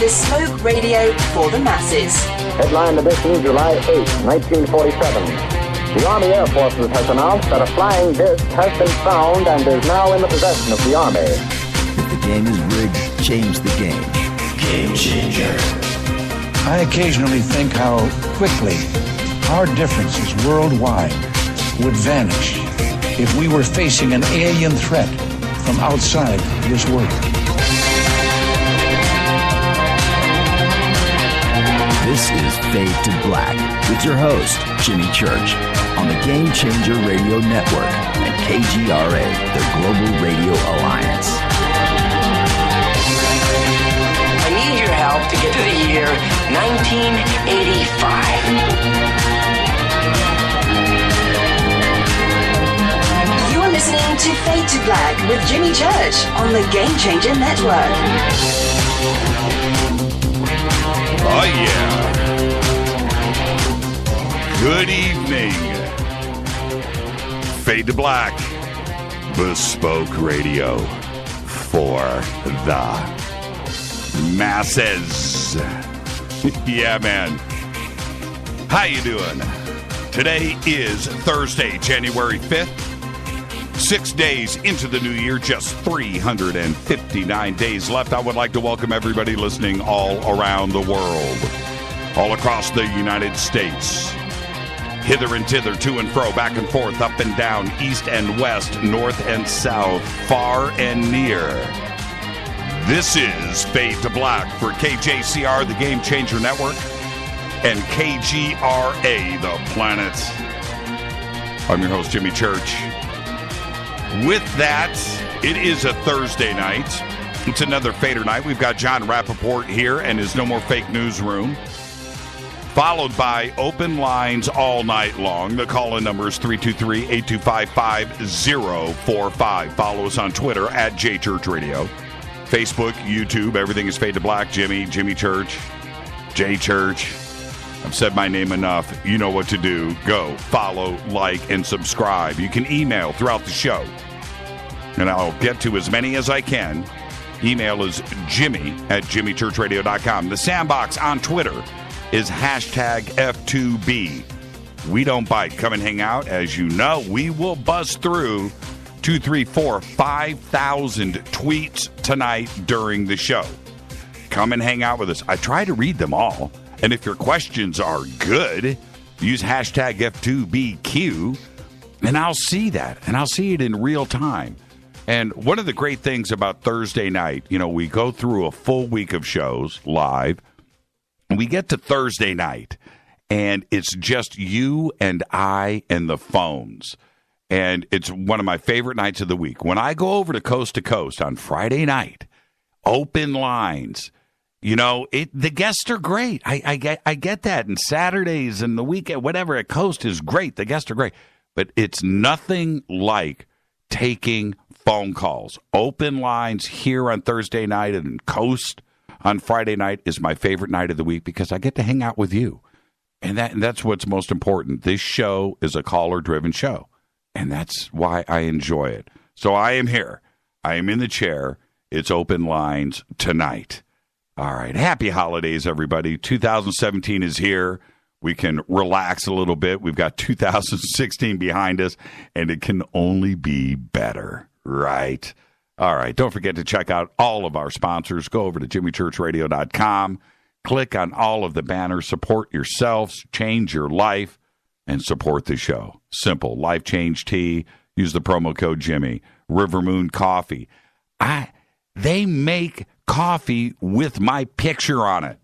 bespoke radio for the masses. Headline edition, July 8, 1947. The Army Air Forces has announced that a flying disc has been found and is now in the possession of the Army. If the game is rigged, change the game. Game changer. I occasionally think how quickly our differences worldwide would vanish if we were facing an alien threat from outside this world. This is Fade to Black with your host, Jimmy Church, on the Game Changer Radio Network and KGRA, the Global Radio Alliance. I need your help to get to the year 1985. You're listening to Fade to Black with Jimmy Church on the Game Changer Network. Oh, yeah. Good evening. Fade to Black, bespoke radio for the masses. Yeah, man. How you doing? Today is Thursday, January 5th. 6 days into the new year, just 359 days left. I would like to welcome everybody listening all around the world, all across the United States, hither and thither, to and fro, back and forth, up and down, east and west, north and south, far and near. This is Fade to Black for KJCR, the Game Changer Network, and KGRA, the planet. I'm your host, Jimmy Church. With that, it is a Thursday night. It's another Fader night. We've got Jon Rappoport here and his No More Fake Newsroom, followed by open lines all night long. The call-in number is 323-825-5045. Follow us on Twitter at JChurchRadio. Facebook, YouTube, everything is Fade to Black. Jimmy Church, J Church. I've said my name enough. You know what to do. Go, follow, like, and subscribe. You can email throughout the show, and I'll get to as many as I can. Email is jimmy@jimmychurchradio.com. The sandbox on Twitter is #F2B. We don't bite. Come and hang out. As you know, we will buzz through 2, 3, 4, 5,000 tweets tonight during the show. Come and hang out with us. I try to read them all. And if your questions are good, use #F2BQ, and I'll see that. And I'll see it in real time. And one of the great things about Thursday night, you know, we go through a full week of shows live, and we get to Thursday night, and it's just you and I and the phones. And it's one of my favorite nights of the week. When I go over to Coast on Friday night, open lines. You know, the guests are great. I get that. And Saturdays and the weekend, whatever, at Coast is great. The guests are great. But it's nothing like taking phone calls. Open lines here on Thursday night and Coast on Friday night is my favorite night of the week because I get to hang out with you. And that's what's most important. This show is a caller-driven show. And that's why I enjoy it. So I am here. I am in the chair. It's open lines tonight. All right. Happy holidays, everybody. 2017 is here. We can relax a little bit. We've got 2016 behind us, and it can only be better, right? All right. Don't forget to check out all of our sponsors. Go over to jimmychurchradio.com. Click on all of the banners. Support yourselves. Change your life, and support the show. Simple. Life Change Tea. Use the promo code Jimmy. River Moon Coffee. They make coffee with my picture on it.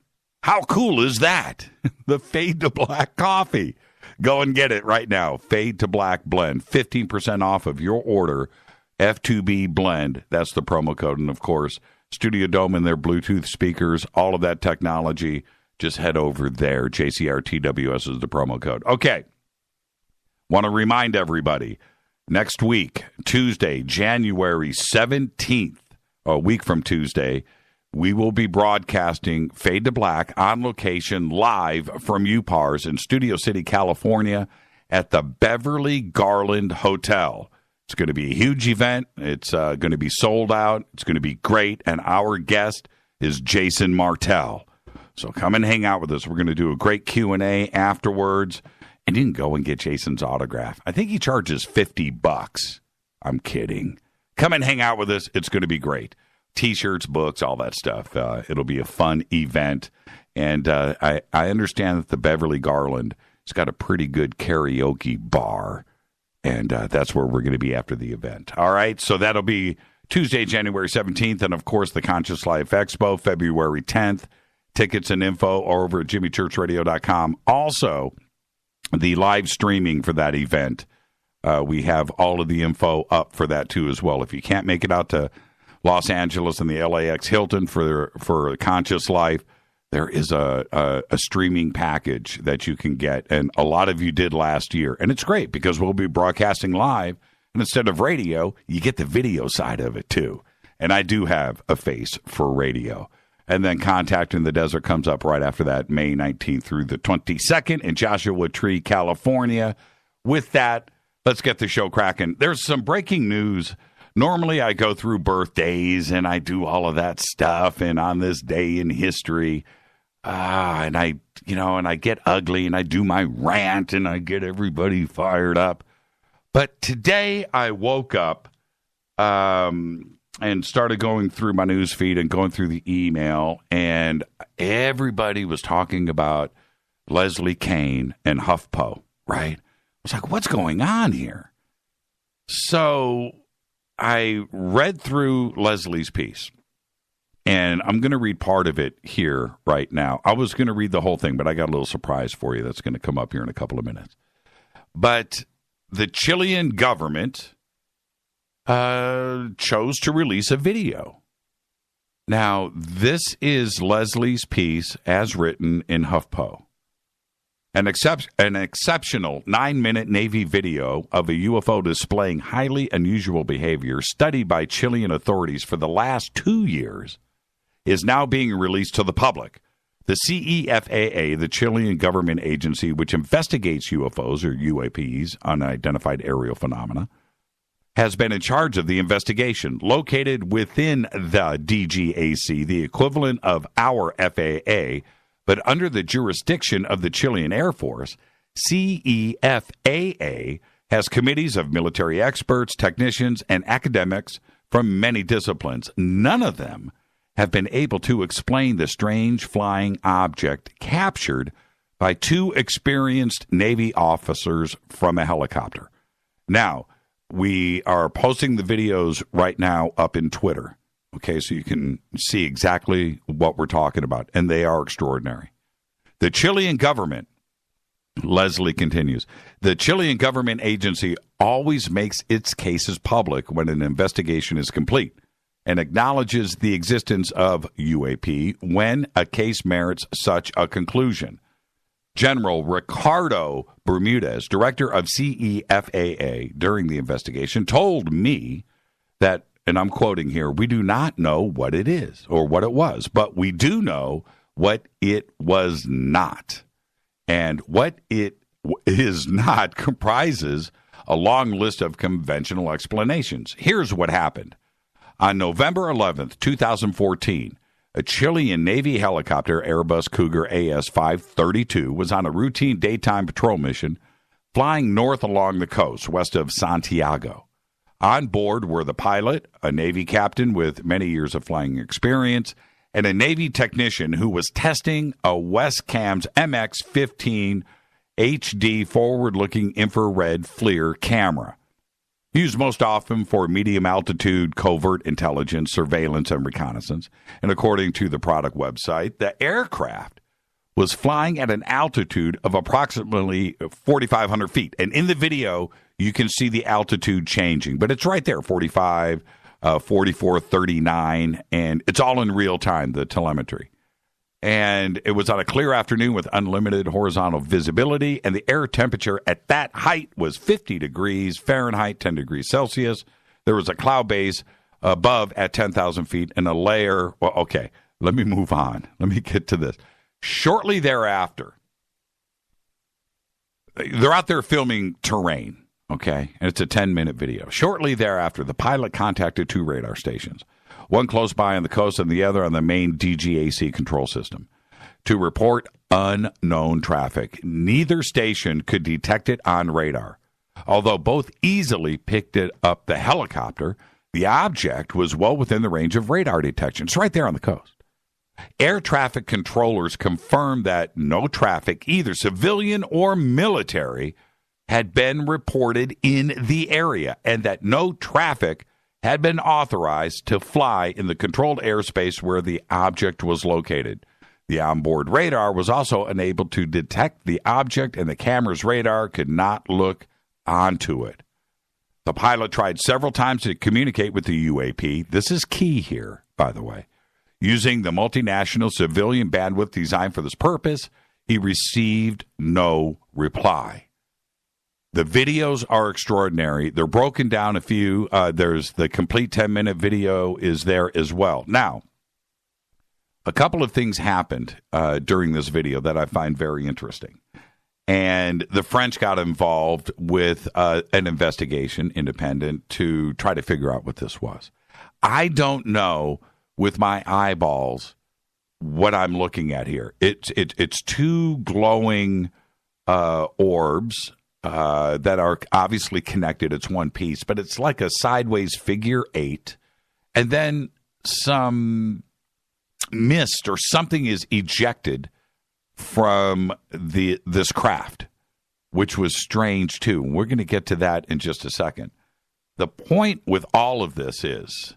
How cool is that? The Fade to Black coffee. Go and get it right now. Fade to Black blend. 15% off of your order. F2B blend. That's the promo code. And, of course, Studio Dome and their Bluetooth speakers, all of that technology. Just head over there. JCRTWS is the promo code. Okay. Want to remind everybody, next week, Tuesday, January 17th, a week from Tuesday, we will be broadcasting Fade to Black on location live from UPARS in Studio City, California at the Beverly Garland Hotel. It's going to be a huge event. It's going to be sold out. It's going to be great. And our guest is Jason Martell. So come and hang out with us. We're going to do a great Q&A afterwards. And you can go and get Jason's autograph. I think he charges $50. I'm kidding. Come and hang out with us. It's going to be great. T-shirts, books, all that stuff. It'll be a fun event. And I understand that the Beverly Garland has got a pretty good karaoke bar. And that's where we're going to be after the event. All right, so that'll be Tuesday, January 17th. And, of course, the Conscious Life Expo, February 10th. Tickets and info are over at jimmychurchradio.com. Also, the live streaming for that event, we have all of the info up for that, too, as well. If you can't make it out to Los Angeles and the LAX Hilton for Conscious Life, there is a streaming package that you can get. And a lot of you did last year. And it's great because we'll be broadcasting live. And instead of radio, you get the video side of it, too. And I do have a face for radio. And then Contact in the Desert comes up right after that, May 19th through the 22nd in Joshua Tree, California. With that, let's get the show cracking. There's some breaking news. Normally, I go through birthdays and I do all of that stuff. And on this day in history, and I get ugly and I do my rant and I get everybody fired up. But today I woke up and started going through my news feed and going through the email, and everybody was talking about Leslie Kean and HuffPo, right? I was like, what's going on here? So I read through Leslie's piece, and I'm going to read part of it here right now. I was going to read the whole thing, but I got a little surprise for you that's going to come up here in a couple of minutes. But the Chilean government chose to release a video. Now, this is Leslie's piece as written in HuffPo. An exceptional 9-minute Navy video of a UFO displaying highly unusual behavior studied by Chilean authorities for the last 2 years is now being released to the public. The CEFAA, the Chilean government agency which investigates UFOs or UAPs, unidentified aerial phenomena, has been in charge of the investigation. Located within the DGAC, the equivalent of our FAA, but under the jurisdiction of the Chilean Air Force, CEFAA has committees of military experts, technicians, and academics from many disciplines. None of them have been able to explain the strange flying object captured by 2 experienced Navy officers from a helicopter. Now, we are posting the videos right now up in Twitter, okay, so you can see exactly what we're talking about, and they are extraordinary. The Chilean government, Leslie continues, the Chilean government agency always makes its cases public when an investigation is complete and acknowledges the existence of UAP when a case merits such a conclusion. General Ricardo Bermudez, director of CEFAA, during the investigation, told me that, and I'm quoting here, we do not know what it is or what it was, but we do know what it was not. And what it is not comprises a long list of conventional explanations. Here's what happened. On November 11th, 2014, a Chilean Navy helicopter, Airbus Cougar AS-532, was on a routine daytime patrol mission flying north along the coast, west of Santiago. On board were the pilot, a Navy captain with many years of flying experience, and a Navy technician who was testing a Westcam's MX-15 HD forward-looking infrared FLIR camera, used most often for medium-altitude covert intelligence, surveillance, and reconnaissance. And according to the product website, the aircraft was flying at an altitude of approximately 4,500 feet. And in the video, you can see the altitude changing. But it's right there, 45, 44, 39, and it's all in real time, the telemetry. And it was on a clear afternoon with unlimited horizontal visibility, and the air temperature at that height was 50 degrees Fahrenheit, 10 degrees Celsius. There was a cloud base above at 10,000 feet and a layer. Well, okay, let me move on. Let me get to this. Shortly thereafter, they're out there filming terrain, okay? And it's a 10-minute video. Shortly thereafter, the pilot contacted 2 radar stations. one close by on the coast and the other on the main DGAC control system, to report unknown traffic. Neither station could detect it on radar. Although both easily picked it up the helicopter, the object was well within the range of radar detection. It's right there on the coast. Air traffic controllers confirmed that no traffic, either civilian or military, had been reported in the area, and that no traffic had been authorized to fly in the controlled airspace where the object was located. The onboard radar was also unable to detect the object, and the camera's radar could not look onto it. The pilot tried several times to communicate with the UAP. This is key here, by the way. Using the multinational civilian bandwidth designed for this purpose, he received no reply. The videos are extraordinary. They're broken down a few. There's the complete 10-minute video is there as well. Now, a couple of things happened during this video that I find very interesting. And the French got involved with an investigation, independent, to try to figure out what this was. I don't know with my eyeballs what I'm looking at here. It's two glowing orbs that are obviously connected. It's one piece, but it's like a sideways figure 8. And then some mist or something is ejected from this craft, which was strange too. We're going to get to that in just a second. The point with all of this is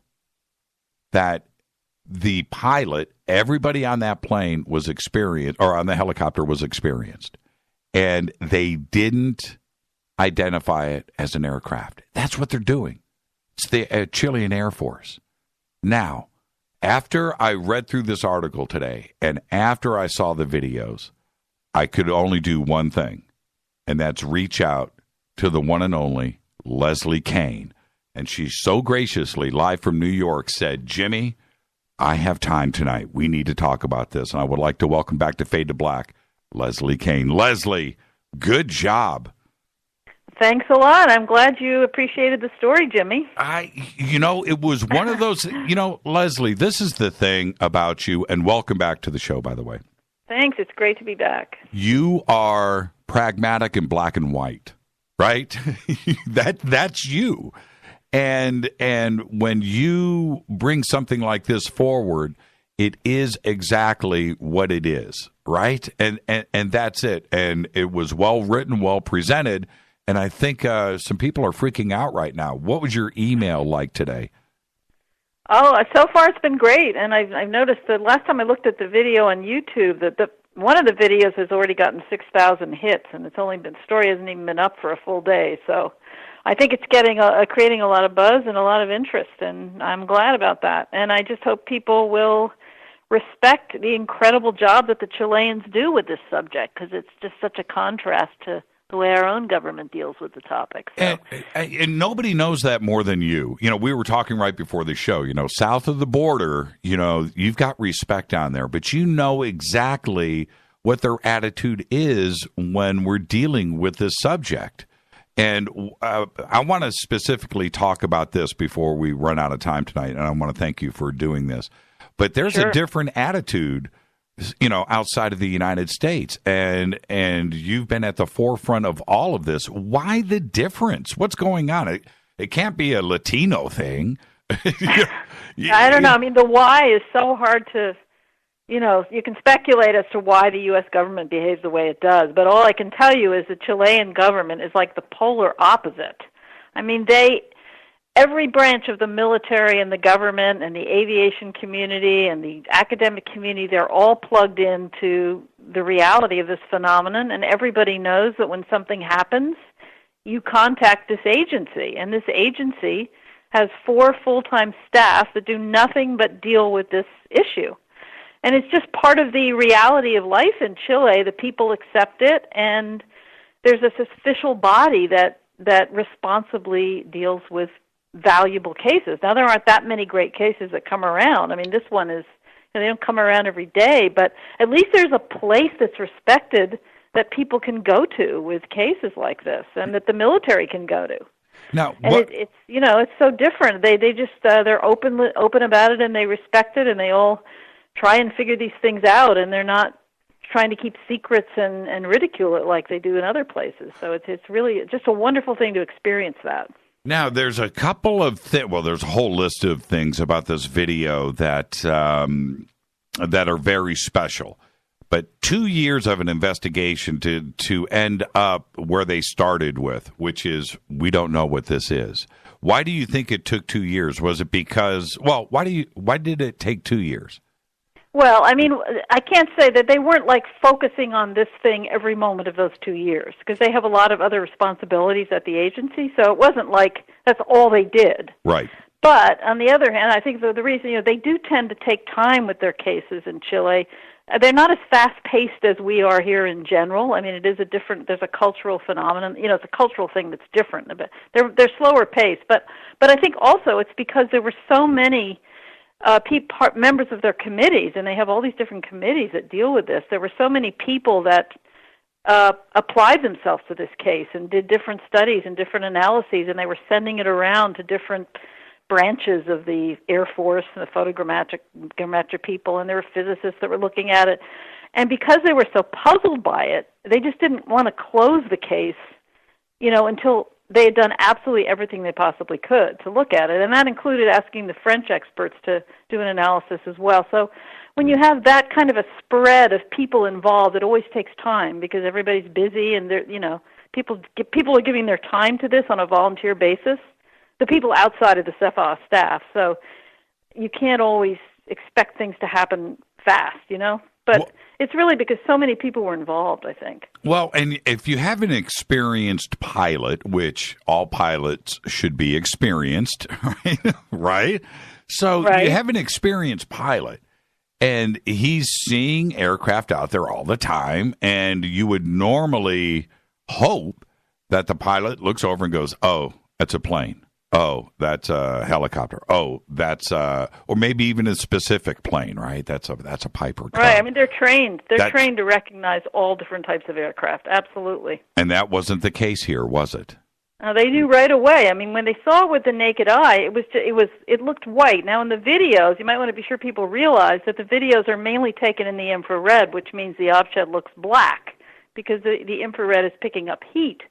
that the pilot, everybody on that plane was experienced, or on the helicopter was experienced, and they didn't identify it as an aircraft. That's what they're doing. It's the Chilean Air Force. Now, after I read through this article today, and after I saw the videos, I could only do one thing, and that's reach out to the one and only Leslie Kean. And she so graciously, live from New York, said, Jimmy, I have time tonight. We need to talk about this. And I would like to welcome back to Fade to Black, Leslie Kean. Leslie, good job. Thanks a lot. I'm glad you appreciated the story, Jimmy. It was one of those, Leslie, this is the thing about you, and welcome back to the show, by the way. Thanks. It's great to be back. You are pragmatic and black and white, right? That's you. And when you bring something like this forward, it is exactly what it is, right? And that's it. And it was well written, well presented. And I think some people are freaking out right now. What was your email like today? Oh, so far it's been great. And I've noticed that last time I looked at the video on YouTube, that one of the videos has already gotten 6,000 hits, and the story hasn't even been up for a full day. So I think it's creating a lot of buzz and a lot of interest, and I'm glad about that. And I just hope people will respect the incredible job that the Chileans do with this subject, because it's just such a contrast to the way our own government deals with the topic. So. And nobody knows that more than you. We were talking right before the show, south of the border, you've got respect on there, but you know exactly what their attitude is when we're dealing with this subject. And I want to specifically talk about this before we run out of time tonight, and I want to thank you for doing this. But there's a different attitude, outside of the United States, and you've been at the forefront of all of this. Why the difference? What's going on? It can't be a Latino thing. I don't know. I mean, the why is so hard to, you can speculate as to why the U.S. government behaves the way it does, but all I can tell you is the Chilean government is like the polar opposite. I mean, every branch of the military and the government and the aviation community and the academic community, they're all plugged into the reality of this phenomenon, and everybody knows that when something happens, you contact this agency, and this agency has 4 full-time staff that do nothing but deal with this issue. And it's just part of the reality of life in Chile. The people accept it, and there's this official body that responsibly deals with valuable cases. Now, there aren't that many great cases that come around. I mean, this one is, they don't come around every day, but at least there's a place that's respected that people can go to with cases like this, and that the military can go to. Now, and it's it's so different. They just they're open about it, and they respect it, and they all try and figure these things out, and they're not trying to keep secrets and ridicule it like they do in other places. So it's really just a wonderful thing to experience that. Now, there's a couple of there's a whole list of things about this video that that are very special. But 2 years of an investigation to end up where they started with, which is we don't know what this is. Why do you think it took 2 years? Was it because why did it take 2 years? Well, I mean, I can't say that they weren't like focusing on this thing every moment of those 2 years, because they have a lot of other responsibilities at the agency. So it wasn't like that's all they did. Right. But on the other hand, I think the reason they do tend to take time with their cases in Chile. They're not as fast-paced as we are here in general. I mean, it is there's a cultural phenomenon. It's a cultural thing that's different. But they're slower paced. But I think also it's because there were so many members of their committees, and they have all these different committees that deal with this. There were so many people that applied themselves to this case and did different studies and different analyses, and they were sending it around to different branches of the Air Force and the photogrammetric people, and there were physicists that were looking at it. And because they were so puzzled by it, they just didn't want to close the case, until they had done absolutely everything they possibly could to look at it. And that included asking the French experts to do an analysis as well. So when you have that kind of a spread of people involved, it always takes time because everybody's busy and people are giving their time to this on a volunteer basis. The people outside of the CEPHA staff, so you can't always expect things to happen fast, But it's really because so many people were involved, I think. Well, and if you have an experienced pilot, which all pilots should be experienced, right? So you have an experienced pilot, and he's seeing aircraft out there all the time, and you would normally hope that the pilot looks over and goes, "Oh, that's a plane. Oh, that's a helicopter. Oh, that's or maybe even a specific plane, right? That's a Piper Cub." Right. I mean, they're trained. They're trained to recognize all different types of aircraft. Absolutely. And that wasn't the case here, was it? They knew right away. I mean, when they saw it with the naked eye, it looked white. Now, in the videos, you might want to be sure people realize that the videos are mainly taken in the infrared, which means the object looks black because the infrared is picking up heat.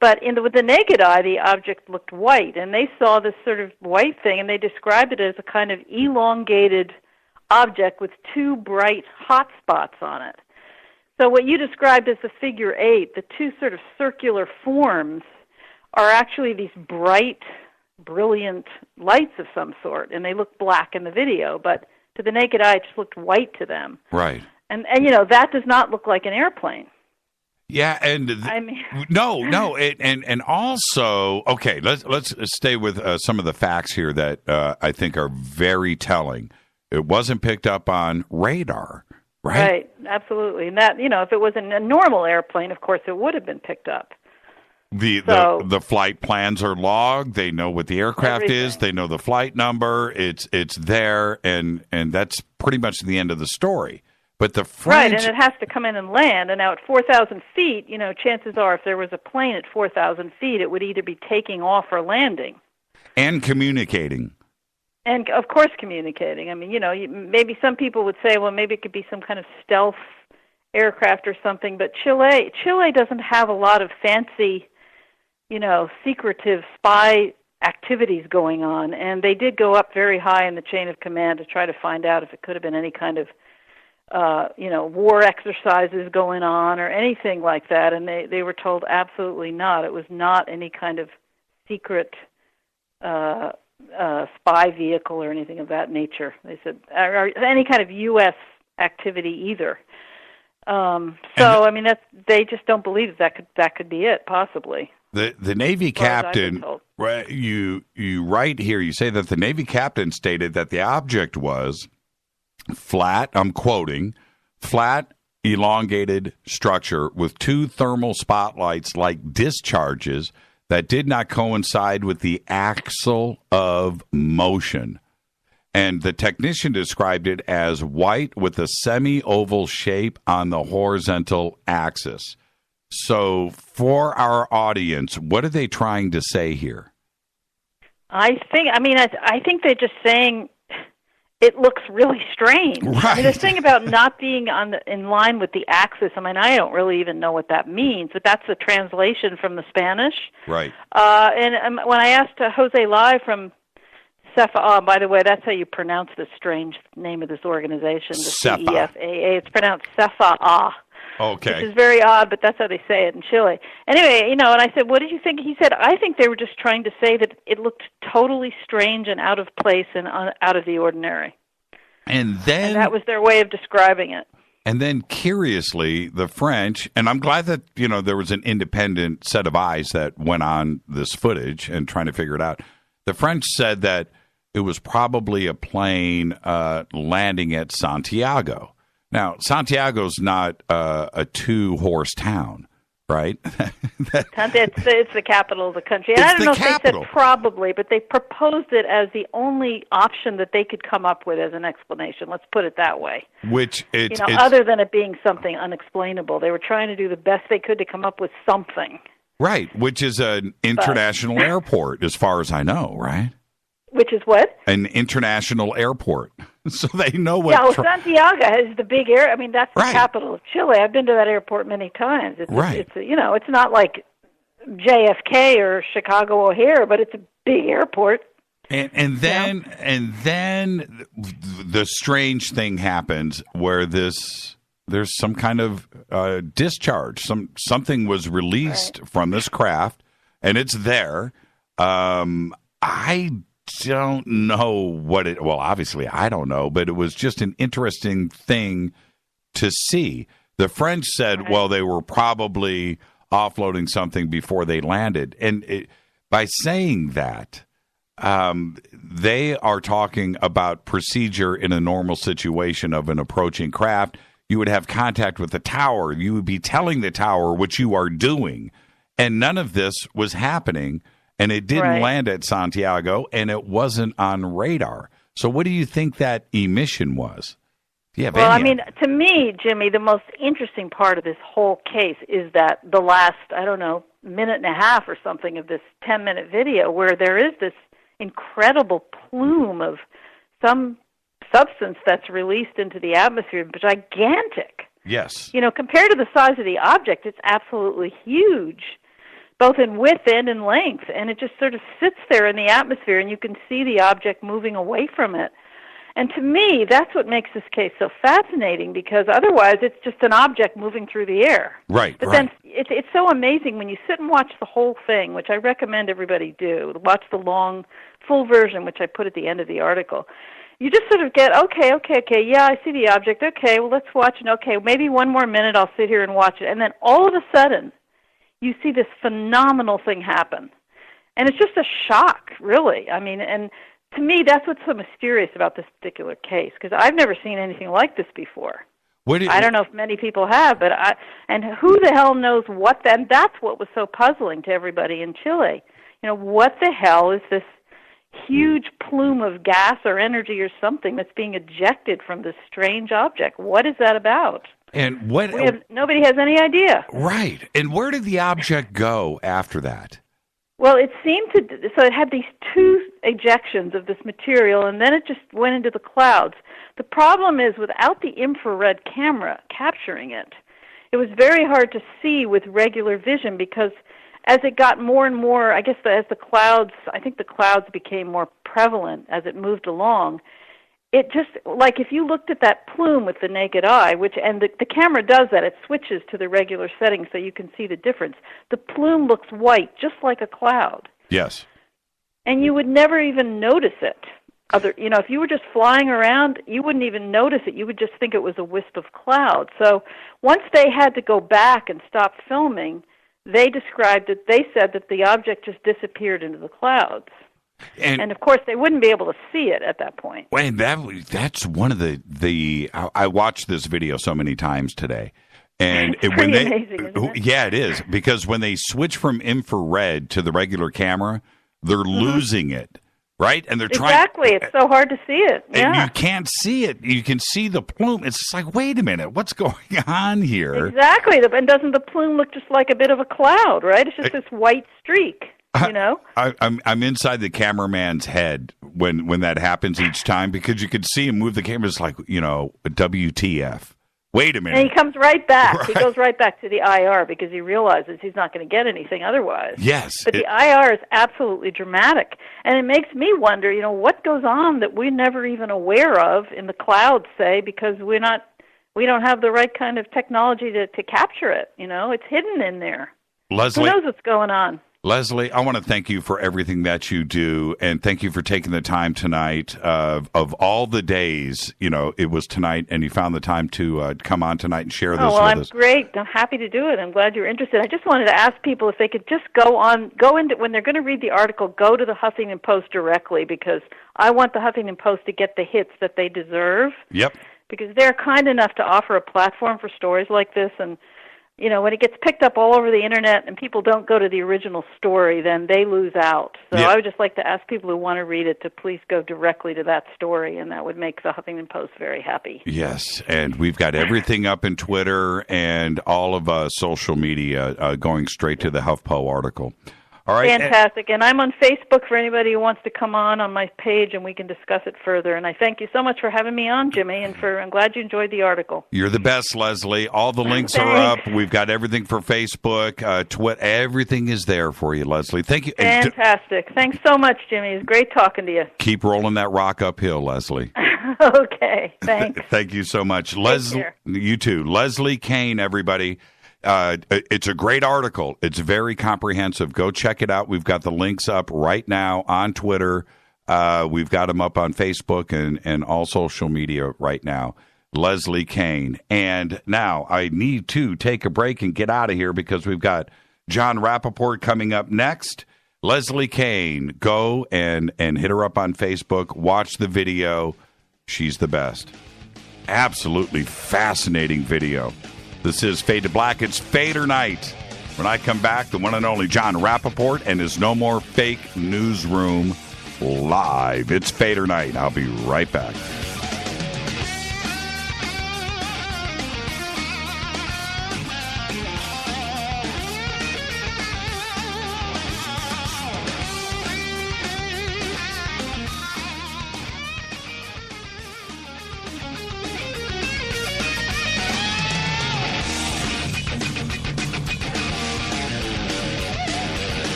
But with the naked eye, the object looked white, and they saw this sort of white thing, and they described it as a kind of elongated object with two bright hot spots on it. So what you described as the figure 8, the two sort of circular forms, are actually these bright, brilliant lights of some sort, and they look black in the video, but to the naked eye, it just looked white to them. Right. And that does not look like an airplane. Yeah, and no, and also, okay, let's stay with some of the facts here that I think are very telling. It wasn't picked up on radar, right? Right, absolutely. And that, if it was a normal airplane, of course, it would have been picked up. The flight plans are logged. They know what the aircraft is. They know the flight number. It's there, and that's pretty much the end of the story. But the French... Right, and it has to come in and land. And now at 4,000 feet, chances are if there was a plane at 4,000 feet, it would either be taking off or landing. And communicating. And, of course, communicating. I mean, maybe some people would say, well, maybe it could be some kind of stealth aircraft or something. But Chile doesn't have a lot of fancy, secretive spy activities going on. And they did go up very high in the chain of command to try to find out if it could have been any kind of war exercises going on or anything like that, and they were told absolutely not. It was not any kind of secret spy vehicle or anything of that nature. They said, or any kind of U.S. activity either. They just don't believe that could be it, possibly. The Navy captain, right? You write here. You say that the Navy captain stated that the object was flat, I'm quoting, flat, elongated structure with two thermal spotlights like discharges that did not coincide with the axle of motion. And the technician described it as white with a semi-oval shape on the horizontal axis. So for our audience, what are they trying to say here? I think they're just saying it looks really strange. Right. I mean, the thing about not being in line with the axis, I mean, I don't really even know what that means, but that's a translation from the Spanish. Right. And when I asked Jose Lai from CEFA, by the way, that's how you pronounce the strange name of this organization, the CEFAA. It's pronounced CEFA. Okay. Which is very odd, but that's how they say it in Chile. Anyway, and I said, what did you think? He said, I think they were just trying to say that it looked totally strange and out of place and out of the ordinary. And that was their way of describing it. And then, curiously, the French, and I'm glad that, there was an independent set of eyes that went on this footage and trying to figure it out. The French said that it was probably a plane landing at Santiago. Now, Santiago's not a two-horse town, right? It's the capital of the country. And I don't know if they said probably, but they proposed it as the only option that they could come up with as an explanation. Let's put it that way. Which it's other than it being something unexplainable. They were trying to do the best they could to come up with something. Right, which is an international airport, as far as I know, right? Which is what? An international airport. So they know what... Yeah, Santiago is the big air. I mean, that's the capital of Chile. I've been to that airport many times. It's not like JFK or Chicago O'Hare, but it's a big airport. And then the strange thing happens where there's some kind of discharge. Something was released from this craft, and it's there. I don't know what it... Well, obviously, I don't know, but it was just an interesting thing to see. The French said, well, they were probably offloading something before they landed. And by saying that, they are talking about procedure in a normal situation of an approaching craft. You would have contact with the tower. You would be telling the tower what you are doing. And none of this was happening. And it didn't land at Santiago, and it wasn't on radar. So what do you think that emission was? To me, Jimmy, the most interesting part of this whole case is that the last, minute and a half or something of this 10-minute video where there is this incredible plume of some substance that's released into the atmosphere, gigantic. Yes. Compared to the size of the object, it's absolutely huge, both in width and in length, and it just sort of sits there in the atmosphere, and you can see the object moving away from it. And to me, that's what makes this case so fascinating, because otherwise it's just an object moving through the air. Right, But then it's so amazing when you sit and watch the whole thing, which I recommend everybody do. Watch the long, full version, which I put at the end of the article. You just sort of get, okay, yeah, I see the object. Okay, well, let's watch it. Okay, maybe one more minute I'll sit here and watch it. And then all of a sudden, you see this phenomenal thing happen. And it's just a shock, really. I mean, and to me, that's what's so mysterious about this particular case, because I've never seen anything like this before. I don't know if many people have, but and who the hell knows what then? That's what was so puzzling to everybody in Chile. What the hell is this huge plume of gas or energy or something that's being ejected from this strange object? What is that about? And nobody has any idea. Right. And where did the object go after that? Well, it seemed to, so it had these two ejections of this material, and then it just went into the clouds. The problem is, without the infrared camera capturing it, it was very hard to see with regular vision, because as it got more and more, I think the clouds became more prevalent as it moved along. It just, like if you looked at that plume with the naked eye, and the camera does that, it switches to the regular setting so you can see the difference. The plume looks white, just like a cloud. Yes. And you would never even notice it. If you were just flying around, you wouldn't even notice it. You would just think it was a wisp of cloud. So once they had to go back and stop filming, they described it, they said that the object just disappeared into the clouds. And of course, they wouldn't be able to see it at that point. And that's one of the I watched this video so many times today. And it's pretty amazing, isn't it? Yeah, it is. Because when they switch from infrared to the regular camera, they're losing it, right? And they're trying... Exactly. It's so hard to see it. And you can't see it. You can see the plume. It's just like, wait a minute, what's going on here? Exactly. And doesn't the plume look just like a bit of a cloud, right? It's just this white streak. You know, I'm inside the cameraman's head when that happens each time, because you could see him move the camera. It's like, WTF. Wait a minute. And he comes right back. Right. He goes right back to the IR because he realizes he's not going to get anything otherwise. Yes. But the IR is absolutely dramatic. And it makes me wonder, what goes on that we're never even aware of in the cloud, say, because we don't have the right kind of technology to capture it. It's hidden in there. Leslie, who knows what's going on? Leslie, I want to thank you for everything that you do, and thank you for taking the time tonight. Of all the days, it was tonight, and you found the time to come on tonight and share this with I'm us. Great. I'm happy to do it. I'm glad you're interested. I just wanted to ask people if they could just go into, when they're going to read the article, go to the Huffington Post directly, because I want the Huffington Post to get the hits that they deserve. Yep. Because they're kind enough to offer a platform for stories like this, and when it gets picked up all over the internet and people don't go to the original story, then they lose out. So I would just like to ask people who want to read it to please go directly to that story, and that would make the Huffington Post very happy. Yes, and we've got everything up in Twitter and all of social media going straight to the HuffPo article. All right. Fantastic. And I'm on Facebook for anybody who wants to come on my page, and we can discuss it further. And I thank you so much for having me on, Jimmy, and I'm glad you enjoyed the article. You're the best, Leslie. All the links are up. We've got everything for Facebook, Twitter. Everything is there for you, Leslie. Thank you. Fantastic. Thanks so much, Jimmy. It's great talking to you. Keep rolling that rock uphill, Leslie. Okay. Thanks. Thank you so much. Leslie, you too. Leslie Kean, everybody. It's a great article. It's very comprehensive. Go check it out. We've got the links up right now on Twitter. We've got them up on Facebook and all social media right now. Leslie Kean. And now I need to take a break and get out of here because we've got Jon Rappoport coming up next. Leslie Kean, go and hit her up on Facebook. Watch the video. She's the best. Absolutely fascinating video. This is Fade to Black. It's Fadernight. When I come back, the one and only Jon Rappoport and his No More Fake Newsroom live. It's Fadernight. I'll be right back.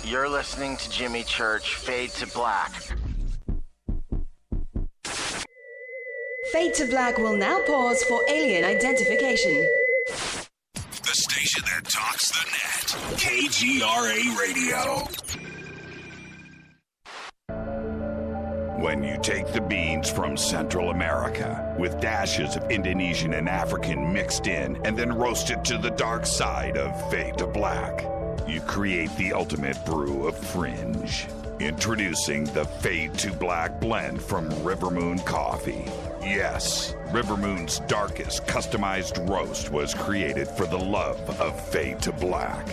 You're listening to Jimmy Church, Fade to Black. Fade to Black will now pause for alien identification. The station that talks the net. KGRA Radio. When you take the beans from Central America with dashes of Indonesian and African mixed in and then roast it to the dark side of Fade to Black, you create the ultimate brew of fringe. Introducing the Fade to Black blend from River Moon Coffee. Yes, River Moon's darkest customized roast was created for the love of Fade to Black.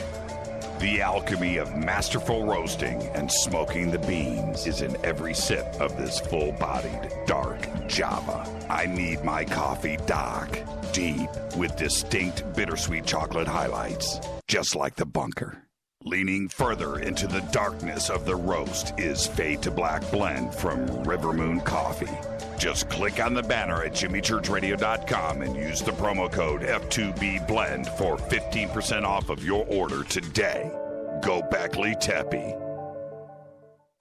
The alchemy of masterful roasting and smoking the beans is in every sip of this full-bodied, dark Java. I need my coffee dark, deep, with distinct bittersweet chocolate highlights, just like the bunker. Leaning further into the darkness of the roast is Fade to Black blend from River Moon Coffee. Just click on the banner at jimmychurchradio.com and use the promo code F2BBLEND for 15% off of your order today. Go Beckley Teppy.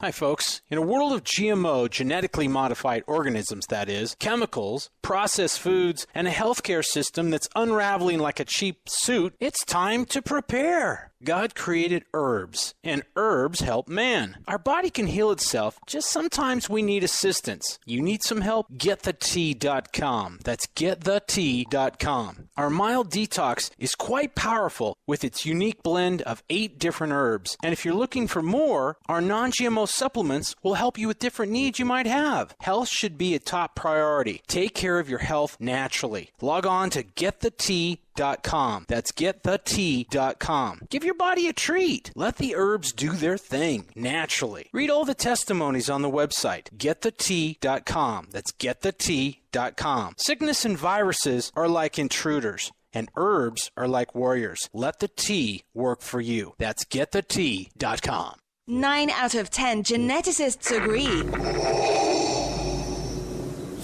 Hi, folks. In a world of GMO, genetically modified organisms, that is, chemicals, processed foods, and a healthcare system that's unraveling like a cheap suit, it's time to prepare. God created herbs, and herbs help man. Our body can heal itself, just sometimes we need assistance. You need some help? GetTheTea.com. That's GetTheTea.com. Our mild detox is quite powerful with its unique blend of 8 different herbs. And if you're looking for more, our non-GMO supplements will help you with different needs you might have. Health should be a top priority. Take care of your health naturally. Log on to getthetea.com. That's getthetea.com. Give your body a treat. Let the herbs do their thing naturally. Read all the testimonies on the website, getthetea.com. That's getthetea.com. Sickness and viruses are like intruders, and herbs are like warriors. Let the tea work for you. That's getthetea.com. 9 out of 10 geneticists agree.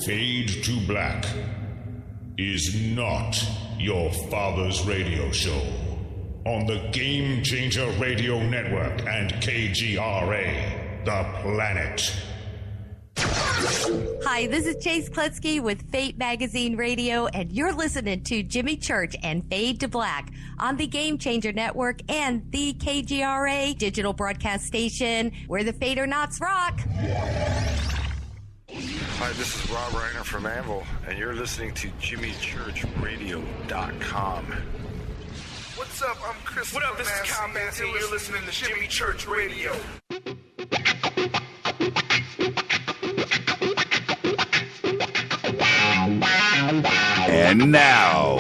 Fade to Black is not your father's radio show on the Game Changer Radio Network and KGRA, The Planet. Hi, this is Chase Kletzky with Fate Magazine Radio, and you're listening to Jimmy Church and Fade to Black on the Game Changer Network and the KGRA digital broadcast station, where the Fadernauts rock. Hi, this is Rob Reiner from Anvil, and you're listening to JimmyChurchRadio.com. What's up? I'm Chris. What up? This is Kyle Massey. You're listening to Jimmy Church Radio. And now,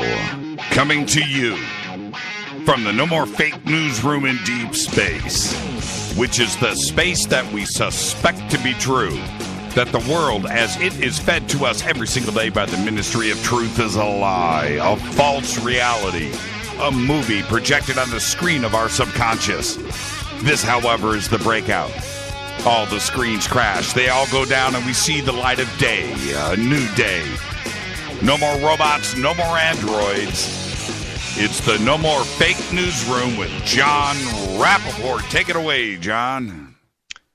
coming to you from the No More Fake Newsroom in Deep Space, which is the space that we suspect to be true, that the world as it is fed to us every single day by the Ministry of Truth is a lie, a false reality, a movie projected on the screen of our subconscious. This, however, is the breakout. All the screens crash, they all go down, and we see the light of day, a new day. No more robots, no more androids. It's the No More Fake Newsroom with Jon Rappoport. Take it away, John.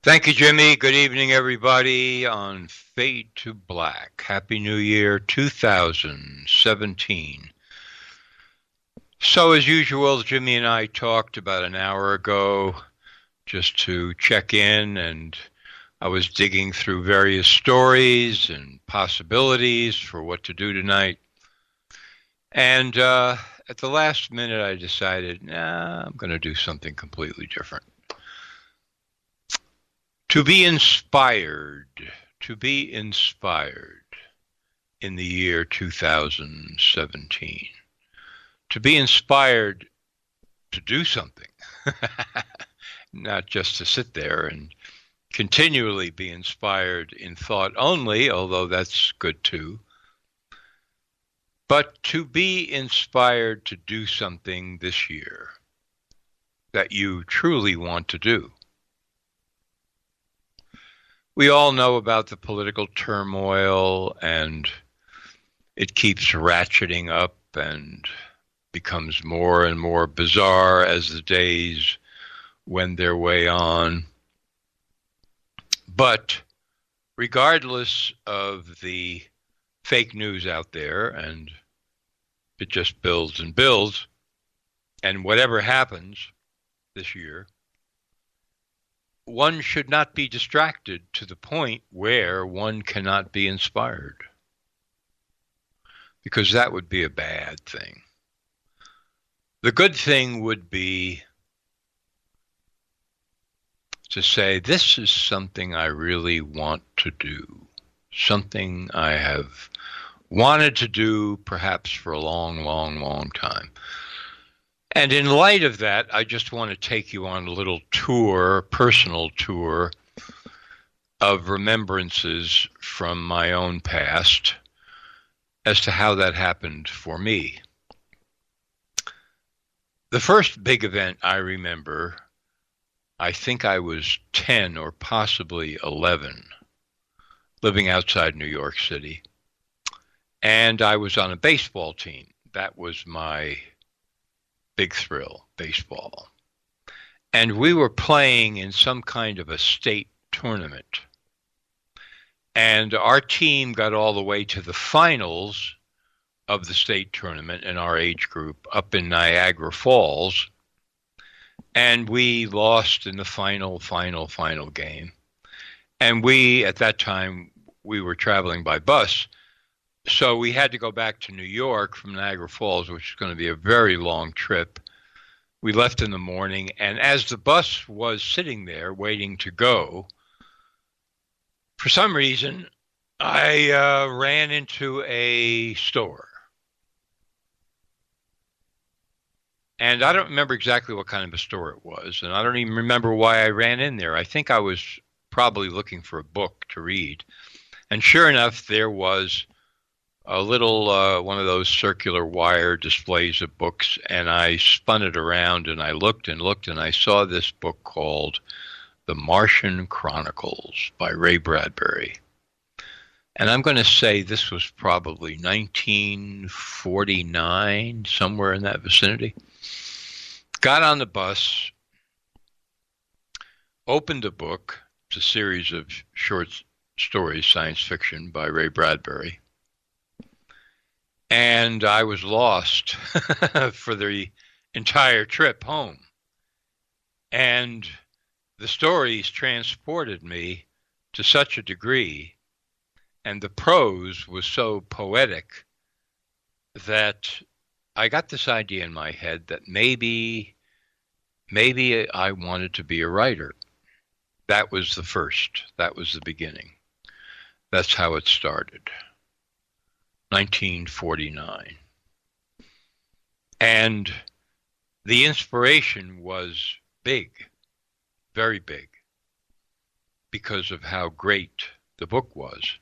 Thank you, Jimmy. Good evening, everybody, on Fade to Black. Happy New Year 2017. So, as usual, Jimmy and I talked about an hour ago just to check in, and I was digging through various stories and possibilities for what to do tonight. And at the last minute, I decided, I'm going to do something completely different. To be inspired in the year 2017. To be inspired to do something, not just to sit there and continually be inspired in thought only, although that's good too, but to be inspired to do something this year that you truly want to do. We all know about the political turmoil, and it keeps ratcheting up and becomes more and more bizarre as the days wend their way on. But regardless of the fake news out there, and it just builds and builds, and whatever happens this year, one should not be distracted to the point where one cannot be inspired, because that would be a bad thing. The good thing would be to say, this is something I really want to do, something I have wanted to do perhaps for a long, long, long time. And in light of that, I just want to take you on a little tour, personal tour of remembrances from my own past as to how that happened for me. The first big event I remember, I think I was 10 or possibly 11, living outside New York City. And I was on a baseball team. That was my big thrill, baseball. And we were playing in some kind of a state tournament. And our team got all the way to the finals of the state tournament in our age group up in Niagara Falls. And we lost in the final game. And we, at that time, we were traveling by bus. So we had to go back to New York from Niagara Falls, which is going to be a very long trip. We left in the morning, and as the bus was sitting there waiting to go, For some reason, I ran into a store. And I don't remember exactly what kind of a store it was, and I don't even remember why I ran in there. I think I was probably looking for a book to read. And sure enough, there was a little one of those circular wire displays of books, and I spun it around, and I looked and looked, and I saw this book called The Martian Chronicles by Ray Bradbury. And I'm going to say this was probably 1949, somewhere in that vicinity. Got on the bus, opened the book. It's a series of short stories, science fiction by Ray Bradbury. And I was lost for the entire trip home. And the stories transported me to such a degree, and the prose was so poetic, that I got this idea in my head that maybe I wanted to be a writer. That was the first. That was the beginning. That's how it started. 1949. And the inspiration was big, very big, because of how great the book was.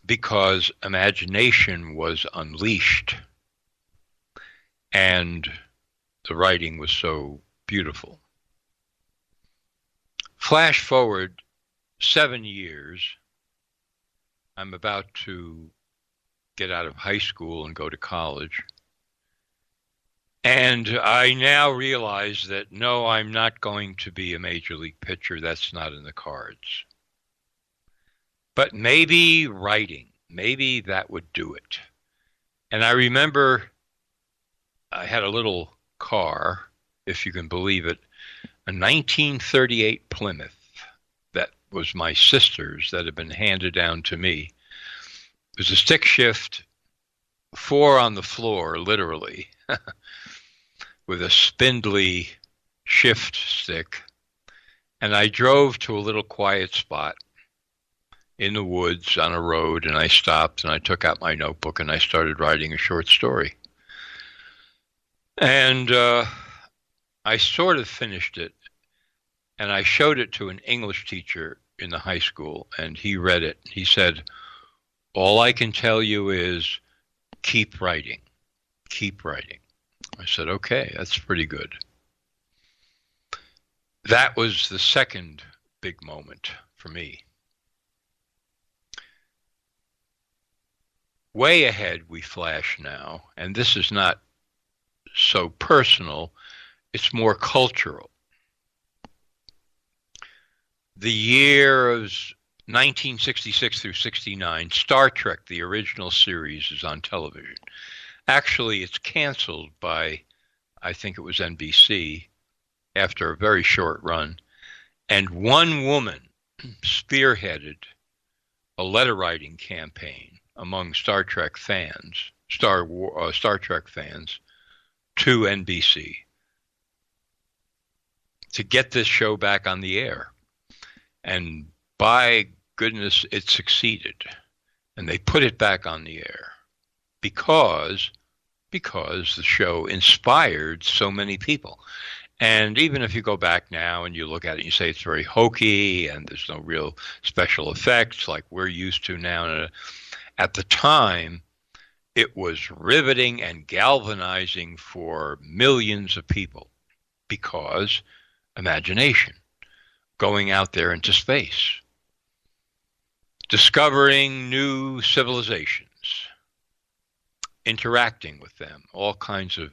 Because imagination was unleashed and the writing was so beautiful. Flash forward 7 years, I'm about to get out of high school and go to college. And I now realize that no, I'm not going to be a major league pitcher. That's not in the cards. But maybe writing, maybe that would do it. And I remember I had a little car, if you can believe it, a 1938 Plymouth that was my sister's, that had been handed down to me. It was a stick shift, 4 on the floor, literally, with a spindly shift stick. And I drove to a little quiet spot in the woods on a road, and I stopped and I took out my notebook and I started writing a short story. And I sort of finished it, and I showed it to an English teacher in the high school, and he read it. He said, "All I can tell you is keep writing, keep writing." I said, okay, that's pretty good. That was the second big moment for me. Way ahead we flash now, and this is not so personal, it's more cultural. The year of 1966 through 69, Star Trek, the original series, is on television. Actually, it's canceled by, I think it was NBC, after a very short run. And one woman spearheaded a letter writing campaign among Star Trek fans, Star Trek fans, to NBC to get this show back on the air. And by goodness, it succeeded. And they put it back on the air because the show inspired so many people. And even if you go back now and you look at it and you say it's very hokey and there's no real special effects like we're used to now, at the time, it was riveting and galvanizing for millions of people because imagination, going out there into space, discovering new civilizations, interacting with them, all kinds of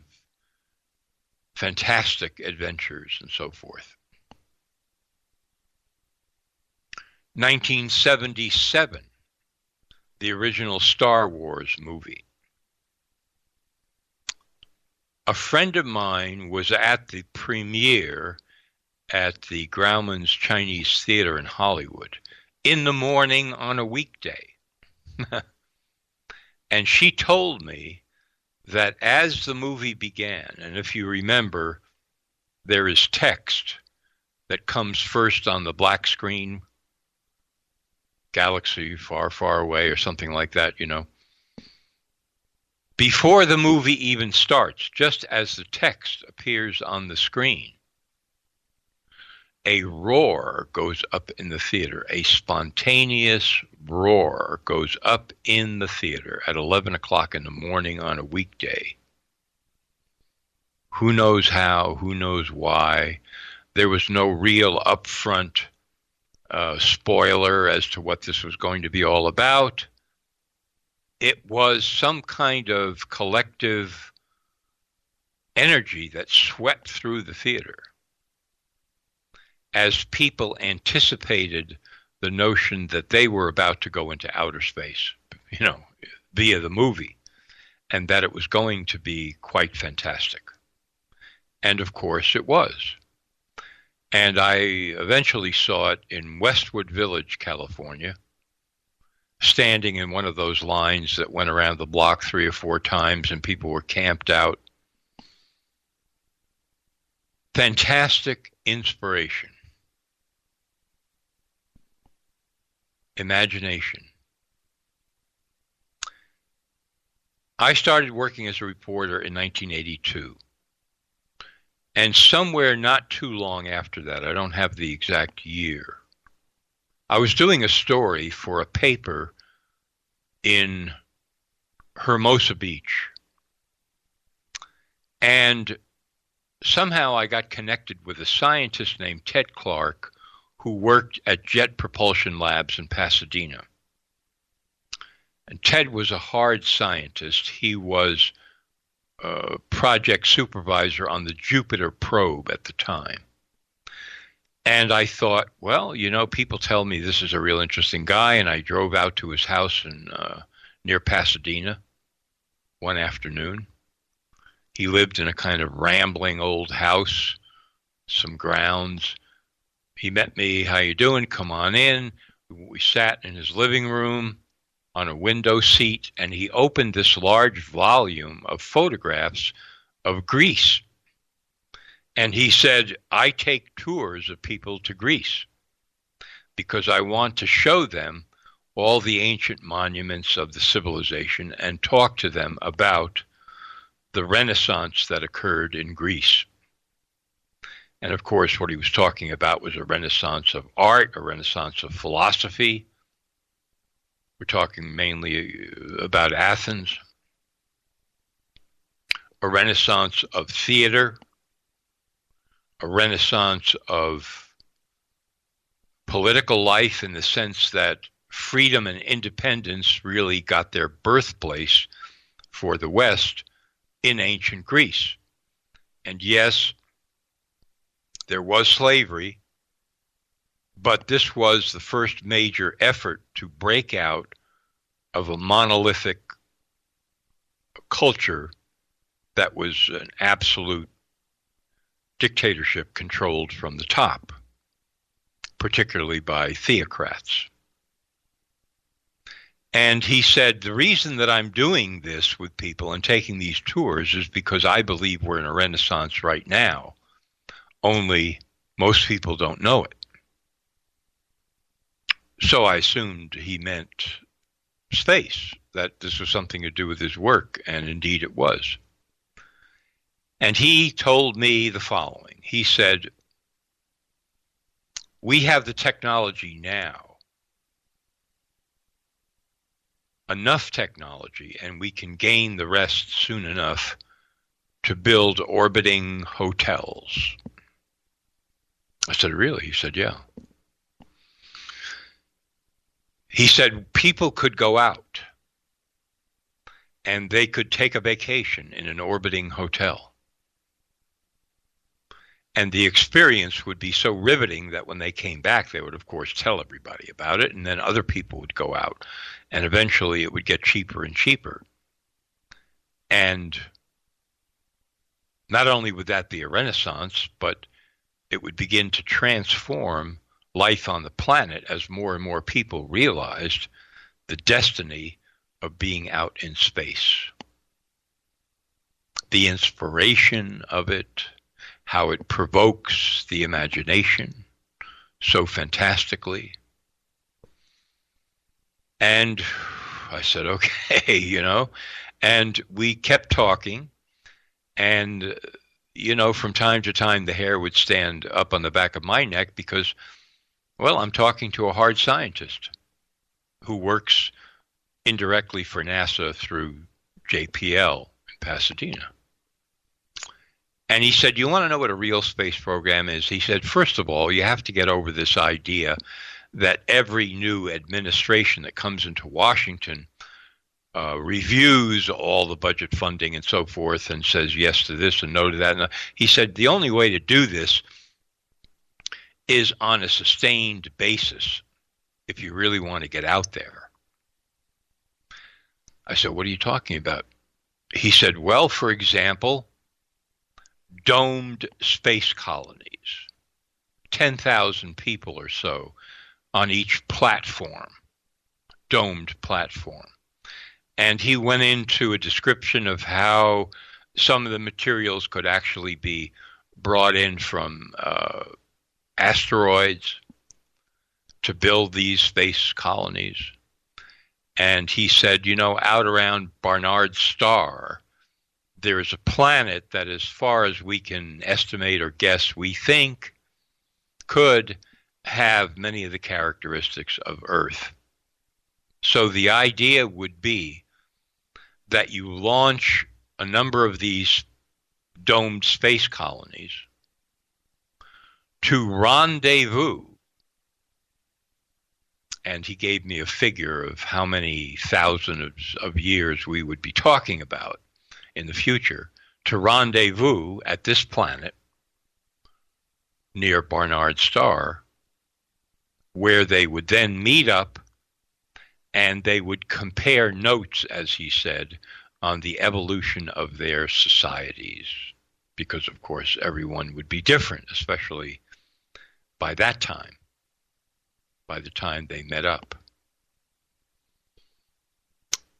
fantastic adventures and so forth. 1977, the original Star Wars movie. A friend of mine was at the premiere at the Grauman's Chinese Theater in Hollywood in the morning on a weekday. And she told me that as the movie began, and if you remember, there is text that comes first on the black screen, galaxy far, far away or something like that, you know. Before the movie even starts, just as the text appears on the screen, a roar goes up in the theater. A spontaneous roar goes up in the theater at 11 o'clock in the morning on a weekday. Who knows how? Who knows why? There was no real upfront spoiler as to what this was going to be all about. It was some kind of collective energy that swept through the theater as people anticipated the notion that they were about to go into outer space, you know, via the movie, and that it was going to be quite fantastic. And of course it was. And I eventually saw it in Westwood Village, California, standing in one of those lines that went around the block 3 or 4 times and people were camped out. Fantastic inspiration. Imagination. I started working as a reporter in 1982. And somewhere not too long after that, I don't have the exact year, I was doing a story for a paper in Hermosa Beach. And somehow I got connected with a scientist named Ted Clark who worked at Jet Propulsion Labs in Pasadena. And Ted was a hard scientist. He was a project supervisor on the Jupiter probe at the time. And I thought, well, you know, people tell me this is a real interesting guy, and I drove out to his house in near Pasadena one afternoon. He lived in a kind of rambling old house, some grounds. He met me, how you doing? Come on in. We sat in his living room on a window seat, and he opened this large volume of photographs of Greece. And he said, I take tours of people to Greece because I want to show them all the ancient monuments of the civilization and talk to them about the Renaissance that occurred in Greece. And of course, what he was talking about was a renaissance of art, a renaissance of philosophy. We're talking mainly about Athens. A renaissance of theater, a renaissance of political life in the sense that freedom and independence really got their birthplace for the West in ancient Greece. And yes, there was slavery, but this was the first major effort to break out of a monolithic culture that was an absolute dictatorship controlled from the top, particularly by theocrats. And he said, the reason that I'm doing this with people and taking these tours is because I believe we're in a renaissance right now. Only most people don't know it. So I assumed he meant space, that this was something to do with his work, and indeed it was. And he told me the following. He said, we have the technology now, enough technology, and we can gain the rest soon enough to build orbiting hotels. I said, really? He said, yeah. He said people could go out and they could take a vacation in an orbiting hotel. And the experience would be so riveting that when they came back, they would, of course, tell everybody about it. And then other people would go out. And eventually it would get cheaper and cheaper. And not only would that be a renaissance, but it would begin to transform life on the planet as more and more people realized the destiny of being out in space. The inspiration of it, how it provokes the imagination so fantastically. And I said, okay, you know, and we kept talking, and, you know, from time to time the hair would stand up on the back of my neck because, well, I'm talking to a hard scientist who works indirectly for NASA through JPL in Pasadena. And he said, you want to know what a real space program is? He said, first of all, you have to get over this idea that every new administration that comes into Washington reviews all the budget funding and so forth and says yes to this and no to that. And he said, the only way to do this is on a sustained basis if you really want to get out there. I said, what are you talking about? He said, well, for example, domed space colonies, 10,000 people or so on each platform, domed platform. And he went into a description of how some of the materials could actually be brought in from asteroids to build these space colonies. And he said, you know, out around Barnard's star, there is a planet that, as far as we can estimate or guess, we think could have many of the characteristics of Earth. So the idea would be that you launch a number of these domed space colonies to rendezvous. And he gave me a figure of how many thousands of years we would be talking about in the future, to rendezvous at this planet near Barnard's star, where they would then meet up and they would compare notes, as he said, on the evolution of their societies. Because, of course, everyone would be different, especially by that time, by the time they met up.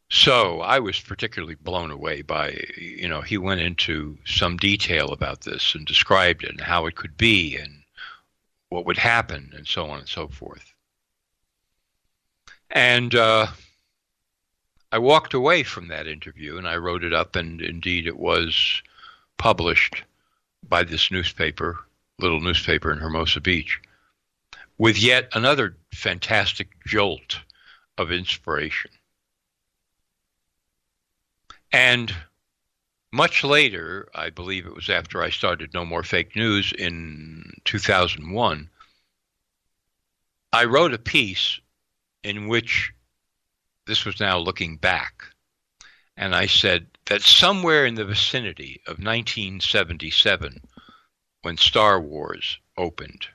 So I was particularly blown away by, you know, he went into some detail about this and described it and how it could be and what would happen and so on and so forth. And I walked away from that interview and I wrote it up, and indeed it was published by this newspaper, little newspaper in Hermosa Beach, with yet another fantastic jolt of inspiration. And much later, I believe it was after I started No More Fake News in 2001, I wrote a piece in which, this was now looking back, and I said that somewhere in the vicinity of 1977, when Star Wars opened,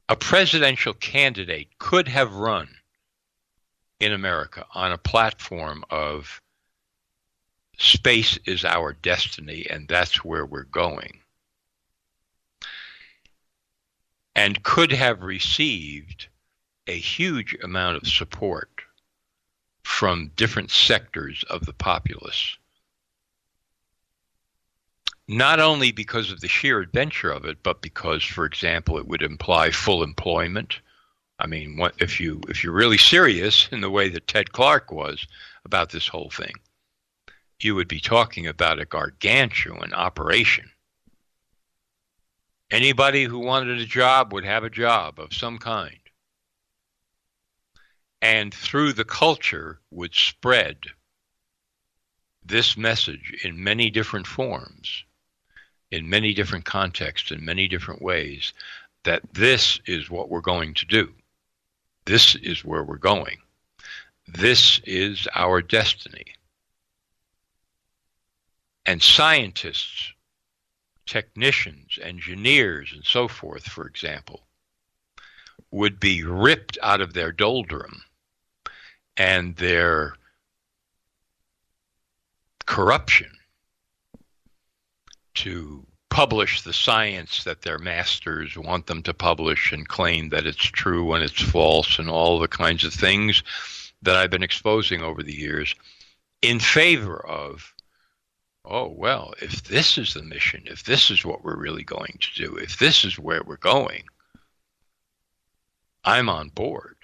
a presidential candidate could have run in America on a platform of space is our destiny and that's where we're going, and could have received a huge amount of support from different sectors of the populace, not only because of the sheer adventure of it, but because, for example, it would imply full employment. I mean, what, if you're really serious in the way that Ted Clark was about this whole thing, you would be talking about a gargantuan operation. Anybody who wanted a job would have a job of some kind. And through the culture would spread this message in many different forms, in many different contexts, in many different ways, that this is what we're going to do. This is where we're going. This is our destiny. And scientists, technicians, engineers, and so forth, for example, would be ripped out of their doldrum and their corruption to publish the science that their masters want them to publish and claim that it's true when it's false, and all the kinds of things that I've been exposing over the years in favor of oh, well, if this is the mission, if this is what we're really going to do, if this is where we're going, I'm on board.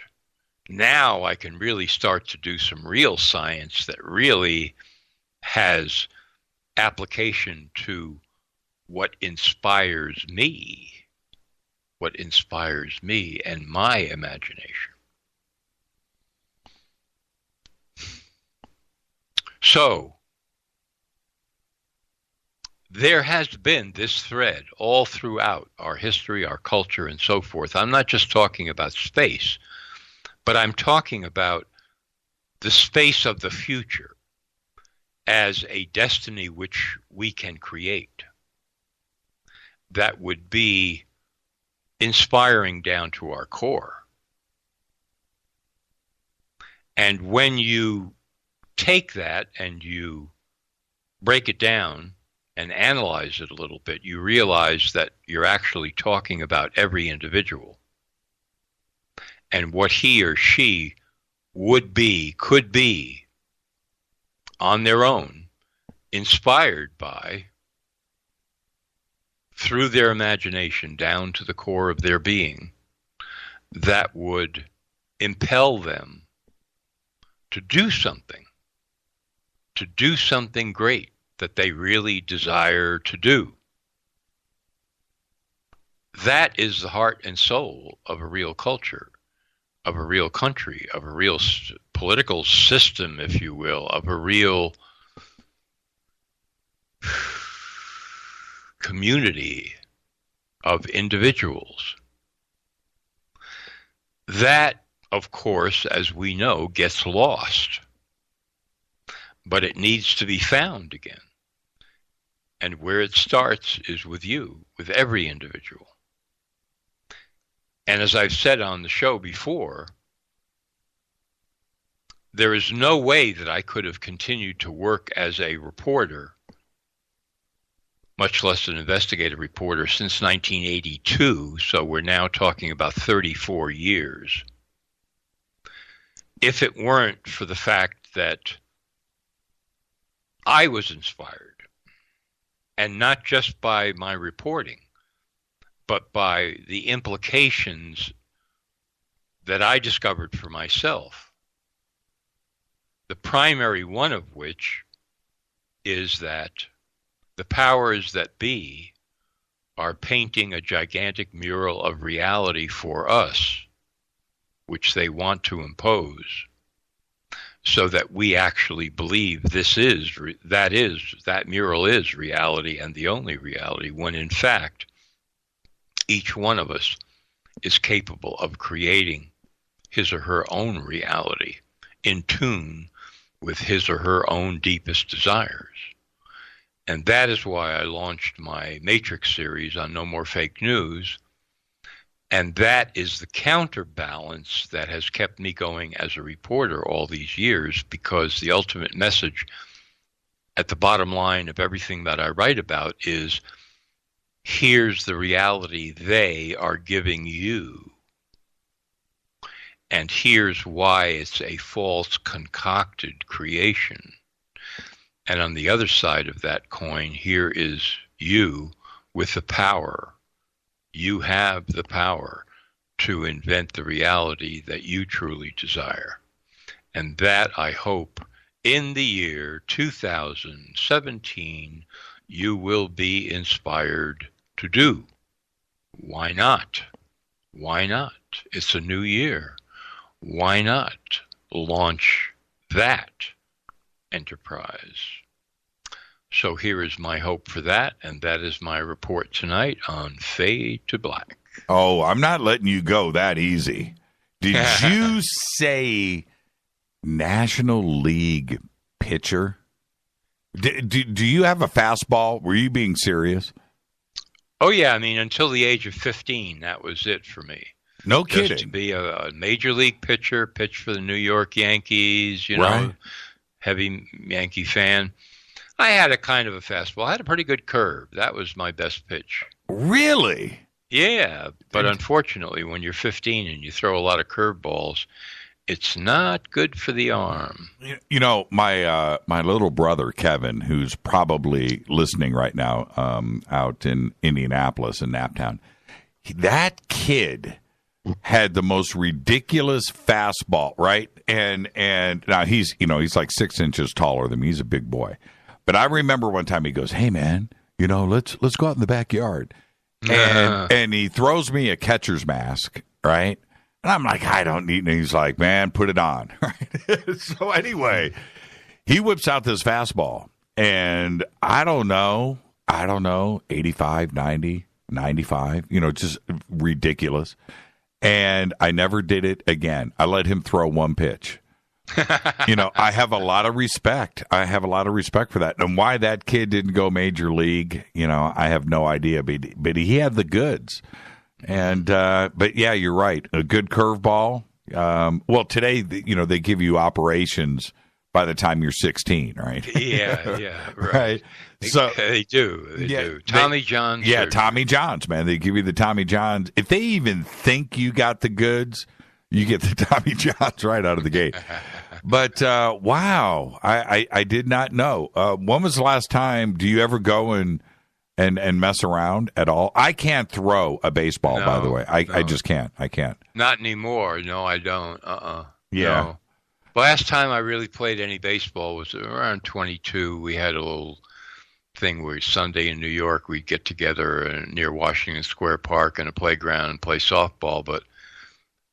Now I can really start to do some real science that really has application to what inspires me and my imagination. So, there has been this thread all throughout our history, our culture, and so forth. I'm not just talking about space, but I'm talking about the space of the future as a destiny which we can create that would be inspiring down to our core. And when you take that and you break it down and analyze it a little bit, you realize that you're actually talking about every individual and what he or she would be, could be, on their own, inspired by, through their imagination down to the core of their being, that would impel them to do something great that they really desire to do. That is the heart and soul of a real culture, of a real country, of a real political system, if you will, of a real community of individuals. That, of course, as we know, gets lost. But it needs to be found again. And where it starts is with you, with every individual. And as I've said on the show before, there is no way that I could have continued to work as a reporter, much less an investigative reporter, since 1982, so we're now talking about 34 years, if it weren't for the fact that I was inspired, and not just by my reporting, but by the implications that I discovered for myself. The primary one of which is that the powers that be are painting a gigantic mural of reality for us, which they want to impose, so that we actually believe that mural is reality and the only reality, when in fact, each one of us is capable of creating his or her own reality in tune with his or her own deepest desires. And that is why I launched my Matrix series on No More Fake News. And that is the counterbalance that has kept me going as a reporter all these years, because the ultimate message at the bottom line of everything that I write about is, here's the reality they are giving you. And here's why it's a false, concocted creation. And on the other side of that coin, here is you with the power. You have the power to invent the reality that you truly desire. And that, I hope, in the year 2017, you will be inspired to do. Why not? Why not? It's a new year. Why not launch that enterprise? So here is my hope for that, and that is my report tonight on Fade to Black. Oh, I'm not letting you go that easy. Did you say National League pitcher? Do you have a fastball? Were you being serious? Oh, yeah. I mean, until the age of 15, that was it for me. No kidding. Just to be a major league pitcher, pitch for the New York Yankees, you know, right. Heavy Yankee fan. I had a kind of a fastball. I had a pretty good curve. That was my best pitch. Really? Yeah, but unfortunately, when you're 15 and you throw a lot of curveballs, it's not good for the arm. You know, my little brother, Kevin, who's probably listening right now out in Indianapolis in Naptown, that kid had the most ridiculous fastball, right? And now he's like 6 inches taller than me. He's a big boy. But I remember one time he goes, "Hey, man, let's go out in the backyard." And he throws me a catcher's mask, right? And I'm like, "I don't need it." And he's like, "Man, put it on." Right? So anyway, he whips out this fastball. And I don't know, 85, 90, 95, just ridiculous. And I never did it again. I let him throw one pitch. I have a lot of respect. I have a lot of respect for that. And why that kid didn't go major league, I have no idea. But he had the goods. And but yeah, you're right. A good curveball. Well, today, they give you operations by the time you're 16, right? Yeah, right. So they do. Tommy John's. Yeah, Tommy John's, man. They give you the Tommy John's. If they even think you got the goods, you get the Tommy John's right out of the gate. But wow, I did not know. When was the last time? Do you ever go and mess around at all? I can't throw a baseball, by the way. I just can't. I can't. Not anymore. No, I don't. Yeah. No. Last time I really played any baseball was around 22. We had a little thing where Sunday in New York we'd get together near Washington Square Park in a playground and play softball. But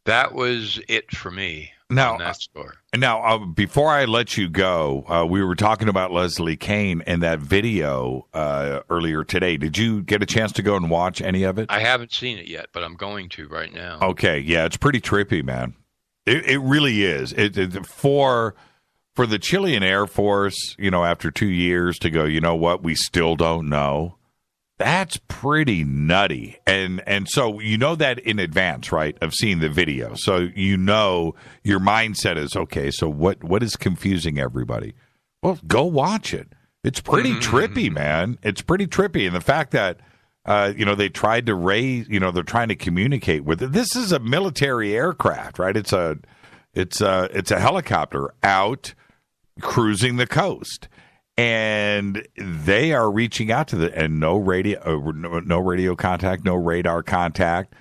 that was it for me on that score. Now, before I let you go, we were talking about Leslie Kean and that video earlier today. Did you get a chance to go and watch any of it? I haven't seen it yet, but I'm going to right now. Okay, yeah, it's pretty trippy, man. It really is. For the Chilean Air Force, after 2 years to go, you know what, we still don't know. That's pretty nutty. And so that in advance, right, of seeing the video. So your mindset is, okay, so what is confusing everybody? Well, go watch it. It's pretty trippy, man. It's pretty trippy. And the fact that they tried to raise, they're trying to communicate with it. This is a military aircraft, right? It's a helicopter out cruising the coast, and they are reaching out to and no radio contact, no radar contact,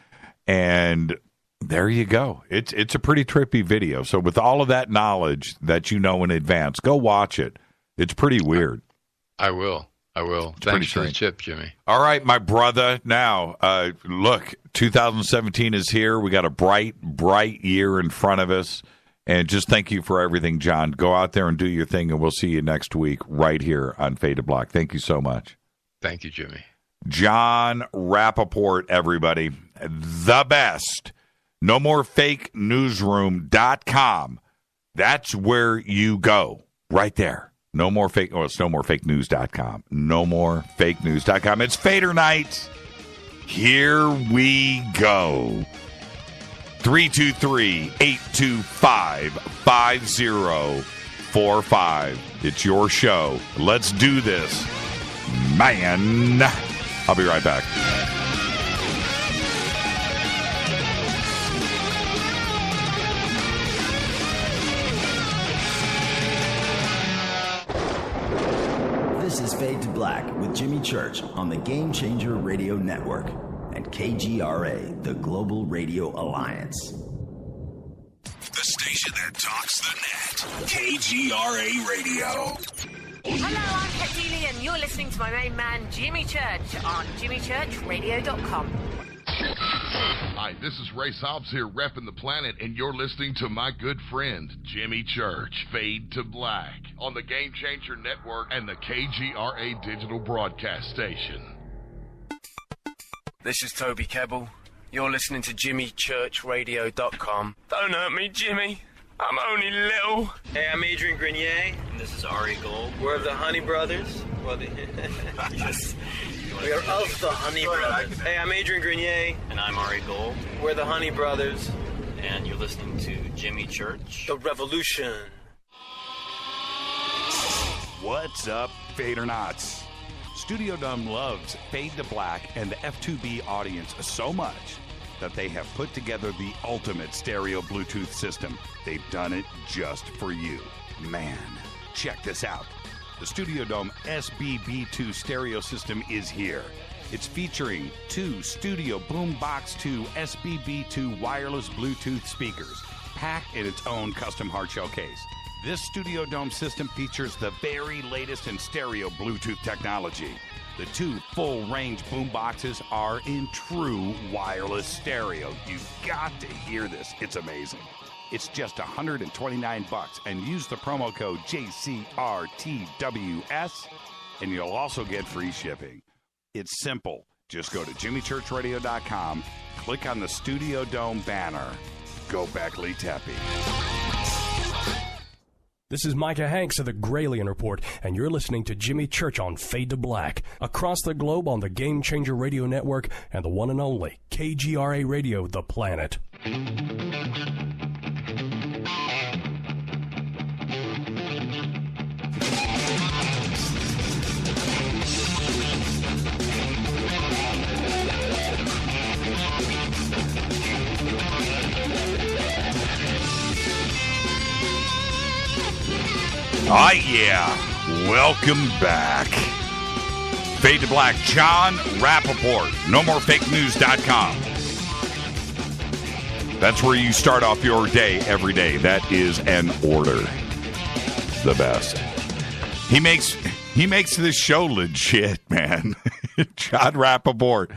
and there you go. It's a pretty trippy video. So with all of that knowledge that in advance, go watch it. It's pretty weird. I will. Thanks for the tip, Jimmy. All right, my brother. Now, look, 2017 is here. We got a bright year in front of us. And just thank you for everything, John. Go out there and do your thing, and we'll see you next week right here on Fade to Black. Thank you so much. Thank you, Jimmy. Jon Rappoport, everybody. The best. NoMoreFakeNewsroom.com. That's where you go. Right there. No more fake. Oh, it's NoMoreFakeNews.com. NoMoreFakeNews.com. It's Fadernight. Here we go. 323-825-5045. It's your show. Let's do this, man. I'll be right back. This is Fade to Black with Jimmy Church on the Game Changer Radio Network and KGRA, the Global Radio Alliance. The station that talks the net. KGRA Radio. Hello, I'm Kat and you're listening to my main man, Jimmy Church, on jimmychurchradio.com. Hi, this is Ray Hobbs here, repping the planet, and you're listening to my good friend, Jimmy Church, Fade to Black, on the Game Changer Network and the KGRA Digital Broadcast Station. This is Toby Kebbell. You're listening to jimmychurchradio.com. Don't hurt me, Jimmy. I'm only little. Hey, I'm Adrian Grenier. And this is Ari Gold. We're the Honey Brothers. Yes. We are of the Honey Brothers. Hey, I'm Adrian Grenier. And I'm Ari Gold. We're the Honey Brothers. And you're listening to Jimmy Church. The Revolution. What's up, Fadernauts? Studio Dome loves Fade to Black and the F2B audience so much that they have put together the ultimate stereo Bluetooth system. They've done it just for you. Man, check this out. The Studio Dome SBB2 stereo system is here. It's featuring 2 Studio Boombox 2 SBB2 wireless Bluetooth speakers, packed in its own custom hardshell case. This Studio Dome system features the very latest in stereo Bluetooth technology. The 2 full-range boomboxes are in true wireless stereo. You've got to hear this. It's amazing. It's just $129, and use the promo code JCRTWS, and you'll also get free shipping. It's simple. Just go to jimmychurchradio.com, click on the Studio Dome banner. Go Beckley Tepe. This is Micah Hanks of the Gralien Report, and you're listening to Jimmy Church on Fade to Black, across the globe on the Game Changer Radio Network and the one and only KGRA Radio, The Planet. Oh, yeah. Welcome back. Fade to Black, Jon Rappoport, NoMoreFakeNews.com. That's where you start off your day every day. That is an order. The best. He makes this show legit, man. Jon Rappoport.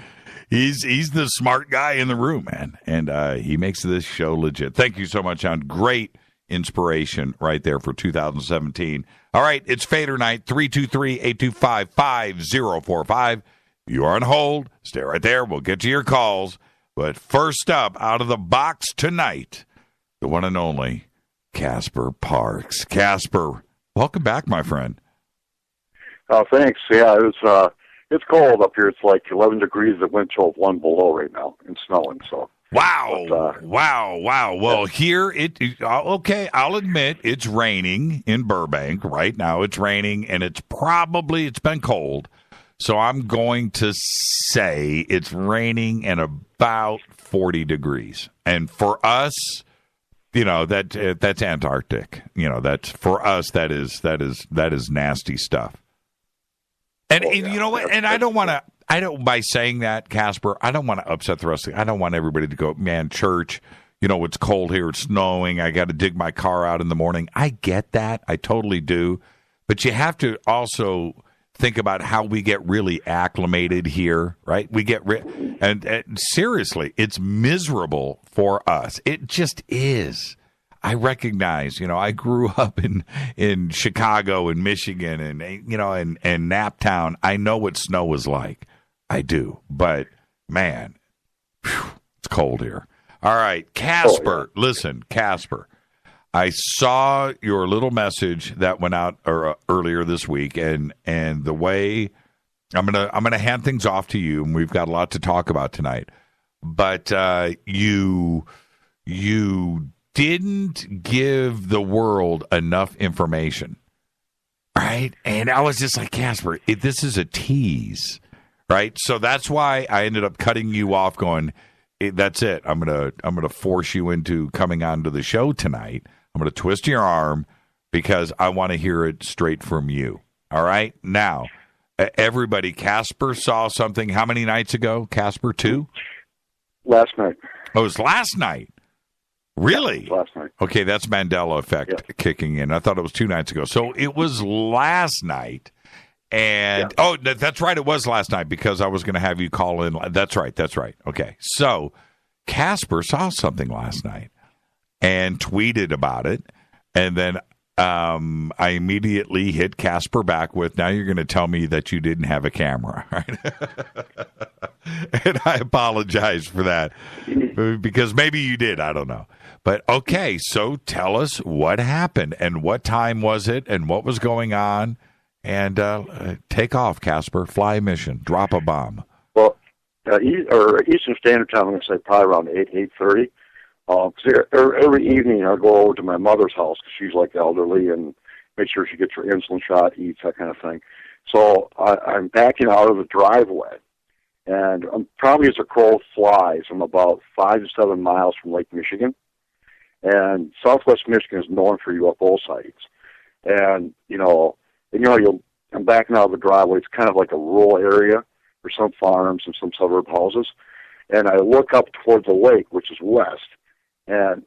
He's the smart guy in the room, man. And he makes this show legit. Thank you so much, Jon. Great inspiration right there for 2017. All right, it's Fadernight, 323-825-5045. You are on hold. Stay right there. We'll get to your calls. But first up, out of the box tonight, the one and only Casper Parks. Casper, welcome back, my friend. Oh, thanks. Yeah, it's cold up here. It's like 11 degrees at wind chill of 1 below right now and snowing, so. Wow. Wow. Well, here, okay, I'll admit it's raining in Burbank right now. It's raining, and it's been cold. So I'm going to say it's raining and about 40 degrees. And for us, that's Antarctic. That's for us, that is nasty stuff. And you know what? And by saying that, Casper, I don't want to upset the rest of I don't want everybody to go, man, church, it's cold here, it's snowing, I got to dig my car out in the morning. I get that. I totally do. But you have to also think about how we get really acclimated here, right? We get and seriously, it's miserable for us. It just is. I recognize, I grew up in Chicago and Michigan and Naptown. I know what snow is like. I do. But, man, it's cold here. All right, Casper, Listen, Casper, I saw your little message that went out earlier this week, and the way I'm gonna hand things off to you, and we've got a lot to talk about tonight. But you didn't give the world enough information, right? And I was just like, Casper, this is a tease, right? So that's why I ended up cutting you off, going, that's it. I'm gonna force you into coming onto the show tonight. I'm gonna twist your arm because I want to hear it straight from you. All right, now, everybody, Casper saw something. How many nights ago? Casper 2? Last night. Oh, it was last night. Really? Yeah, last night. Okay, that's Mandela effect kicking in. I thought it was 2 nights ago. So it was last night. And, that's right. It was last night because I was going to have you call in. That's right. Okay. So Casper saw something last night and tweeted about it. And then I immediately hit Casper back with, now you're going to tell me that you didn't have a camera, right? And I apologize for that because maybe you did. I don't know. But, okay, so tell us what happened and what time was it and what was going on. And take off, Casper. Fly a mission. Drop a bomb. Well, Eastern Standard Time, I'm going to say probably around 8:30. Every evening I go over to my mother's house because she's like elderly and make sure she gets her insulin shot, eats, that kind of thing. So I'm backing out of the driveway. And probably as a crow flies, I'm about 5 to 7 miles from Lake Michigan. And Southwest Michigan is known for UFO sightings. And, I'm backing out of the driveway. It's kind of like a rural area. There's some farms and some suburb houses. And I look up toward the lake, which is west. And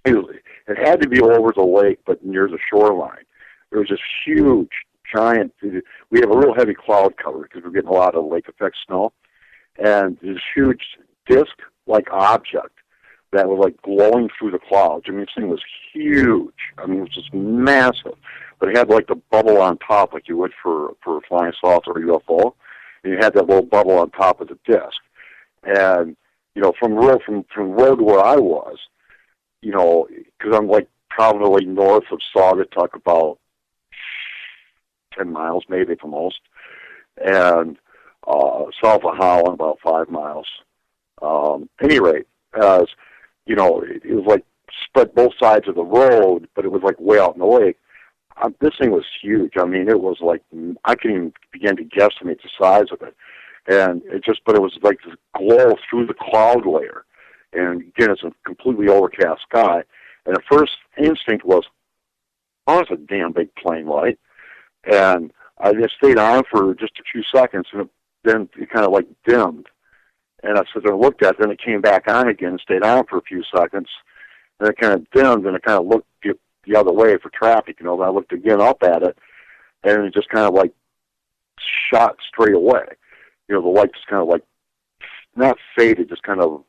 it had to be over the lake, but near the shoreline. There was this huge, giant, we have a real heavy cloud cover because we're getting a lot of lake effect snow. And this huge disc-like object that was like glowing through the clouds. I mean, this thing was huge. I mean, it was just massive. But it had like the bubble on top like you would for a flying saucer or UFO. And you had that little bubble on top of the disc. And, from road to where I was, because I'm like probably north of Saugatuck about 10 miles maybe at the most, and south of Holland about 5 miles. Any rate, as it was like spread both sides of the road, but it was like way out in the lake. This thing was huge. I mean, it was like, I couldn't even begin to guesstimate the size of it. And but it was like this glow through the cloud layer. And again, it's a completely overcast sky. And the first instinct was, oh, it's a damn big plane light. And I just stayed on for just a few seconds, and then it kind of like dimmed. And I sat there and looked at it, then it came back on again and stayed on for a few seconds. And it kind of dimmed, and it kind of looked the other way for traffic, and I looked again up at it, and it just kind of like shot straight away. The light just kind of like, not faded, just kind of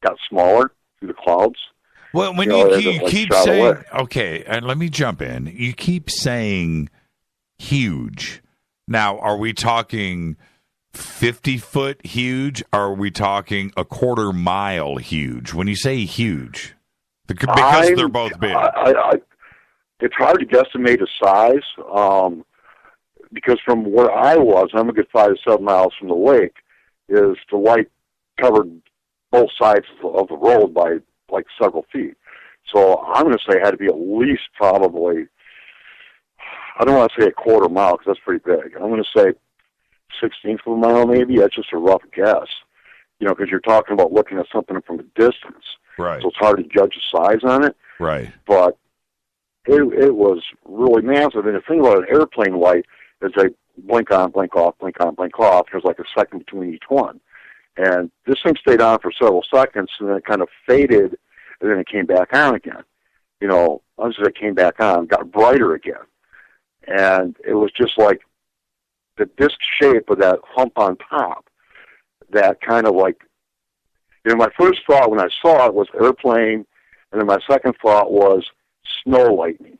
got smaller through the clouds. Well, when you keep saying, okay, and let me jump in. You keep saying huge. Now, are we talking 50-foot huge, or are we talking a quarter mile huge? When you say huge, because they're both big. It's hard to guesstimate the size, because from where I was, I'm a good 5 to 7 miles from the lake, is the light covered both sides of the road by like several feet. So I'm going to say it had to be at least probably, I don't want to say a quarter mile because that's pretty big. I'm going to say 16th of a mile maybe. That's just a rough guess, because you're talking about looking at something from a distance. Right. So it's hard to judge the size on it. Right. But it was really massive. And the thing about an airplane light is they blink on, blink off, blink on, blink off. There's like a second between each one. And this thing stayed on for several seconds, and then it kind of faded, and then it came back on again. As it came back on, got brighter again. And it was just like the disc shape of that hump on top, that kind of like, my first thought when I saw it was airplane, and then my second thought was snow lightning,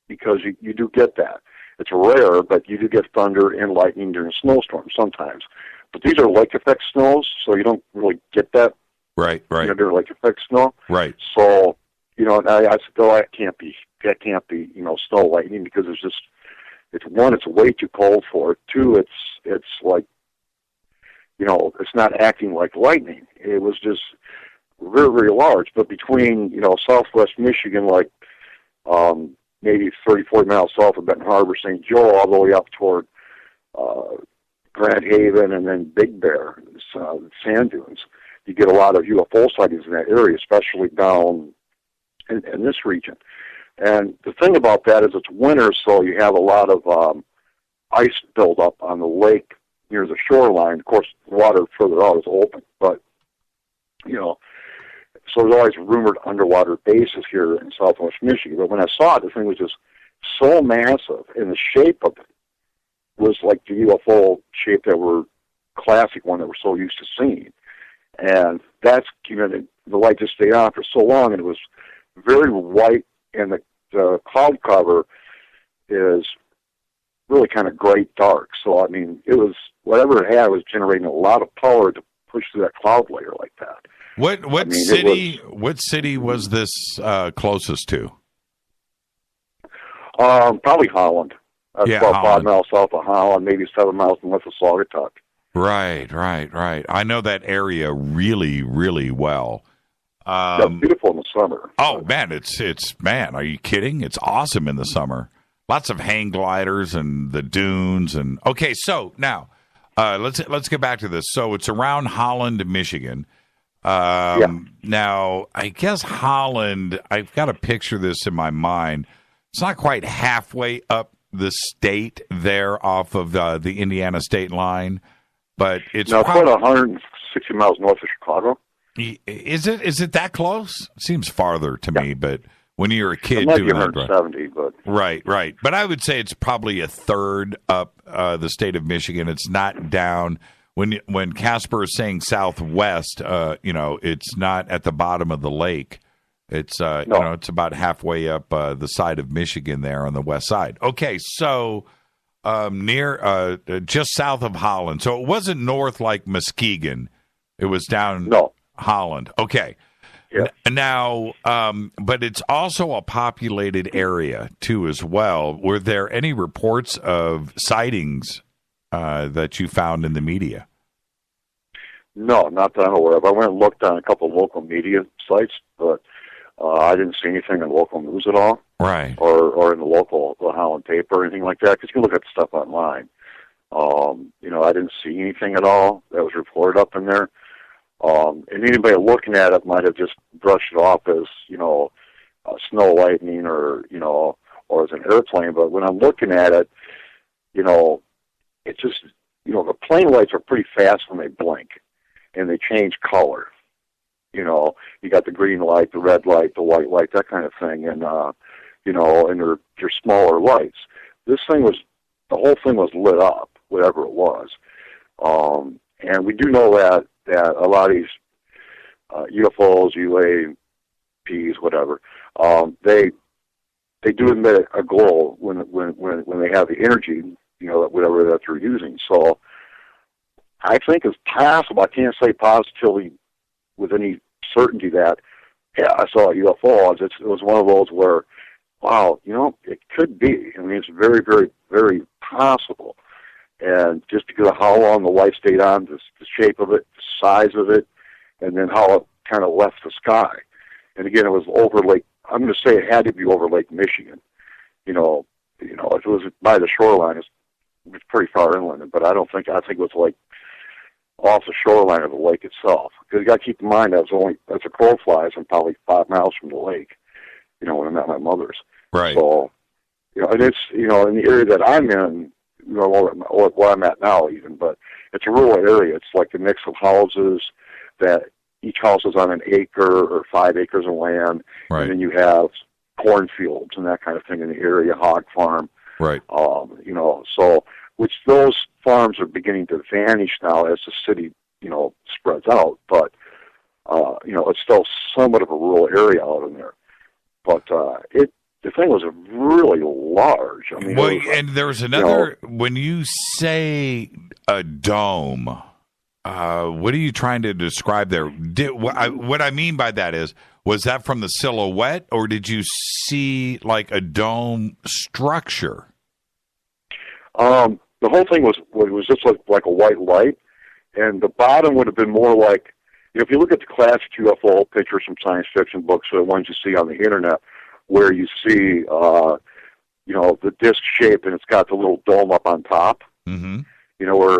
because you do get that. It's rare, but you do get thunder and lightning during snowstorms sometimes. But these are lake effect snows, so you don't really get that. Right. They're lake effect snow. Right. So, I said, oh, that can't be, snow lightning, because it's one, it's way too cold for it. Two, it's like, it's not acting like lightning. It was just very, very large. But between, southwest Michigan, like maybe 30, 40 miles south of Benton Harbor, St. Joe, all the way up toward Grand Haven and then Big Bear, sand dunes, you get a lot of UFO sightings in that area, especially down in this region. And the thing about that is it's winter, so you have a lot of ice buildup on the lake near the shoreline. Of course, the water further out is open, but, so there's always rumored underwater bases here in southwest Michigan. But when I saw it, the thing was just so massive, and the shape of it was like the UFO shape that we're classic one that we're so used to seeing. And that's, the light just stayed on for so long, and it was very white, and the cloud cover is really kind of gray dark. So, it was, whatever it had was generating a lot of power to push through that cloud layer like that. What city was this closest to? Probably Holland. About Holland. 5 miles south of Holland, maybe 7 miles north of Saugatuck. Right. I know that area really, really well. It's beautiful in the summer. Oh man, it's are you kidding? It's awesome in the summer. Lots of hang gliders and the dunes and okay. So now, Let's get back to this. So it's around Holland, Michigan. Now, I guess Holland, I've got to picture this in my mind. It's not quite halfway up the state there off of the Indiana state line, but it's about 160 miles north of Chicago. Is it that close? It seems farther to me, but when you're a kid doing that, 170, but right. But I would say it's probably a third up the state of Michigan. It's not down. When Casper is saying southwest, it's not at the bottom of the lake. It's it's about halfway up the side of Michigan there on the west side. Okay, so near just south of Holland. So it wasn't north like Muskegon. It was down Holland. Okay. Yeah. Now, but it's also a populated area too as well. Were there any reports of sightings that you found in the media? No, not that I'm aware of. I went and looked on a couple of local media sites, but I didn't see anything in local news at all. Right. Or in the Holland paper or anything like that, because you can look at the stuff online. I didn't see anything at all that was reported up in there. And anybody looking at it might have just brushed it off as, snow lightning or as an airplane. But when I'm looking at it, it's just, the plane lights are pretty fast when they blink and they change color. You got the green light, the red light, the white light, that kind of thing. And, and they're smaller lights. The whole thing was lit up, whatever it was. And we do know that a lot of these UFOs, UAPs, whatever, they do emit a glow when they have the energy, whatever that they're using. So I think it's possible. I can't say positively with any certainty that, I saw a UFO. It was one of those where, wow, it could be. I mean, it's very, very, very possible. And just because of how long the light stayed on, the shape of it, the size of it, and then how it kind of left the sky. And again, it was over Lake, I'm going to say it had to be over Lake Michigan. If it was by the shoreline, it's pretty far inland, but I think it was like off the shoreline of the lake itself. Because you got to keep in mind as a crow flies, I'm probably 5 miles from the lake, when I'm at my mother's. Right. So, and it's, in the area that I'm in, where I'm at now even, but it's a rural area. It's like a mix of houses that each house is on an acre or 5 acres of land. Right. And then you have cornfields and that kind of thing in the area, hog farm. Right. So, which those farms are beginning to vanish now as the city, spreads out. But, it's still somewhat of a rural area out in there. But, the thing was really large. I mean, and there was another. When you say a dome, what are you trying to describe there? What I mean by that was that from the silhouette, or did you see like a dome structure? The whole thing was just like a white light, and the bottom would have been more like, if you look at the classic UFO pictures from science fiction books, or the ones you see on the internet, where you see, the disc shape and it's got the little dome up on top, mm-hmm. Where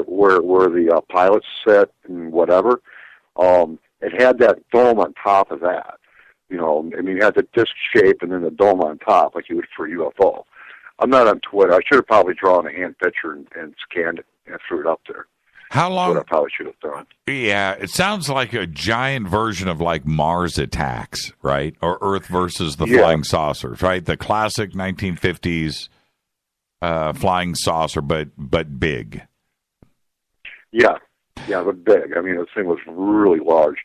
the pilots sit and whatever. It had that dome on top of that. You had the disc shape and then the dome on top, like you would for UFO. I'm not on Twitter. I should have probably drawn a hand picture and scanned it and threw it up there. How long? What I probably should have done. Yeah, it sounds like a giant version of like Mars Attacks, right? Or Earth versus the Flying Saucers, right? The classic 1950s flying saucer, but big. Yeah, but big. I mean, the thing was really large.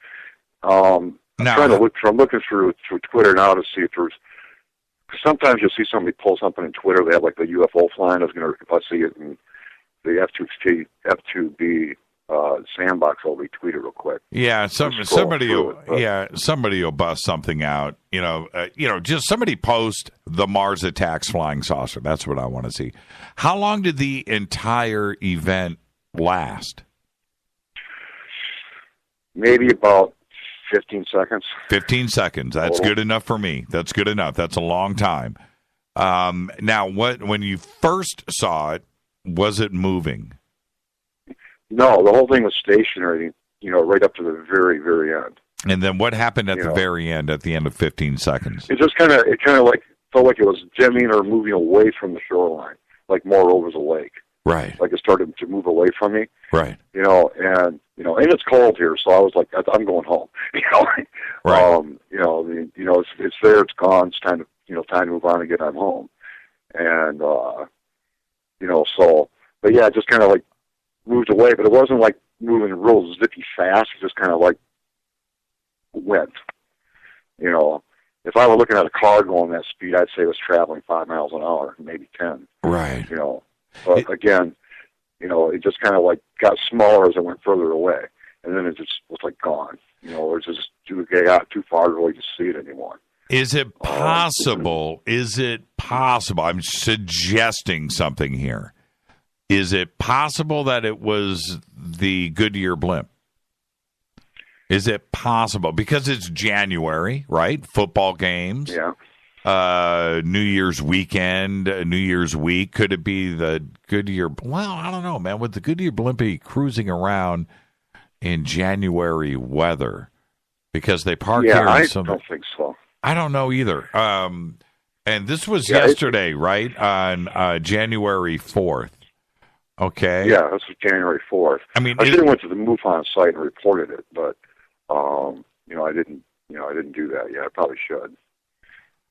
I'm looking through Twitter now to see if there's. Sometimes you'll see somebody pull something in Twitter. They have like the UFO flying. If I see it in the F2B sandbox, I'll retweet it real quick. Yeah, somebody will bust something out. Just somebody post the Mars Attacks flying saucer. That's what I want to see. How long did the entire event last? Maybe about 15 seconds. 15 seconds. That's good enough for me. That's good enough. That's a long time. Now, when you first saw it, was it moving? No, the whole thing was stationary, right up to the very, very end. And then what happened at the very end, at the end of 15 seconds? It kind of like felt like it was dimming or moving away from the shoreline, like more over the lake. Right. Like it started to move away from me. Right. And it's cold here, so I was like, I'm going home. Right. It's there, it's gone. It's time to move on and get on home. And but yeah, it just kind of like moved away, but it wasn't like moving real zippy fast. It just kind of like went. If I were looking at a car going that speed, I'd say it was traveling 5 miles an hour, maybe 10. Right. But again, it just kind of like got smaller as it went further away, and then it just was like gone. Or just got too far to really just see it anymore. Is it possible? I'm suggesting something here. Is it possible that it was the Goodyear blimp? Is it possible? Because it's January, right? Football games. Yeah. New Year's weekend, New Year's week. Could it be the Goodyear? Well, I don't know, man. Would the Goodyear blimp be cruising around in January weather? Because they park here. I don't think so. I don't know either. And this was yesterday, right? On January 4th. Okay. Yeah, this was January 4th. I mean, I should have went to the MUFON site and reported it, but I didn't. I didn't do that yet. I probably should.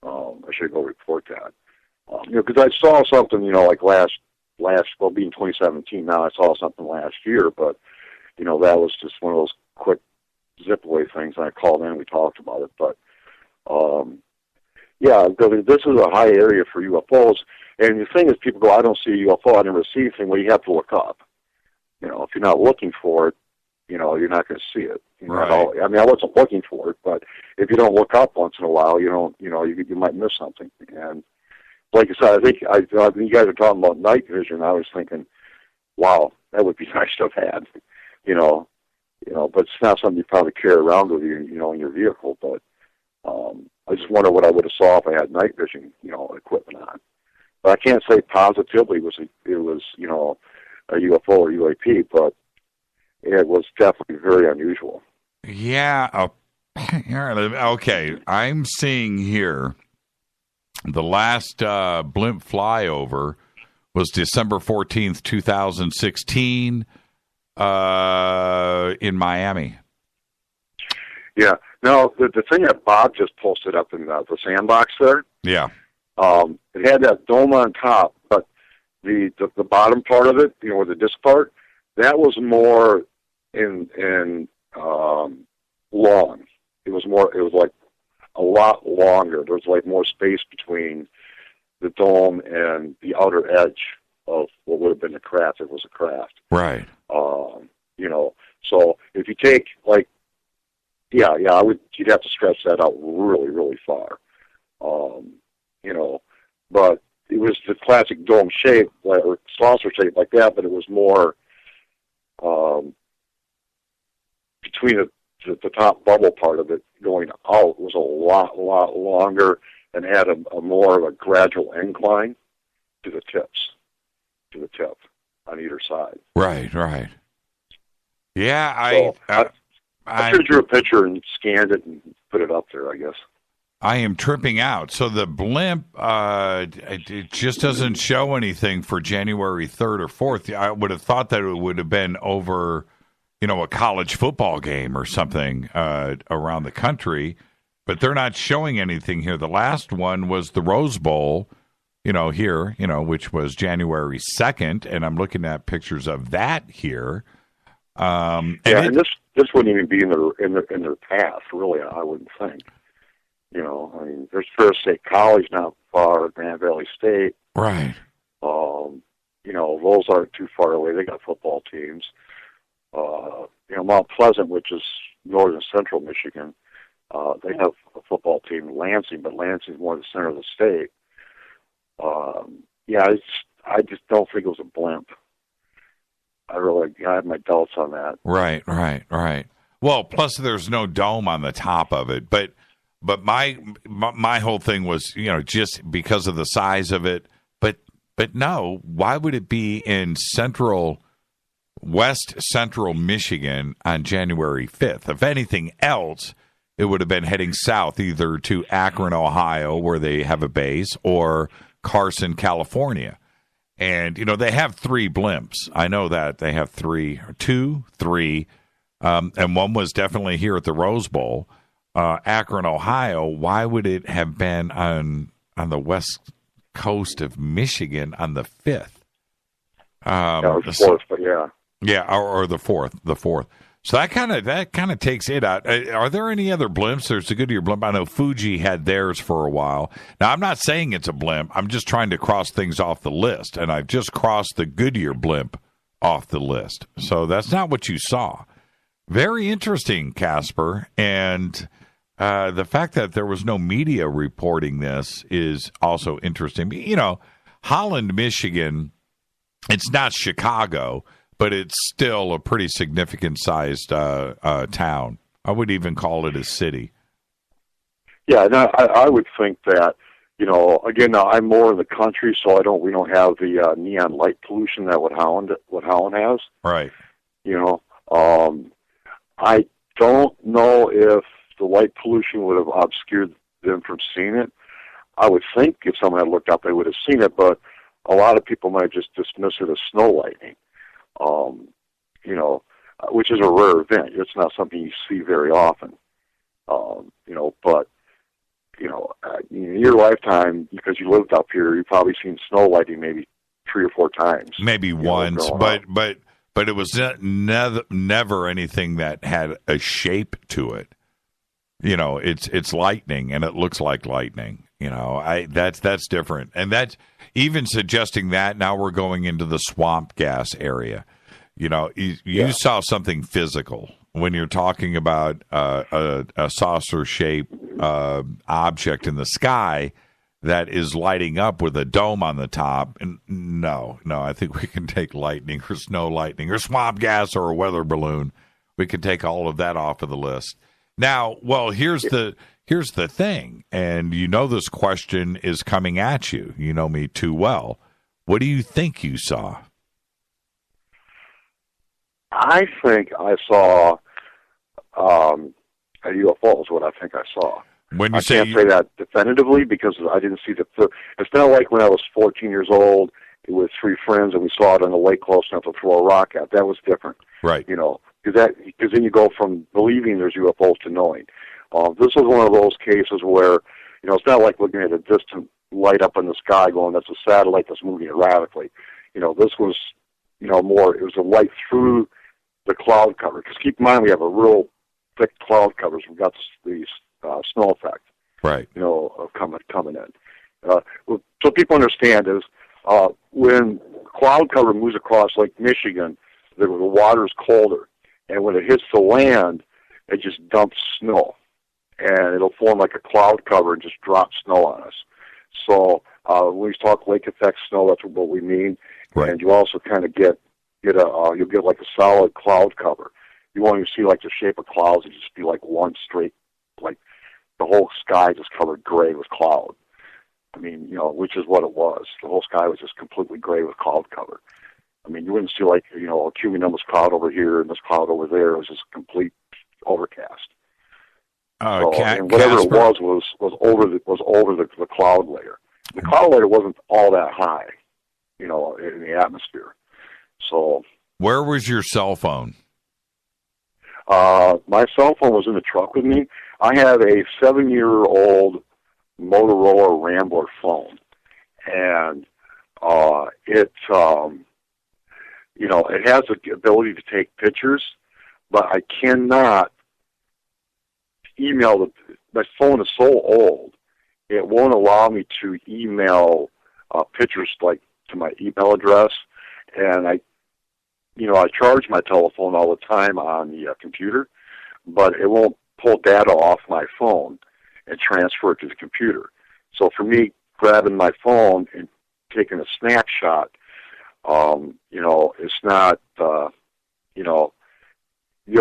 I should go report that. Because I saw something, like being 2017 now, I saw something last year, but that was just one of those quick zip away things. And I called in, and we talked about it, but this is a high area for UFOs. And the thing is, people go, I don't see a UFO, I never see anything. Well, you have to look up. If you're not looking for it, you're not going to see it. Right. I wasn't looking for it, but if you don't look up once in a while, you might miss something. And like I said, I think you guys are talking about night vision. I was thinking, wow, that would be nice to have had. But it's not something you probably carry around with you, in your vehicle. But I just wonder what I would have saw if I had night vision, equipment on. But I can't say positively it was a UFO or UAP, but it was definitely very unusual. Yeah. Okay. I'm seeing here the last blimp flyover was December 14th, 2016 in Miami. Yeah. Now, the thing that Bob just posted up in the sandbox there, yeah, it had that dome on top, but the bottom part of it, where the disc part, that was more in long. It was like a lot longer. There was like more space between the dome and the outer edge of what would have been a craft if it was a craft. Right. So if you take you'd have to stretch that out really, really far. But it was the classic dome shape, or saucer shape like that, but it was more between the top bubble part of it going out was a lot longer and had a more of a gradual incline to the tip on either side. Right. Yeah, I drew a picture and scanned it and put it up there, I guess. I am tripping out. So the blimp, it just doesn't show anything for January 3rd or 4th. I would have thought that it would have been over, a college football game or something around the country, but they're not showing anything here. The last one was the Rose Bowl, here, which was January 2nd, and I'm looking at pictures of that here. And this wouldn't even be in their path, really. I wouldn't think. There's Ferris State College not far, Grand Valley State. Right. Those aren't too far away. They got football teams. Mount Pleasant, which is northern central Michigan, they have a football team in Lansing, but Lansing's more the center of the state. I just don't think it was a blimp. I have my doubts on that. Right. Well, plus there's no dome on the top of it, but my whole thing was, just because of the size of it. But no, why would it be in central west central Michigan on January 5th. If anything else, it would have been heading south either to Akron, Ohio, where they have a base, or Carson, California. And, they have 3 blimps. I know that. They have 3, and one was definitely here at the Rose Bowl. Akron, Ohio, why would it have been on the west coast of Michigan on the 5th? Or the 4th, but yeah. Yeah, or the 4th. So that kind of takes it out. Are there any other blimps? There's the Goodyear blimp. I know Fuji had theirs for a while. Now, I'm not saying it's a blimp. I'm just trying to cross things off the list, and I've just crossed the Goodyear blimp off the list. So that's not what you saw. Very interesting, Casper, and the fact that there was no media reporting this is also interesting. Holland, Michigan, it's not Chicago, but it's still a pretty significant-sized town. I would even call it a city. Yeah, and I would think that, again, I'm more in the country, so we don't have the neon light pollution that what Holland has. Right. I don't know if the light pollution would have obscured them from seeing it. I would think if someone had looked up, they would have seen it, but a lot of people might just dismiss it as snow lightning, which is a rare event. It's not something you see very often, but in your lifetime, because you lived up here, you've probably seen snow lightning maybe 3 or 4 times. Maybe once, but it was never anything that had a shape to it. It's lightning, and it looks like lightning. That's different, and that's even suggesting that now we're going into the swamp gas area. You saw something physical when you're talking about a saucer-shaped object in the sky that is lighting up with a dome on the top. And no, I think we can take lightning or snow lightning or swamp gas or a weather balloon. We can take all of that off of the list. Now, here's the thing, and this question is coming at you. You know me too well. What do you think you saw? I think I saw a UFO is what I think I saw. When you I can't say that definitively because I didn't see it's not like when I was 14 years old with 3 friends and we saw it on the lake close enough to throw a rock at. That was different. Right. Because then you go from believing there's UFOs to knowing. This was one of those cases where, it's not like looking at a distant light up in the sky going, that's a satellite that's moving erratically. This was, more, it was a light through the cloud cover. Because keep in mind, we have a real thick cloud covers. We've got the snow effect. Right. Coming in. So people understand is when cloud cover moves across Lake Michigan, the water is colder. And when it hits the land, it just dumps snow. And it'll form like a cloud cover and just drop snow on us. So when we talk lake effect snow, that's what we mean. Right. And you also kind of you'll get like a solid cloud cover. You won't even see like the shape of clouds. It'll just be like one straight, like the whole sky just covered gray with cloud. Which is what it was. The whole sky was just completely gray with cloud cover. You wouldn't see like, a cumulonimbus cloud over here and this cloud over there. It was just complete overcast. And whatever Casper. It was over the cloud layer. The cloud layer wasn't all that high, in the atmosphere. So where was your cell phone? My cell phone was in the truck with me. I have a 7-year-old Motorola Rambler phone, and it has the ability to take pictures, but I cannot email. My phone is so old, it won't allow me to email pictures like to my email address, and I charge my telephone all the time on the computer, but it won't pull data off my phone and transfer it to the computer. So for me, grabbing my phone and taking a snapshot, it's not, the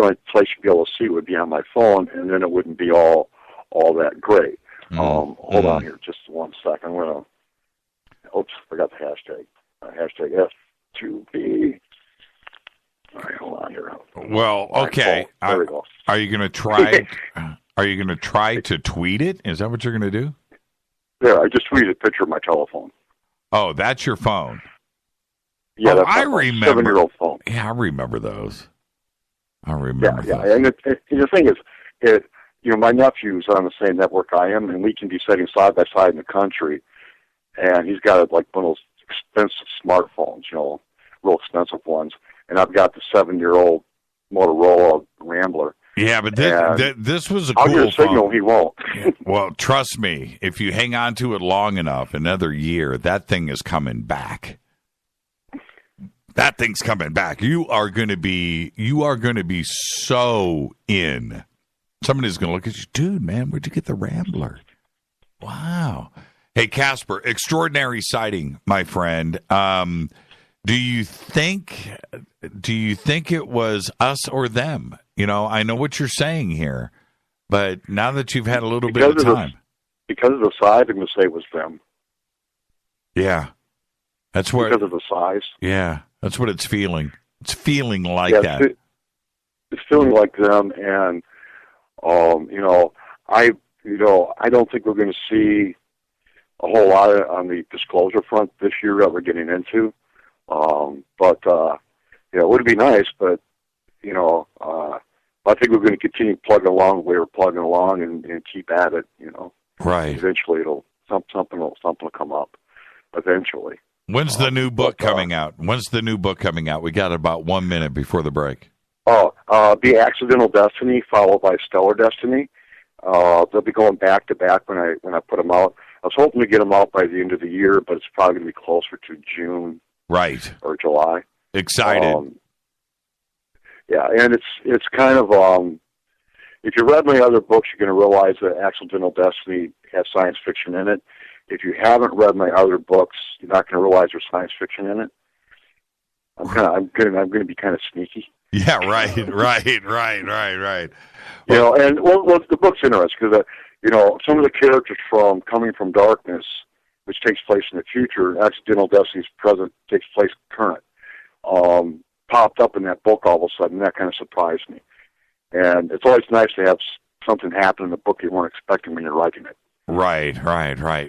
only place you'd be able to see would be on my phone, and then it wouldn't be all that great. Hold on here just 1 second. Forgot the hashtag. Hashtag F2B. All right, hold on here. Well, okay. There we go. Are you going to try? Are you going to try to tweet it? Is that what you're going to do? There, I just tweeted a picture of my telephone. Oh, that's your phone. Yeah, that's I my remember. 7-year-old phone. Yeah, I remember those. I remember Yeah, those. and the thing is, my nephew's on the same network I am, and we can be sitting side by side in the country, and he's got like one of those expensive smartphones, real expensive ones, and I've got the 7-year-old Motorola Rambler. Yeah, but this was a cool I'll get a signal, phone. he won't. Well, trust me, if you hang on to it long enough, another year, that thing is coming back. That thing's coming back. You are going to be so in. Somebody's going to look at you, dude, man, where'd you get the Rambler? Wow. Hey, Casper, extraordinary sighting, my friend. Do you think it was us or them? I know what you're saying here, but now that you've had a little bit of time. Because of the size, I'm going to say it was them. Yeah. That's what. Because of the size. Yeah. That's what it's feeling. It's feeling like that. It's feeling like them, and I don't think we're going to see a whole lot on the disclosure front this year that we're getting into. But it would be nice, but I think we're going to continue plugging along the way we're plugging along and keep at it. Right. Eventually, something will come up. Eventually. When's the new book coming out? We got about 1 minute before the break. The Accidental Destiny followed by Stellar Destiny. They'll be going back to back when I put them out. I was hoping to get them out by the end of the year, but it's probably going to be closer to June, right, or July. Excited. Yeah, and it's kind of if you read my other books, you're going to realize that Accidental Destiny has science fiction in it. If you haven't read my other books, you're not going to realize there's science fiction in it. I'm going to be kind of sneaky. Yeah, right. And the book's interesting because some of the characters from Coming from Darkness, which takes place in the future, Accidental Destiny's present takes place current, popped up in that book all of a sudden. That kind of surprised me. And it's always nice to have something happen in the book you weren't expecting when you're writing it. Right.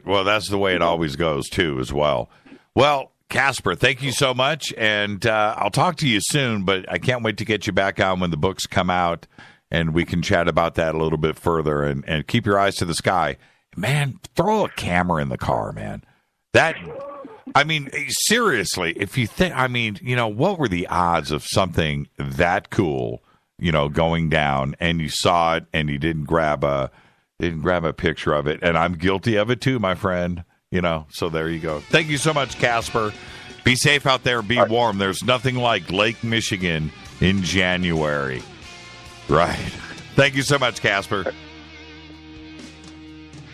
Well, that's the way it always goes, too, as well. Well, Casper, thank you so much, and I'll talk to you soon, but I can't wait to get you back on when the books come out, and we can chat about that a little bit further, and keep your eyes to the sky. Man, throw a camera in the car, man. Seriously, if you think, what were the odds of something that cool, going down, and you saw it, and you didn't grab a picture of it, and I'm guilty of it too, my friend. So there you go. Thank you so much, Casper. Be safe out there. Be warm. There's nothing like Lake Michigan in January. Right. Thank you so much, Casper.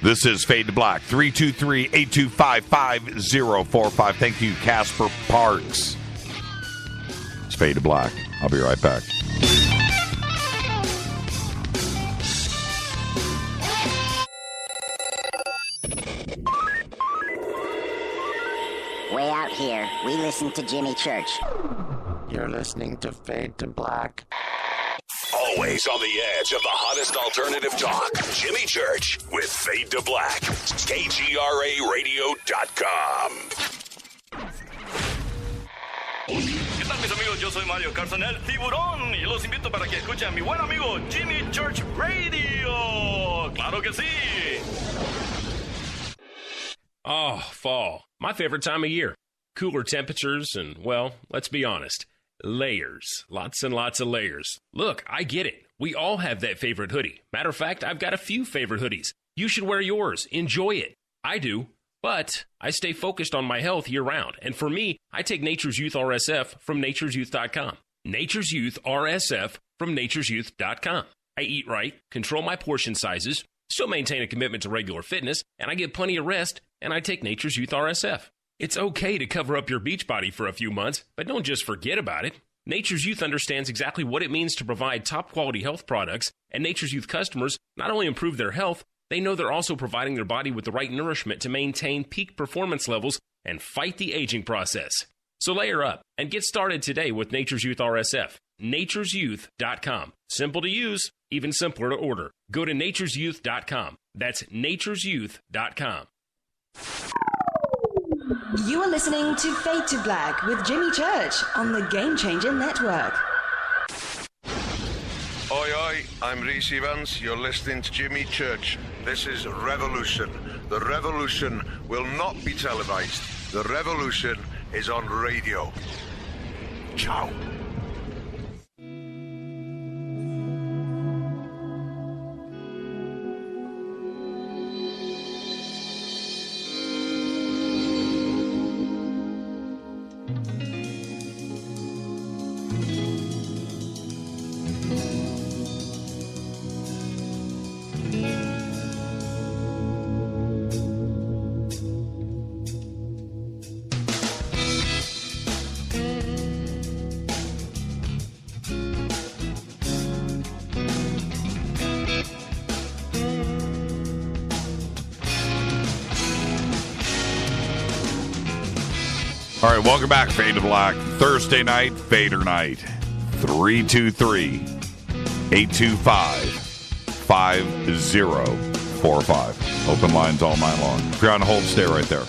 This is Fade to Black, 323-825-5045. Thank you, Casper Parks. It's Fade to Black. I'll be right back. Way out here, we listen to Jimmy Church. You're listening to Fade to Black. Always on the edge of the hottest alternative talk. Jimmy Church with Fade to Black. KGRARadio.com. ¿Qué tal, mis amigos? Yo soy Mario Carson, el tiburón, y los invito para que escuchen a mi buen amigo Jimmy Church Radio. ¡Claro que sí! Oh, fall. My favorite time of year. Cooler temperatures and, well, let's be honest, layers. Lots and lots of layers. Look, I get it. We all have that favorite hoodie. Matter of fact, I've got a few favorite hoodies. You should wear yours. Enjoy it. I do. But I stay focused on my health year-round. And for me, I take Nature's Youth RSF from nature'syouth.com. Nature's Youth RSF from nature'syouth.com. I eat right, control my portion sizes, still maintain a commitment to regular fitness, and I get plenty of rest, and I take Nature's Youth RSF. It's okay to cover up your beach body for a few months, but don't just forget about it. Nature's Youth understands exactly what it means to provide top-quality health products, and Nature's Youth customers not only improve their health, they know they're also providing their body with the right nourishment to maintain peak performance levels and fight the aging process. So layer up and get started today with Nature's Youth RSF. naturesyouth.com. Simple to use, even simpler to order. Go to naturesyouth.com. That's naturesyouth.com. You are listening to Fade to Black with Jimmy Church on the Game Changer Network. Oi, oi, I'm Reese Evans. You're listening to Jimmy Church. This is Revolution. The revolution will not be televised. The revolution is on radio. Ciao. All right, welcome back, Fade to Black. Thursday night, Fader Night. 323-825-5045. Open lines all night long. If you're on hold, stay right there.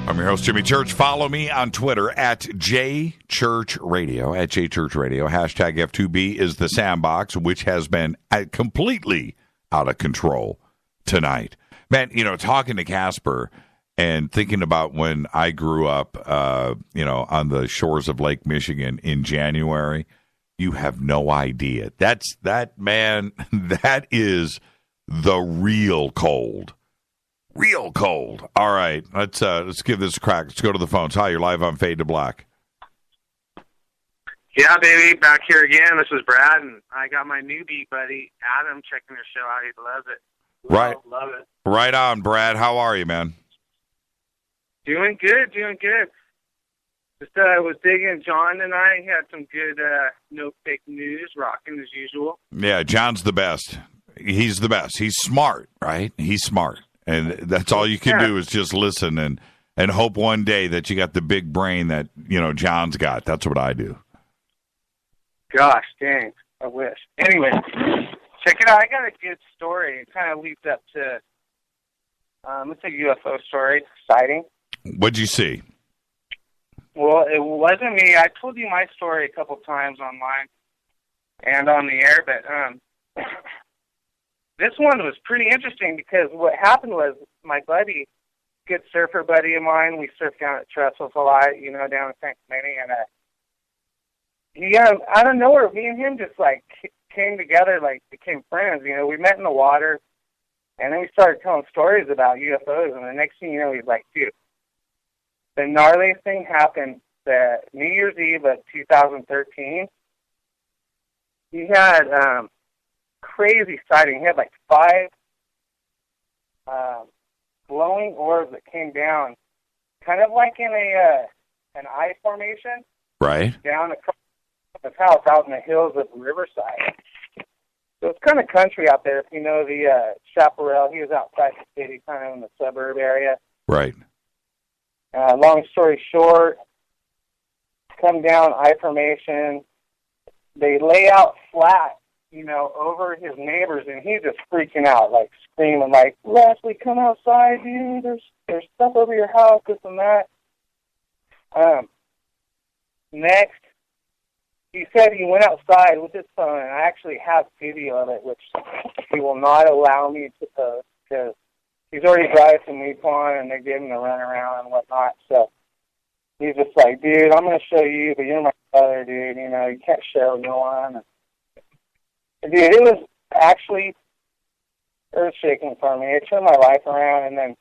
I'm your host, Jimmy Church. Follow me on Twitter at JChurchRadio, at JChurchRadio. Hashtag F2B is the sandbox, which has been completely out of control tonight. Man, talking to Casper and thinking about when I grew up, on the shores of Lake Michigan in January, you have no idea. That is the real cold. Real cold. All right, let's give this a crack. Let's go to the phones. Hi, you're live on Fade to Black. Yeah, baby, back here again. This is Brad, and I got my newbie buddy Adam checking your show out. He loves it. Right. Love it. Right on, Brad. How are you, man? Doing good. Just was digging. John and I had some good no fake news, rocking as usual. Yeah, John's the best. He's the best. He's smart, right? He's smart. And that's all you can do is just listen and hope one day that you got the big brain that, John's got. That's what I do. Gosh, dang. I wish. Anyway, check it out. I got a good story. It kind of leads up to, it's a UFO story, sighting. What'd you see? Well, it wasn't me. I told you my story a couple times online and on the air, but this one was pretty interesting because what happened was my buddy, good surfer buddy of mine, we surfed down at Trestles a lot, down in San Clemente, and he out of nowhere, me and him just came together, became friends. We met in the water, and then we started telling stories about UFOs, and the next thing you know, he's like, dude, the gnarliest thing happened that New Year's Eve of 2013. He had crazy sighting. He had 5 glowing orbs that came down, kind of like in an I formation. Right. Down across his house out in the hills of Riverside. So it's kind of country out there. If you know the Chaparral, he was outside the city, kind of in the suburb area. Right. Long story short, come down I formation. They lay out flat, over his neighbors, and he's just freaking out, screaming, Leslie, come outside, dude. There's stuff over your house, this and that. Next, he said he went outside with his phone, and I actually have video of it, which he will not allow me to post because he's already driving some weed on, and they gave him the runaround and whatnot. So he's just like, dude, I'm going to show you, but you're my brother, dude. You can't show no one. Dude, it was actually earth-shaking for me. It turned my life around, and then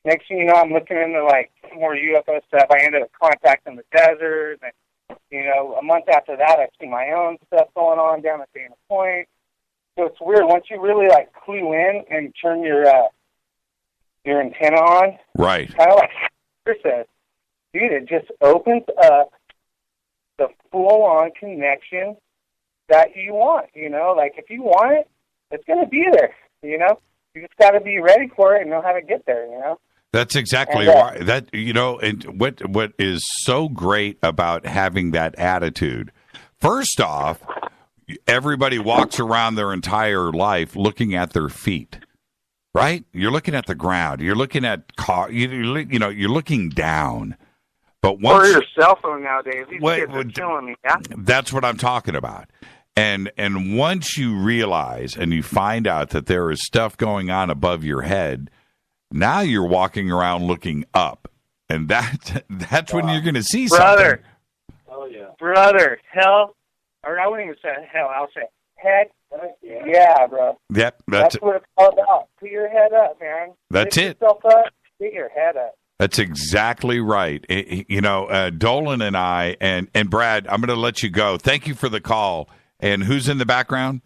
next thing you know, I'm looking into, more UFO stuff. I ended up contacting the desert, and, a month after that, I see my own stuff going on down at Dana Point. So it's weird. Once you really, clue in and turn your antenna on, right, kind of like Chris says, dude, it just opens up the full-on connection that you want, if you want it, it's going to be there, you just got to be ready for it and know how to get there, That's exactly right. That, and what is so great about having that attitude, first off, everybody walks around their entire life looking at their feet, right? You're looking at the ground. You're looking at you're looking down. But once, or your cell phone nowadays. These kids are killing me. Yeah? That's what I'm talking about. And once you realize and you find out that there is stuff going on above your head, now you're walking around looking up, and that's when you're going to see brother. something. Oh yeah, brother. Hell, or I wouldn't even say hell. I'll say head. Yeah, bro. Yep, that's what it's all about. Put your head up, man. That's Pick it. Yourself up. Get your head up. That's exactly right. Dolan and I and Brad, I'm going to let you go. Thank you for the call. And who's in the background?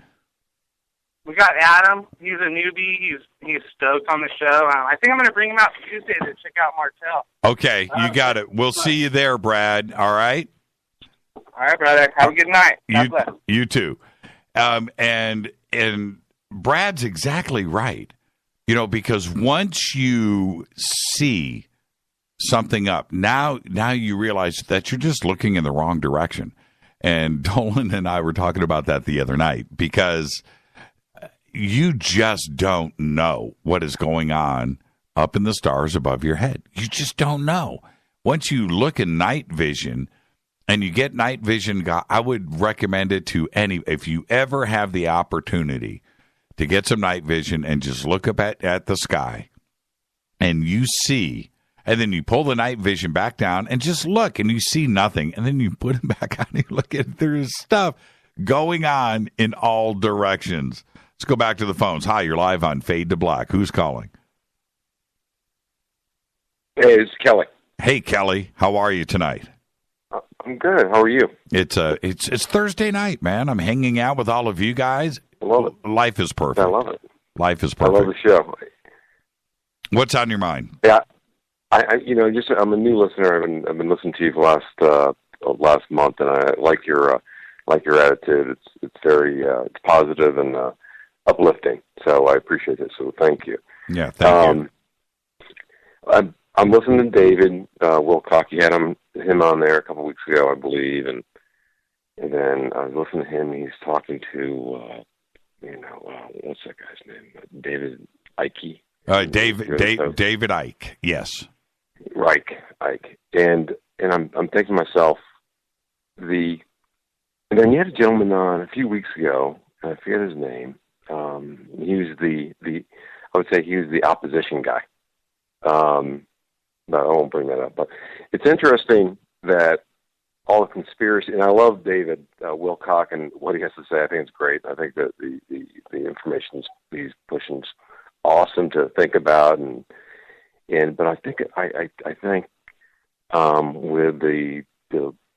We got Adam. He's a newbie. He's stoked on the show. I think I'm going to bring him out Tuesday to check out Martell. Okay, you got it. We'll see you there, Brad. All right? All right, brother. Have a good night. God bless. You too. And Brad's exactly right. Because once you see something up, now you realize that you're just looking in the wrong direction. And Dolan and I were talking about that the other night, because you just don't know what is going on up in the stars above your head. You just don't know. Once you look in night vision and you get night vision, I would recommend it to if you ever have the opportunity to get some night vision and just look up at the sky and you see, and then you pull the night vision back down and just look and you see nothing. And then you put it back on and you look at there's stuff going on in all directions. Let's go back to the phones. Hi, you're live on Fade to Black. Who's calling? Hey, it's Kelly. Hey, Kelly. How are you tonight? I'm good. How are you? It's Thursday night, man. I'm hanging out with all of you guys. I love it. Life is perfect. I love it. Life is perfect. I love the show. What's on your mind? Yeah, I'm a new listener. I've been listening to you for last month, and I like your attitude. It's very it's positive and uplifting. So I appreciate it. So thank you. Yeah, thank you. I'm listening to David Wilcock. You had him on there a couple weeks ago, I believe, and then I was listening to him. He's talking to what's that guy's name? David Icke. David Icke. Yes. Icke. And I'm thinking to myself, and then you had a gentleman on a few weeks ago, and I forget his name. He was I would say he was the opposition guy. But I won't bring that up. But it's interesting that all the conspiracy, and I love David Wilcock and what he has to say. I think it's great. I think that the information he's pushing is awesome to think about, but I think with the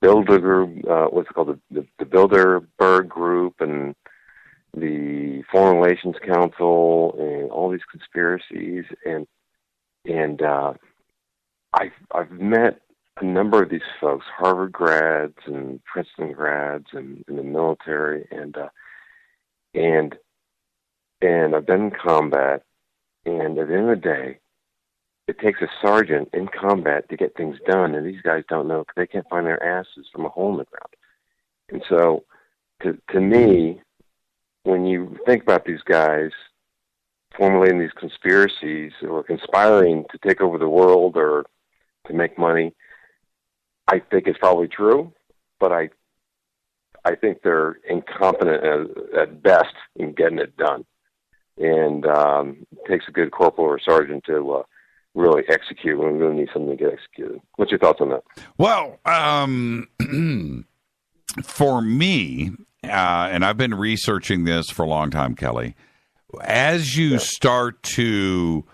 Bilderberg, what's it called, the Bilderberg group and the Foreign Relations Council and all these conspiracies and I've met a number of these folks, Harvard grads and Princeton grads and in the military and I've been in combat, and at the end of the day, it takes a sergeant in combat to get things done, and these guys don't know because they can't find their asses from a hole in the ground. And so, to me, when you think about these guys formulating these conspiracies or conspiring to take over the world or to make money, I think it's probably true, but I think they're incompetent at best in getting it done. And it takes a good corporal or sergeant to really execute when we really need something to get executed. What's your thoughts on that? Well, for me, and I've been researching this for a long time, Kelly, as you start to...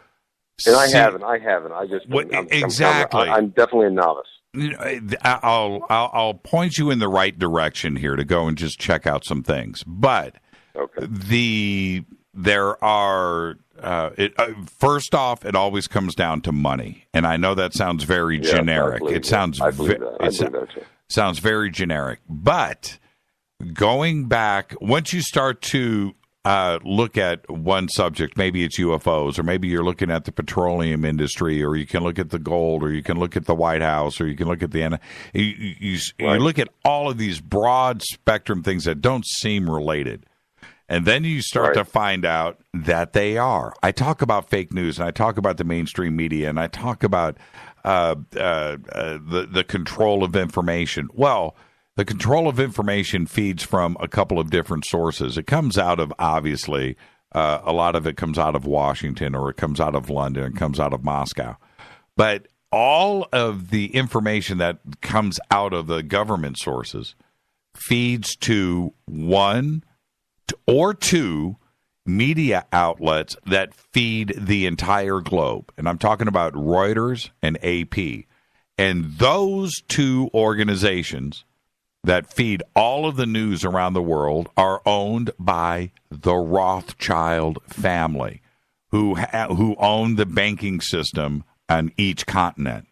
And I haven't. I just... Exactly. I'm definitely a novice. I'll point you in the right direction here to go and just check out some things. But there are... first off, it always comes down to money. And I know that sounds very generic. It sounds sounds very generic. But going back, once you start to look at one subject, maybe it's UFOs, or maybe you're looking at the petroleum industry, or you can look at the gold, or you can look at the White House, or you can look at the you look at all of these broad spectrum things that don't seem related. And then you start to find out that they are. I talk about fake news, and I talk about the mainstream media, and I talk about the control of information. Well, the control of information feeds from a couple of different sources. It comes out of, obviously, a lot of it comes out of Washington, or it comes out of London, it comes out of Moscow. But all of the information that comes out of the government sources feeds to one or two media outlets that feed the entire globe. And I'm talking about Reuters and AP. And those two organizations that feed all of the news around the world are owned by the Rothschild family, who own the banking system on each continent.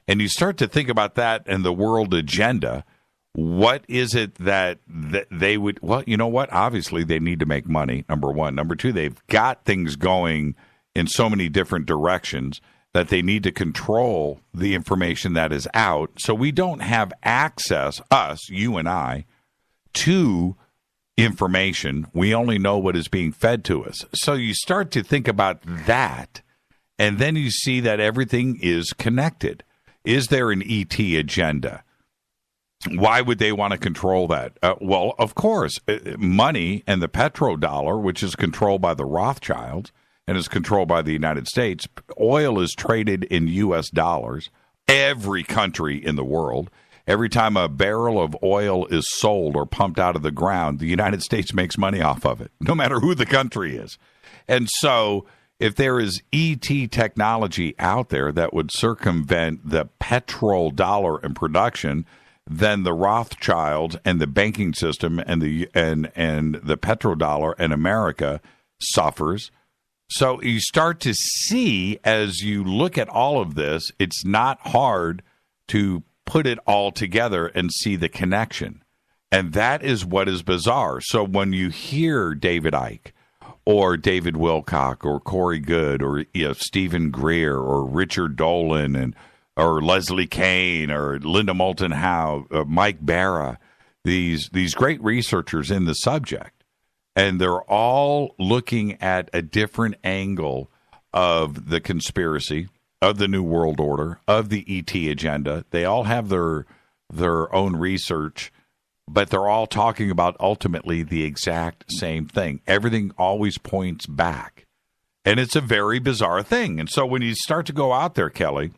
And you start to think about that and the world agenda. What is it that they would? Well, you know what? Obviously, they need to make money, number one. Number two, they've got things going in so many different directions that they need to control the information that is out. So we don't have access, us, you and I, to information. We only know what is being fed to us. So you start to think about that, and then you see that everything is connected. Is there an ET agenda? Why would they want to control that? Well, of course, money and the petrodollar, which is controlled by the Rothschilds and is controlled by the United States. Oil is traded in U.S. dollars. Every country in the world, every time a barrel of oil is sold or pumped out of the ground, the United States makes money off of it, no matter who the country is. And so if there is ET technology out there that would circumvent the petrodollar in production, then the Rothschilds and the banking system and the petrodollar in America suffers. So you start to see, as you look at all of this, it's not hard to put it all together and see the connection. And that is what is bizarre. So when you hear David Icke or David Wilcock or Corey Goode or Stephen Greer or Richard Dolan or Leslie Kean or Linda Moulton Howe, Mike Barra, these great researchers in the subject. And they're all looking at a different angle of the conspiracy, of the New World Order, of the ET agenda. They all have their own research, but they're all talking about ultimately the exact same thing. Everything always points back. And it's a very bizarre thing. And so when you start to go out there, Kelly,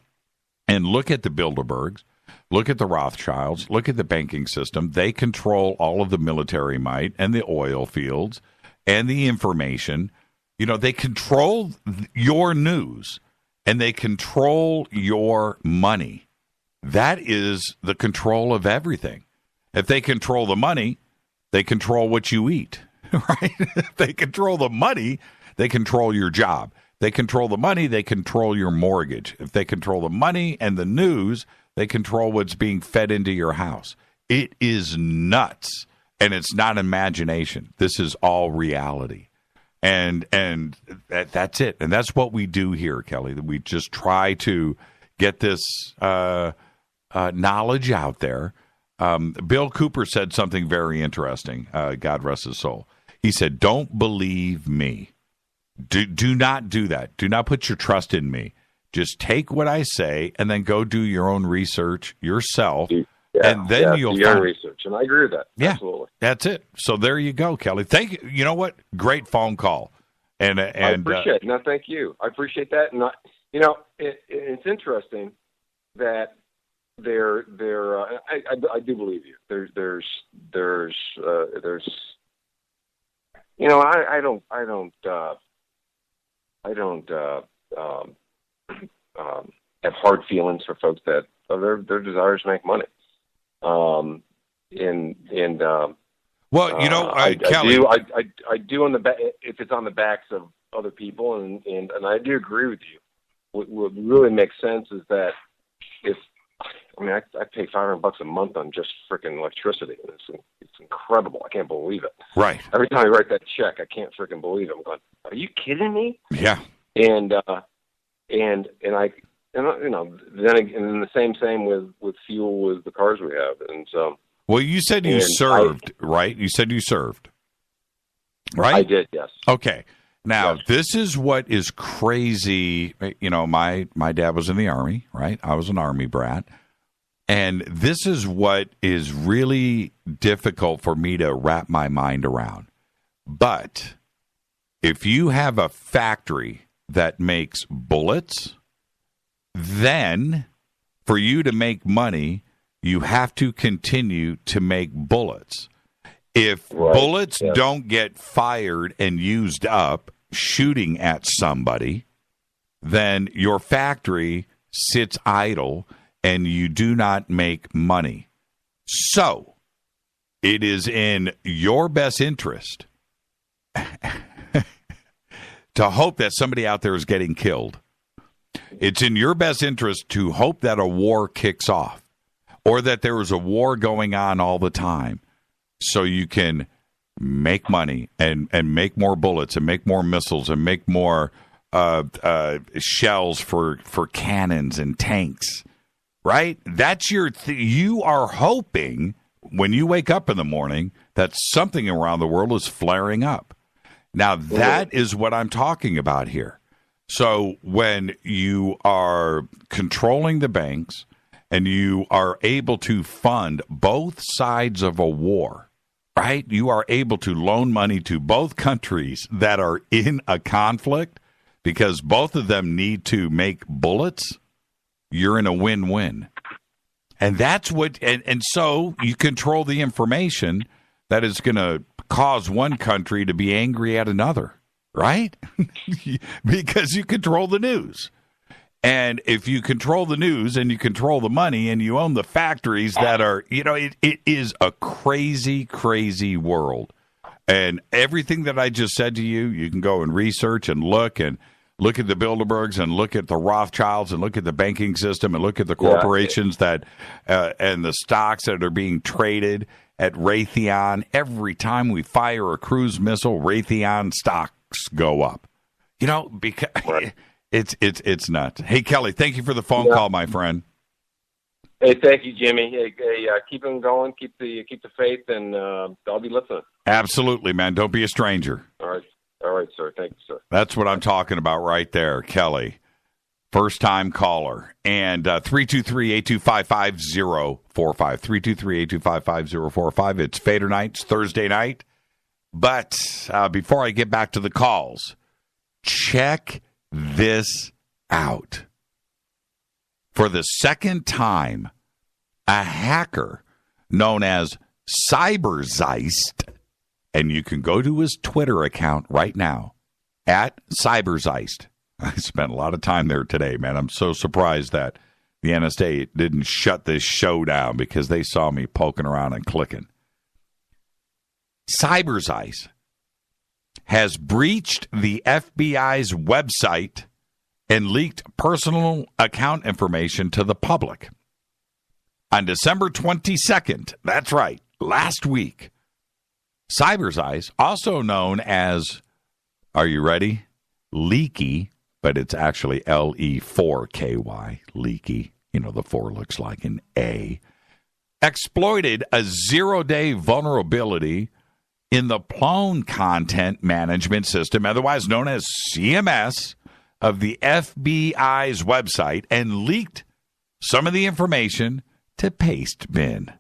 and look at the Bilderbergs, look at the Rothschilds, look at the banking system. They control all of the military might and the oil fields and the information. You know, they control your news and they control your money. That is the control of everything. If they control the money, they control what you eat, right? If they control the money, they control your job. They control the money, they control your mortgage. If they control the money and the news, they control what's being fed into your house. It is nuts, and it's not imagination. This is all reality. And that's it. And that's what we do here, Kelly. We just try to get this knowledge out there. Bill Cooper said something very interesting, God rest his soul. He said, "Don't believe me. Do not do that. Do not put your trust in me. Just take what I say and then go do your own research yourself, and then you'll your find research." And I agree with that. Yeah, absolutely. That's it. So there you go, Kelly. Thank you. You know what? Great phone call. And I appreciate it. No, thank you. I appreciate that. And it's interesting that I do believe you. There's I don't have hard feelings for folks that their desire is to make money. Kelly, I do on the back if it's on the backs of other people, and I do agree with you. What really makes sense is that if I mean, I pay $500 a month on just freaking electricity. It's incredible. I can't believe it. Right. Every time I write that check, I can't freaking believe it. I'm going, are you kidding me? Yeah. And then the same with fuel with the cars we have, and so. Well, you said you served, right? You said you served, right? I did, yes. Okay. Now, This is what is crazy. You know, my dad was in the Army, right? I was an Army brat. And this is what is really difficult for me to wrap my mind around. But if you have a factory that makes bullets, then for you to make money, you have to continue to make bullets. If bullets don't get fired and used up shooting at somebody, then your factory sits idle and you do not make money. So it is in your best interest to hope that somebody out there is getting killed. It's in your best interest to hope that a war kicks off or that there is a war going on all the time so you can make money and make more bullets and make more missiles and make more shells for cannons and tanks. Right? That's you are hoping when you wake up in the morning that something around the world is flaring up. Now, that is what I'm talking about here. So when you are controlling the banks and you are able to fund both sides of a war, right? You are able to loan money to both countries that are in a conflict because both of them need to make bullets. You're in a win-win. And that's what, and so you control the information that is going to cause one country to be angry at another, right? Because you control the news. And if you control the news and you control the money and you own the factories that are, it is a crazy, crazy world. And everything that I just said to you, you can go and research and look at the Bilderbergs and look at the Rothschilds and look at the banking system and look at the corporations that and the stocks that are being traded at Raytheon. Every time we fire a cruise missile, Raytheon stocks go up. Because it's nuts. Hey, Kelly, thank you for the phone call, my friend. Hey, thank you, Jimmy. Hey, keep them going, keep the faith, and I'll be listening. Absolutely, man. Don't be a stranger. All right, sir. Thank you, sir. That's what I'm talking about right there, Kelly. First-time caller. And 323-825-5045. 323-825-5045. It's Fadernight. It's Thursday night. But before I get back to the calls, check this out. For the second time, a hacker known as Cyberzeist, and you can go to his Twitter account right now, at Cyberzeist. I spent a lot of time there today, man. I'm so surprised that the NSA didn't shut this show down because they saw me poking around and clicking. Cyberzeist has breached the FBI's website and leaked personal account information to the public. On December 22nd, that's right, last week, Cyberzeist, also known as, are you ready? Leaky, but it's actually LE4KY, Leaky. The 4 looks like an A. Exploited a 0-day vulnerability in the Plone Content Management System, otherwise known as CMS, of the FBI's website and leaked some of the information to Pastebin,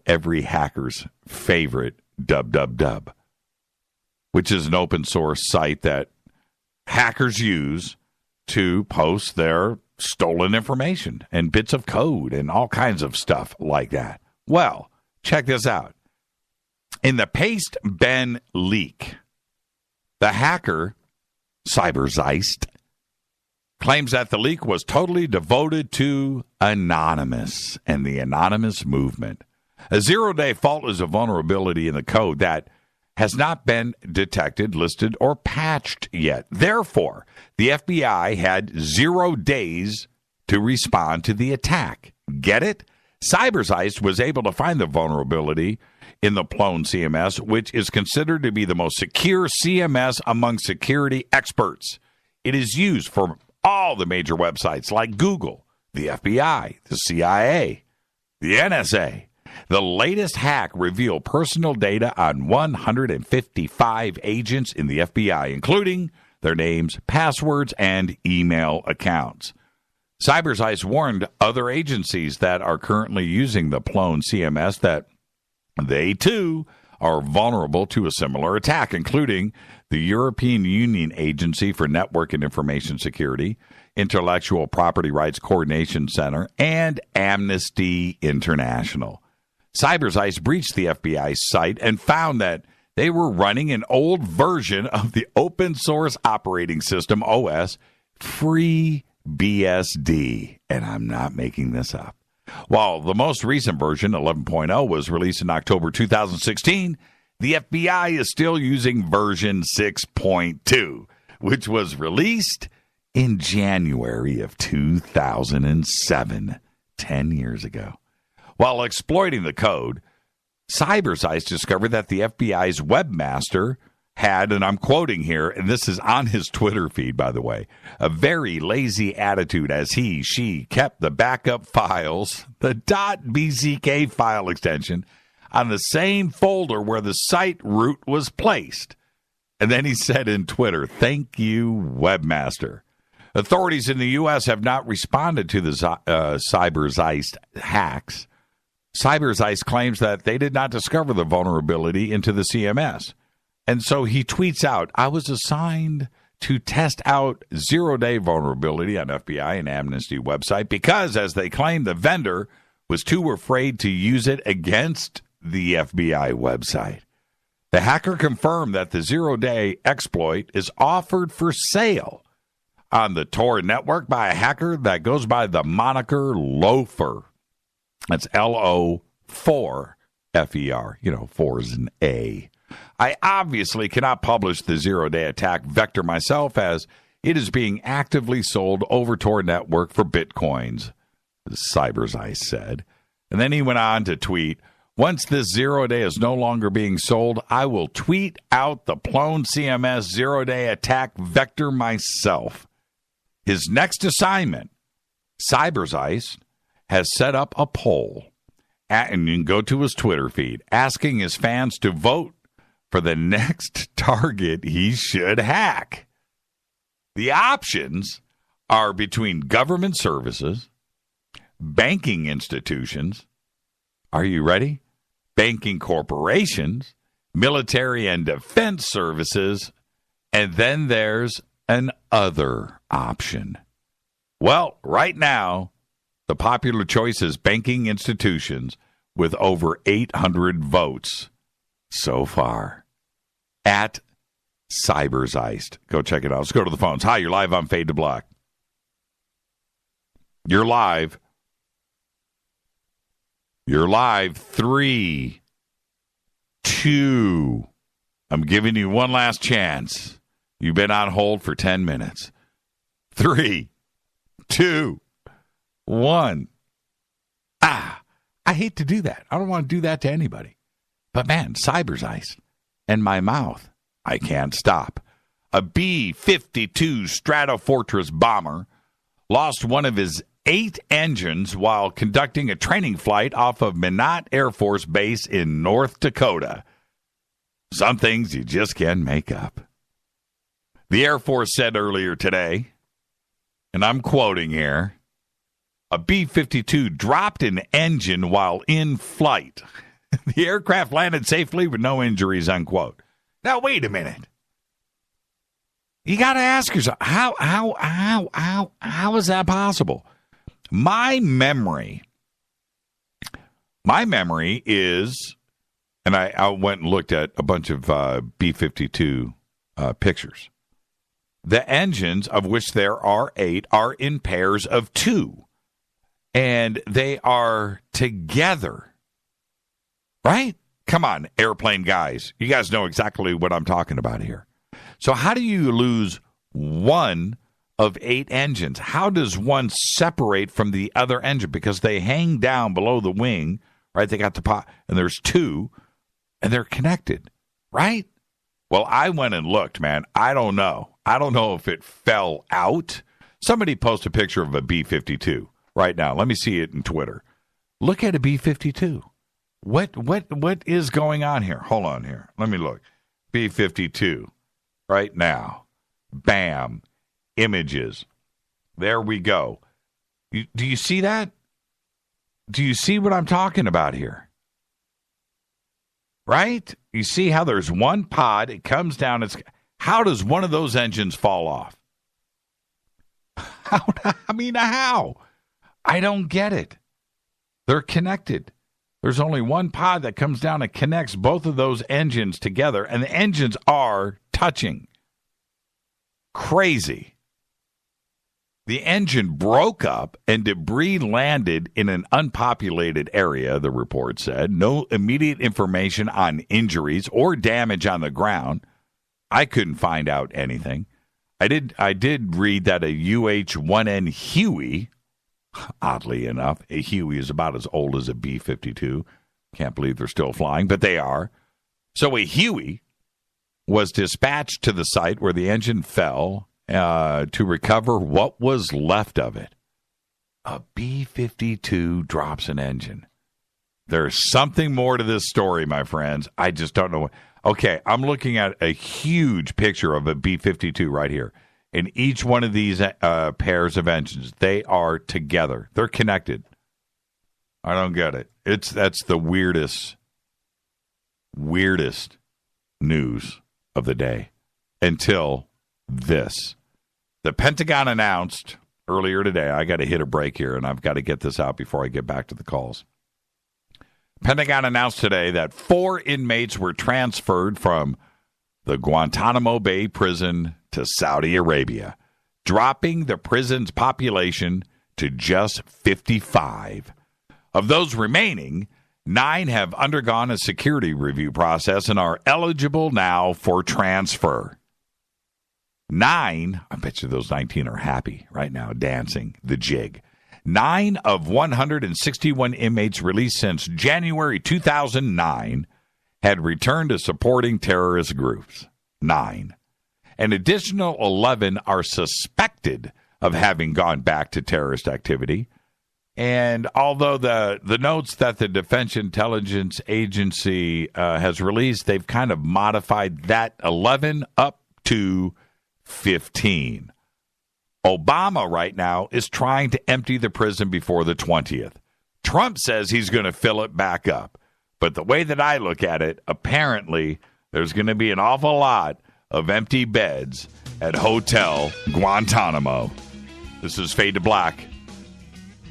every hacker's favorite dub, which is an open source site that hackers use to post their stolen information and bits of code and all kinds of stuff like that. Well, check this out. In the Pastebin leak, the hacker, Cyberzeist, claims that the leak was totally devoted to Anonymous and the Anonymous movement. A 0-day fault is a vulnerability in the code that has not been detected, listed, or patched yet. Therefore, the FBI had 0 days to respond to the attack. Get it? CyberZeist was able to find the vulnerability in the Plone CMS, which is considered to be the most secure CMS among security experts. It is used for all the major websites like Google, the FBI, the CIA, the NSA. The latest hack revealed personal data on 155 agents in the FBI, including their names, passwords, and email accounts. CyberZeist warned other agencies that are currently using the Plone CMS that they, too, are vulnerable to a similar attack, including the European Union Agency for Network and Information Security, Intellectual Property Rights Coordination Center, and Amnesty International. CyberZeist breached the FBI site and found that they were running an old version of the open source operating system OS FreeBSD, and I'm not making this up. While the most recent version, 11.0, was released in October 2016, the FBI is still using version 6.2, which was released in January of 2007, 10 years ago. While exploiting the code, CyberZeist discovered that the FBI's webmaster had, and I'm quoting here, and this is on his Twitter feed, by the way, a very lazy attitude as she kept the backup files, the .bzk file extension, on the same folder where the site root was placed. And then he said in Twitter, "Thank you, webmaster." Authorities in the U.S. have not responded to the CyberZeist hacks. CyberZeist claims that they did not discover the vulnerability into the CMS. And so he tweets out, "I was assigned to test out zero-day vulnerability on FBI and Amnesty website because, as they claim, the vendor was too afraid to use it against the FBI website." The hacker confirmed that the zero-day exploit is offered for sale on the Tor network by a hacker that goes by the moniker Loafer. That's LO4FER. You know, 4 is an A. I obviously cannot publish the zero-day attack vector myself, as it is being actively sold over Tor network for bitcoins, CyberZeist said. And then he went on to tweet, "Once this zero-day is no longer being sold, I will tweet out the Plone CMS zero-day attack vector myself." His next assignment, CyberZeist has set up a poll, and you can go to his Twitter feed, asking his fans to vote for the next target he should hack. The options are between government services, banking institutions, are you ready? Banking corporations, military and defense services, and then there's an other option. Well, right now, the popular choice is banking institutions with over 800 votes so far at CyberZeist. Go check it out. Let's go to the phones. Hi, you're live on Fade to Black. You're live. You're live. 3, 2. I'm giving you one last chance. You've been on hold for 10 minutes. 3, 2, 1. I hate to do that. I don't want to do that to anybody. But man, CyberZeist and my mouth, I can't stop. A B-52 Stratofortress bomber lost one of his 8 engines while conducting a training flight off of Minot Air Force Base in North Dakota. Some things you just can't make up. The Air Force said earlier today, and I'm quoting here, a B-52 dropped an engine while in flight. The aircraft landed safely with no injuries, unquote. Now, wait a minute. You got to ask yourself, how is that possible? My memory is, and I went and looked at a bunch of B-52 pictures. The engines, of which there are 8, are in pairs of 2. And they are together. Right? Come on, airplane guys. You guys know exactly what I'm talking about here. So how do you lose one of 8 engines. How does one separate from the other engine? Because they hang down below the wing, right? They got the pot, and there's 2, and they're connected, right? Well, I went and looked, man. I don't know. I don't know if it fell out. Somebody post a picture of a B-52 right now. Let me see it in Twitter. Look at a B-52. What is going on here? Hold on here. Let me look. B-52 right now. Bam. Images. There we go. Do you see that? Do you see what I'm talking about here? Right? You see how there's one pod, it comes down. How does one of those engines fall off? How? I don't get it. They're connected. There's only one pod that comes down and connects both of those engines together, and the engines are touching. Crazy. The engine broke up and debris landed in an unpopulated area, the report said. No immediate information on injuries or damage on the ground. I couldn't find out anything. I did read that a UH-1N Huey, oddly enough, a Huey is about as old as a B-52. Can't believe they're still flying, but they are. So a Huey was dispatched to the site where the engine fell to recover what was left of it. A B-52 drops an engine. There's something more to this story, my friends. I just don't know. Okay, I'm looking at a huge picture of a B-52 right here. And each one of these pairs of engines, they are together. They're connected. I don't get it. That's the weirdest news of the day until this. The Pentagon announced earlier today, I got to hit a break here, and I've got to get this out before I get back to the calls. Pentagon announced today that 4 inmates were transferred from the Guantanamo Bay prison to Saudi Arabia, dropping the prison's population to just 55. Of those remaining, 9 have undergone a security review process and are eligible now for transfer. 9, I bet you those 19 are happy right now, dancing the jig. 9 of 161 inmates released since January 2009 had returned to supporting terrorist groups. 9. An additional 11 are suspected of having gone back to terrorist activity. And although the notes that the Defense Intelligence Agency has released, they've kind of modified that 11 up to 15. Obama right now is trying to empty the prison before the 20th. Trump says he's going to fill it back up. But the way that I look at it, apparently there's going to be an awful lot of empty beds at Hotel Guantanamo. This is Fade to Black.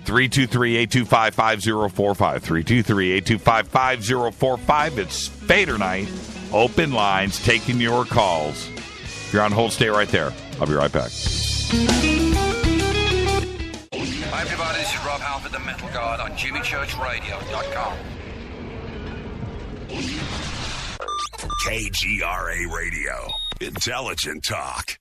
323-825-5045. 323-825-5045. It's Fadernight. Open lines, taking your calls. If you're on hold, stay right there. I'll be right back. Hi, everybody. This is Rob Halford, the Metal Guard on JimmyChurchRadio.com. KGRA Radio. Intelligent talk.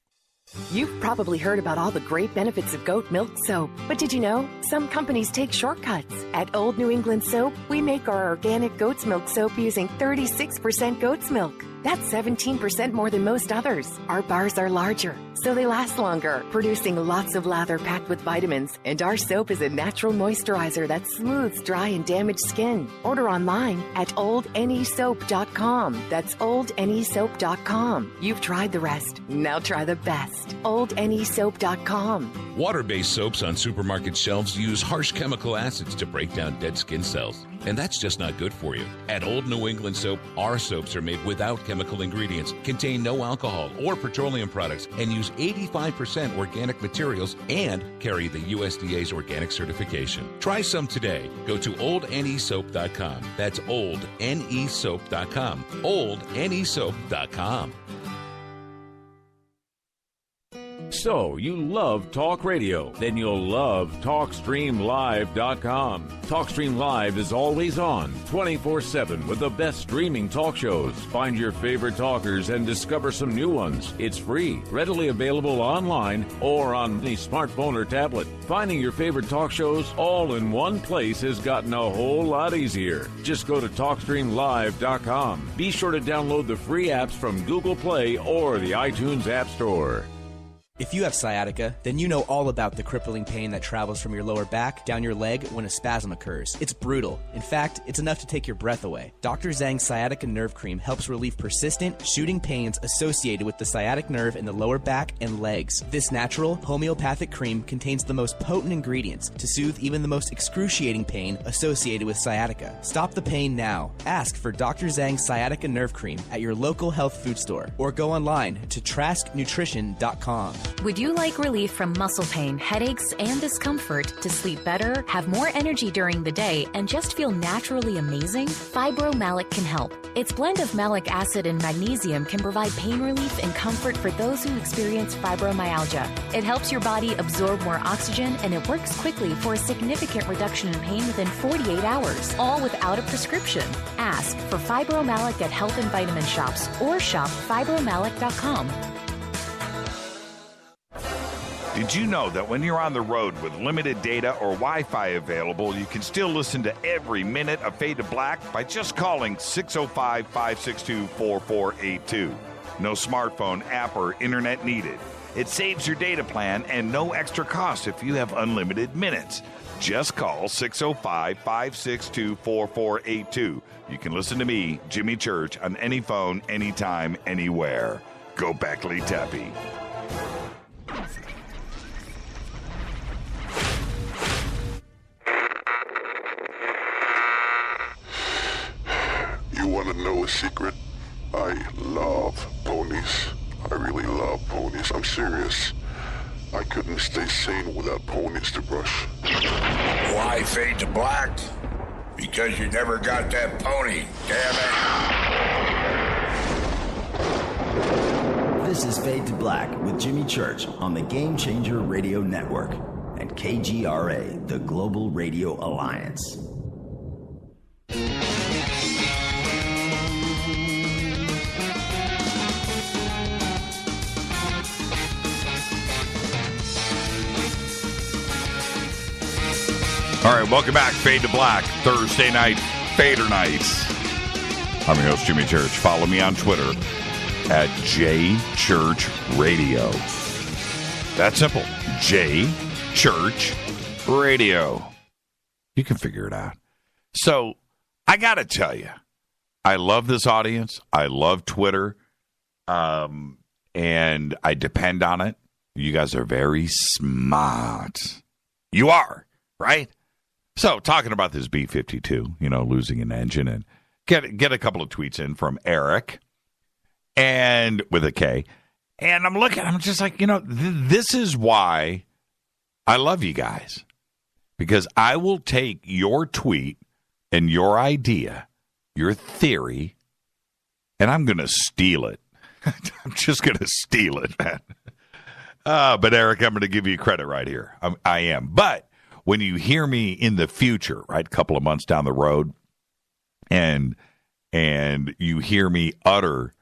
You've probably heard about all the great benefits of goat milk soap, but did you know some companies take shortcuts? At Old New England Soap, we make our organic goat's milk soap using 36% goat's milk. That's 17% more than most others. Our bars are larger, so they last longer, producing lots of lather packed with vitamins. And our soap is a natural moisturizer that smooths dry and damaged skin. Order online at oldnesoap.com. That's oldnesoap.com. You've tried the rest. Now try the best. oldnesoap.com. Water-based soaps on supermarket shelves use harsh chemical acids to break down dead skin cells. And that's just not good for you. At Old New England Soap, our soaps are made without chemical ingredients, contain no alcohol or petroleum products, and use 85% organic materials and carry the USDA's organic certification. Try some today. Go to oldnesoap.com. That's oldnesoap.com. oldnesoap.com. So, you love talk radio? Then you'll love TalkStreamLive.com. TalkStream Live is always on, 24/7 with the best streaming talk shows. Find your favorite talkers and discover some new ones. It's free, readily available online or on any smartphone or tablet. Finding your favorite talk shows all in one place has gotten a whole lot easier. Just go to TalkStreamLive.com. Be sure to download the free apps from Google Play or the iTunes App Store. If you have sciatica, then you know all about the crippling pain that travels from your lower back down your leg when a spasm occurs. It's brutal. In fact, it's enough to take your breath away. Dr. Zhang's Sciatica Nerve Cream helps relieve persistent, shooting pains associated with the sciatic nerve in the lower back and legs. This natural, homeopathic cream contains the most potent ingredients to soothe even the most excruciating pain associated with sciatica. Stop the pain now. Ask for Dr. Zhang's Sciatica Nerve Cream at your local health food store or go online to trasknutrition.com. Would you like relief from muscle pain, headaches, and discomfort to sleep better, have more energy during the day, and just feel naturally amazing? Fibromalic can help. Its blend of malic acid and magnesium can provide pain relief and comfort for those who experience fibromyalgia. It helps your body absorb more oxygen, and it works quickly for a significant reduction in pain within 48 hours, all without a prescription. Ask for Fibromalic at health and vitamin shops or shop fibromalic.com. Did you know that when you're on the road with limited data or Wi-Fi available, you can still listen to every minute of Fade to Black by just calling 605-562-4482. No smartphone, app, or internet needed. It saves your data plan and no extra cost if you have unlimited minutes. Just call 605-562-4482. You can listen to me, Jimmy Church, on any phone, anytime, anywhere. Go Beckley Teppy. You want to know a secret? I love ponies. I really love ponies. I'm serious. I couldn't stay sane without ponies to brush. Why Fade to Black? Because you never got that pony, damn it. This is Fade to Black with Jimmy Church on the Game Changer Radio Network and KGRA, the Global Radio Alliance. All right, welcome back. Fade to Black, Thursday night, Fadernight. I'm your host, Jimmy Church. Follow me on Twitter at JChurchRadio. That's simple. JChurchRadio. You can figure it out. So, I got to tell you, I love this audience. I love Twitter. And I depend on it. You guys are very smart. You are, right? So, talking about this B-52, losing an engine, and get a couple of tweets in from Eric, and with a K, and I'm just like, this is why I love you guys, because I will take your tweet and your idea, your theory, and I'm going to steal it. I'm just going to steal it, man. But Eric, I'm going to give you credit right here. I am, but when you hear me in the future, right, a couple of months down the road, and you hear me utter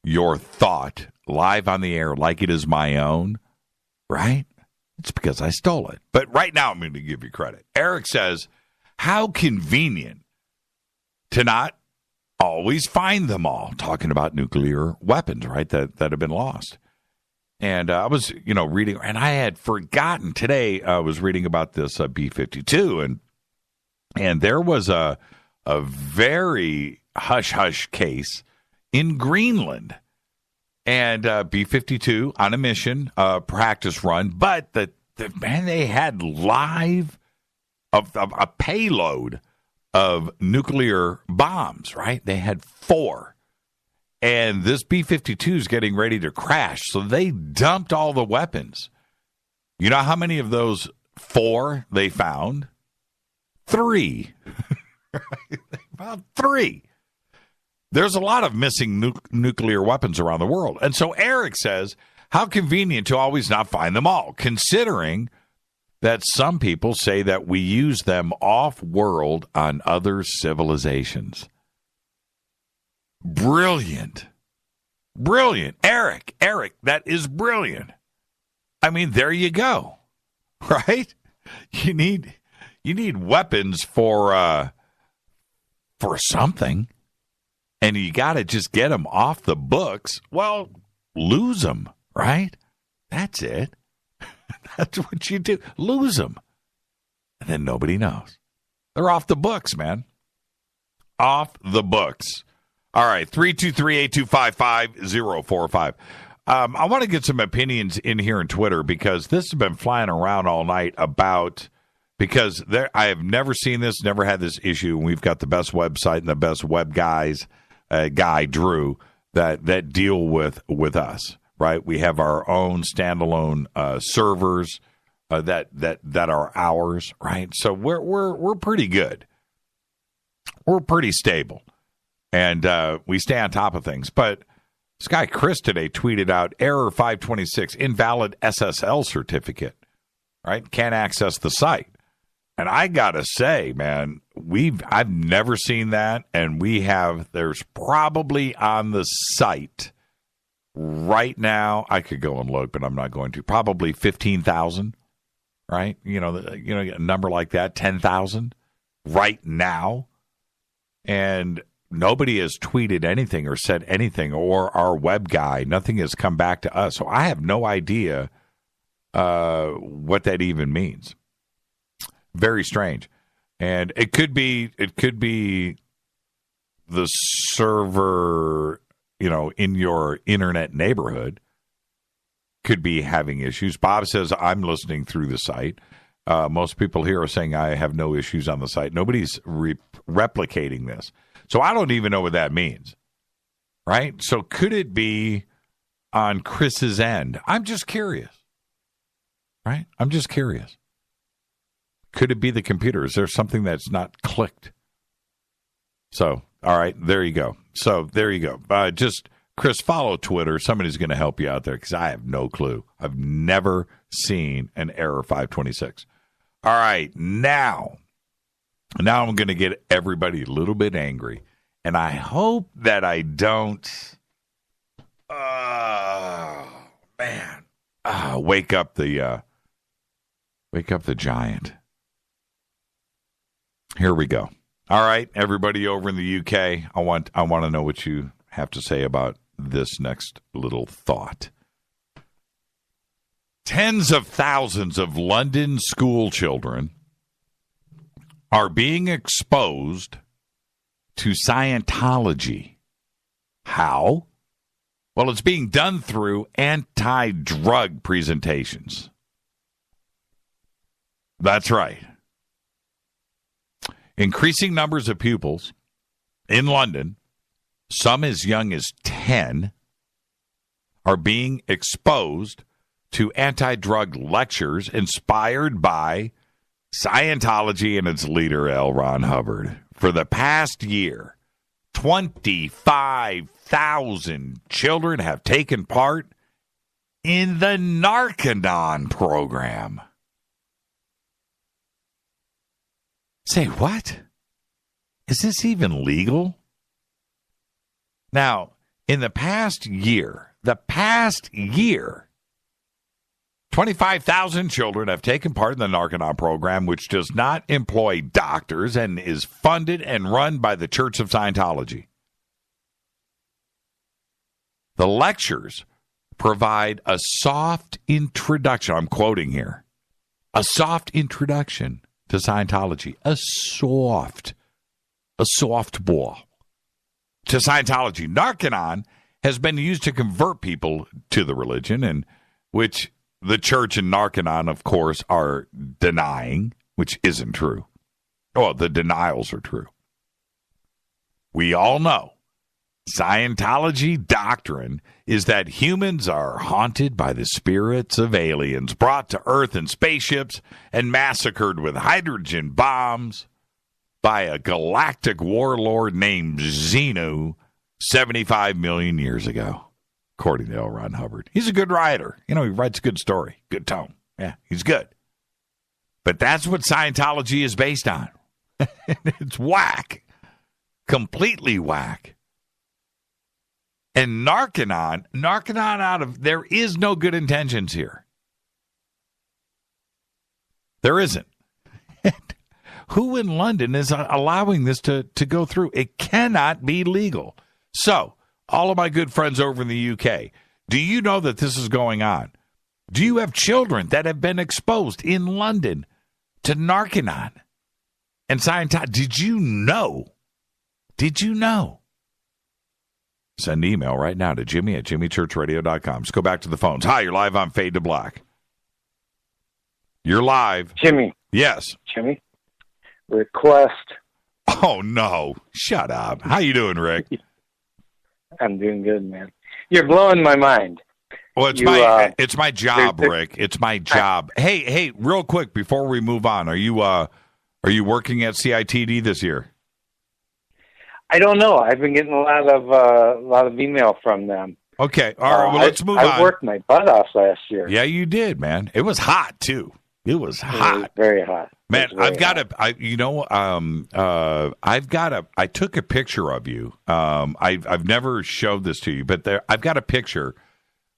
your thought live on the air like it is my own, right? It's because I stole it. But right now I'm going to give you credit. Eric says, how convenient to not always find them all, talking about nuclear weapons, right, that have been lost. And I was, reading, and I had forgotten today. I was reading about this B-52, and there was a very hush-hush case in Greenland, and B-52 on a mission, practice run, but they had live a payload of nuclear bombs, right? They had 4. And this B-52 is getting ready to crash. So they dumped all the weapons. You know how many of those 4 they found? 3. About 3. There's a lot of missing nuclear weapons around the world. And so Eric says, How convenient to always not find them all, considering that some people say that we use them off-world on other civilizations. Brilliant. Brilliant. Eric, that is brilliant. I mean, there you go. Right? You need weapons for something, and you got to just get them off the books. Well, lose them, right? That's it. That's what you do. Lose them. And then nobody knows. They're off the books, man. Off the books. All right, 323-825-5045. I want to get some opinions in here on Twitter because this has been flying around all night about, because I have never seen this, never had this issue, and we've got the best website and the best web guys, guy, Drew, that deal with us. Right, we have our own standalone servers that are ours. Right, so we're pretty good. We're pretty stable, and we stay on top of things. But this guy Chris today tweeted out error 526, invalid SSL certificate. Right, can't access the site, and I gotta say, man, I've never seen that, and there's probably on the site. Right now, I could go and look, but I'm not going to. Probably 15,000, right? A number like that, 10,000 right now. And nobody has tweeted anything or said anything, or our web guy, nothing has come back to us. So I have no idea what that even means. Very strange. And it could be the server, in your internet neighborhood could be having issues. Bob says, I'm listening through the site. Most people here are saying I have no issues on the site. Nobody's replicating this. So I don't even know what that means. Right? So could it be on Chris's end? I'm just curious. Right? I'm just curious. Could it be the computer? Is there something that's not clicked? So, all right, there you go. So there you go. Just, Chris, follow Twitter. Somebody's going to help you out there because I have no clue. I've never seen an error 526. All right, now I'm going to get everybody a little bit angry, and I hope that I don't, wake up the giant. Here we go. All right, everybody over in the UK, I want to know what you have to say about this next little thought. Tens of thousands of London school children are being exposed to Scientology. How? Well, it's being done through anti-drug presentations. That's right. Increasing numbers of pupils in London, some as young as 10, are being exposed to anti-drug lectures inspired by Scientology and its leader, L. Ron Hubbard. For the past year, 25,000 children have taken part in the Narconon program. Say what? Is this even legal? Now, in the past year, 25,000 children have taken part in the Narconon program, which does not employ doctors and is funded and run by the Church of Scientology. The lectures provide a soft introduction. I'm quoting here. A soft introduction to Scientology. A soft ball to Scientology. Narconon has been used to convert people to the religion, and which the church and Narconon, of course, are denying, which isn't true. Oh, the denials are true. We all know Scientology doctrine is that humans are haunted by the spirits of aliens brought to Earth in spaceships and massacred with hydrogen bombs by a galactic warlord named Xenu 75 million years ago. Of according to L. Ron Hubbard. He's a good writer. He writes a good story, good tone. Yeah, he's good. But that's what Scientology is based on. It's whack. Completely whack. And Narcanon there is no good intentions here. There isn't. Who in London is allowing this to go through? It cannot be legal. So, all of my good friends over in the UK, do you know that this is going on? Do you have children that have been exposed in London to Narcanon and Scientology? Did you know? Did you know? Send an email right now to Jimmy at jimmychurchradio.com. Let's go back to the phones. Hi, you're live on Fade to Black. You're live. Jimmy. Yes. Jimmy. Request. Oh, no. Shut up. How you doing, Rick? I'm doing good, man. You're blowing my mind. Well, it's my job, Rick. It's my job. Hey, real quick before we move on, are you working at CITD this year? I don't know. I've been getting a lot of email from them. Okay, all right. Well, let's move on. I worked my butt off last year. Yeah, you did, man. It was hot too. It was hot. It was very hot. Man, I've got I took a picture of you. I've never showed this to you, but I've got a picture.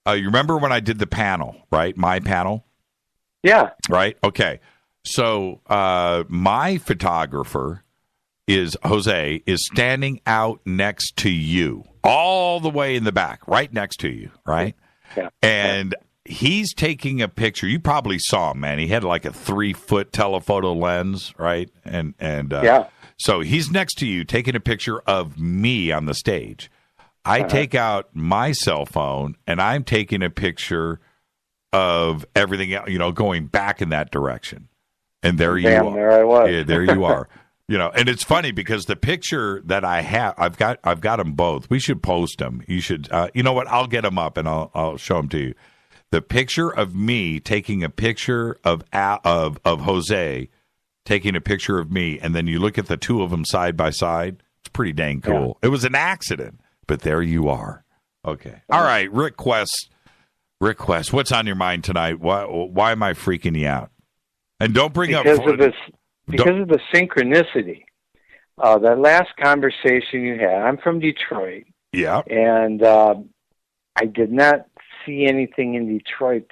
You remember when I did the panel, right? My panel? Yeah. Right? Okay. So my photographer Jose is standing out next to you, all the way in the back, right next to you, right? Yeah. And he's taking a picture. You probably saw him, man. He had like a 3-foot telephoto lens, right? And yeah. So he's next to you taking a picture of me on the stage. I take out my cell phone and I'm taking a picture of everything, going back in that direction. And there you are. There I was. Yeah, there you are. And it's funny because the picture that I have, I've got them both. We should post them. You should, you know what? I'll get them up and I'll show them to you. The picture of me taking a picture of Jose taking a picture of me, and then you look at the two of them side by side. It's pretty dang cool. Yeah. It was an accident, but there you are. Okay. All right, Rick Quest. What's on your mind tonight? Why am I freaking you out? And don't bring because up... Because of the synchronicity. That last conversation you had, I'm from Detroit. Yeah. And I did not see anything in Detroit,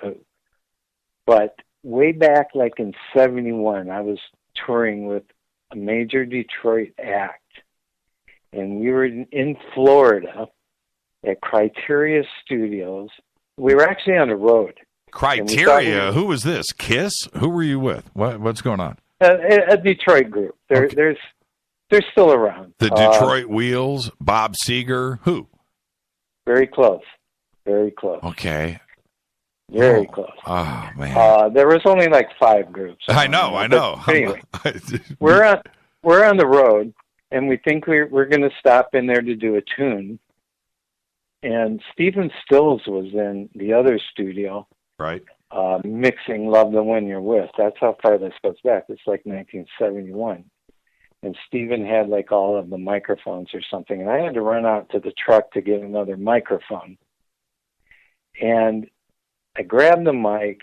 but way back like in 71, I was touring with a major Detroit act. And we were in Florida at Criteria Studios. We were actually on the road. Criteria? Who was this? Kiss? Who were you with? What's going on? A Detroit group. They're still around. The Detroit Wheels, Bob Seger, who? Very close. Very close. Okay. Very close. Oh, man. There was only like 5 groups. I know. Anyway, we're on the road, and we think we're going to stop in there to do a tune. And Stephen Stills was in the other studio. Right. Mixing Love the One You're With. That's how far this goes back. It's like 1971. And Stephen had like all of the microphones or something. And I had to run out to the truck to get another microphone. And I grab the mic,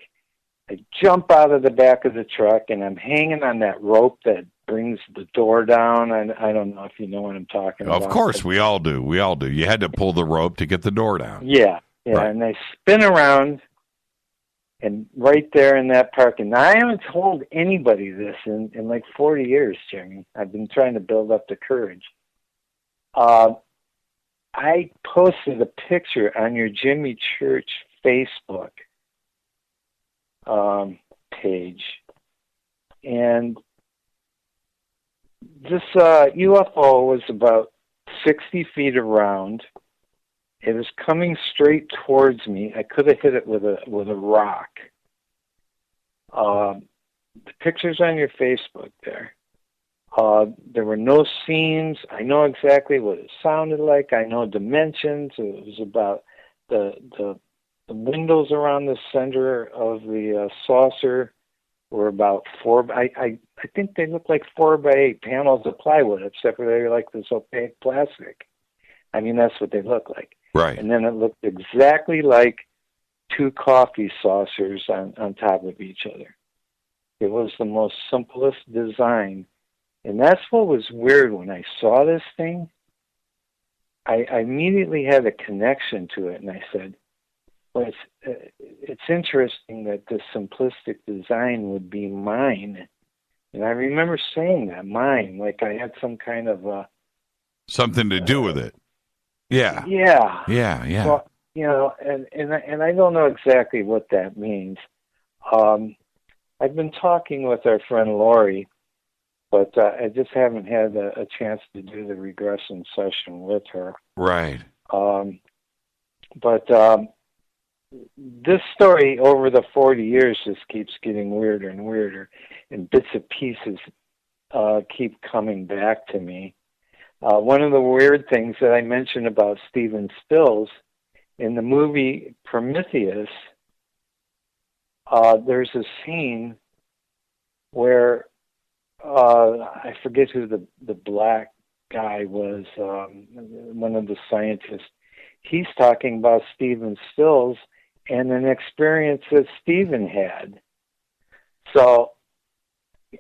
I jump out of the back of the truck, and I'm hanging on that rope that brings the door down. I don't know if you know what I'm talking about. Of course, we all do. You had to pull the rope to get the door down. Yeah. Right. And I spin around, and right there in that parking. Now, I haven't told anybody this in like 40 years, Jimmy. I've been trying to build up the courage. I posted a picture on your Jimmy Church Facebook page, and this UFO was about 60 feet around. It was coming straight towards me. I could have hit it with a rock. The picture's on your Facebook there. There were no seams. I know exactly what it sounded like. I know dimensions. It was about the windows around the center of the saucer were about 4. I think they looked like 4x8 panels of plywood, except for they were like this opaque plastic. I mean, that's what they look like. Right. And then it looked exactly like two coffee saucers on top of each other. It was the most simplest design. And that's what was weird when I saw this thing. I immediately had a connection to it, and I said, well, it's interesting that this simplistic design would be mine. And I remember saying that, mine, like I had some kind of something to do with it. Yeah. Yeah. Yeah. Well, you know, and I don't know exactly what that means. I've been talking with our friend Lori, but I just haven't had a chance to do the regression session with her. Right. But this story over the 40 years just keeps getting weirder and weirder, and bits and pieces keep coming back to me. One of the weird things that I mentioned about Stephen Stills, in the movie Prometheus, there's a scene where I forget who the black guy was, one of the scientists. He's talking about Stephen Stills and an experience that Stephen had. So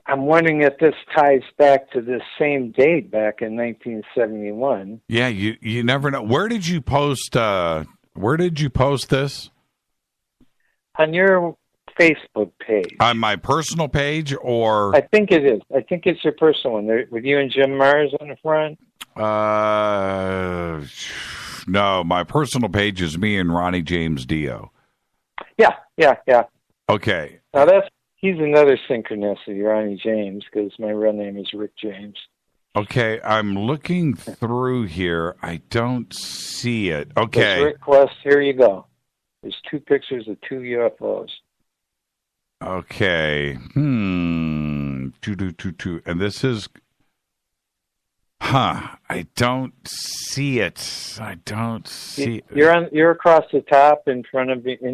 I'm wondering if this ties back to this same date back in 1971. Yeah, you never know. Where did you post this? On your Facebook page. On my personal page, or? I think it is. I think it's your personal one. With you and Jim Mars on the front? No, my personal page is me and Ronnie James Dio. Yeah. Okay. Now he's another synchronicity, Ronnie James, because my real name is Rick James. Okay, I'm looking through here. I don't see it. Okay. There's Rick Quest. Here you go. There's two pictures of two UFOs. Okay. And this is... I don't see it. I don't see it. You're across the top in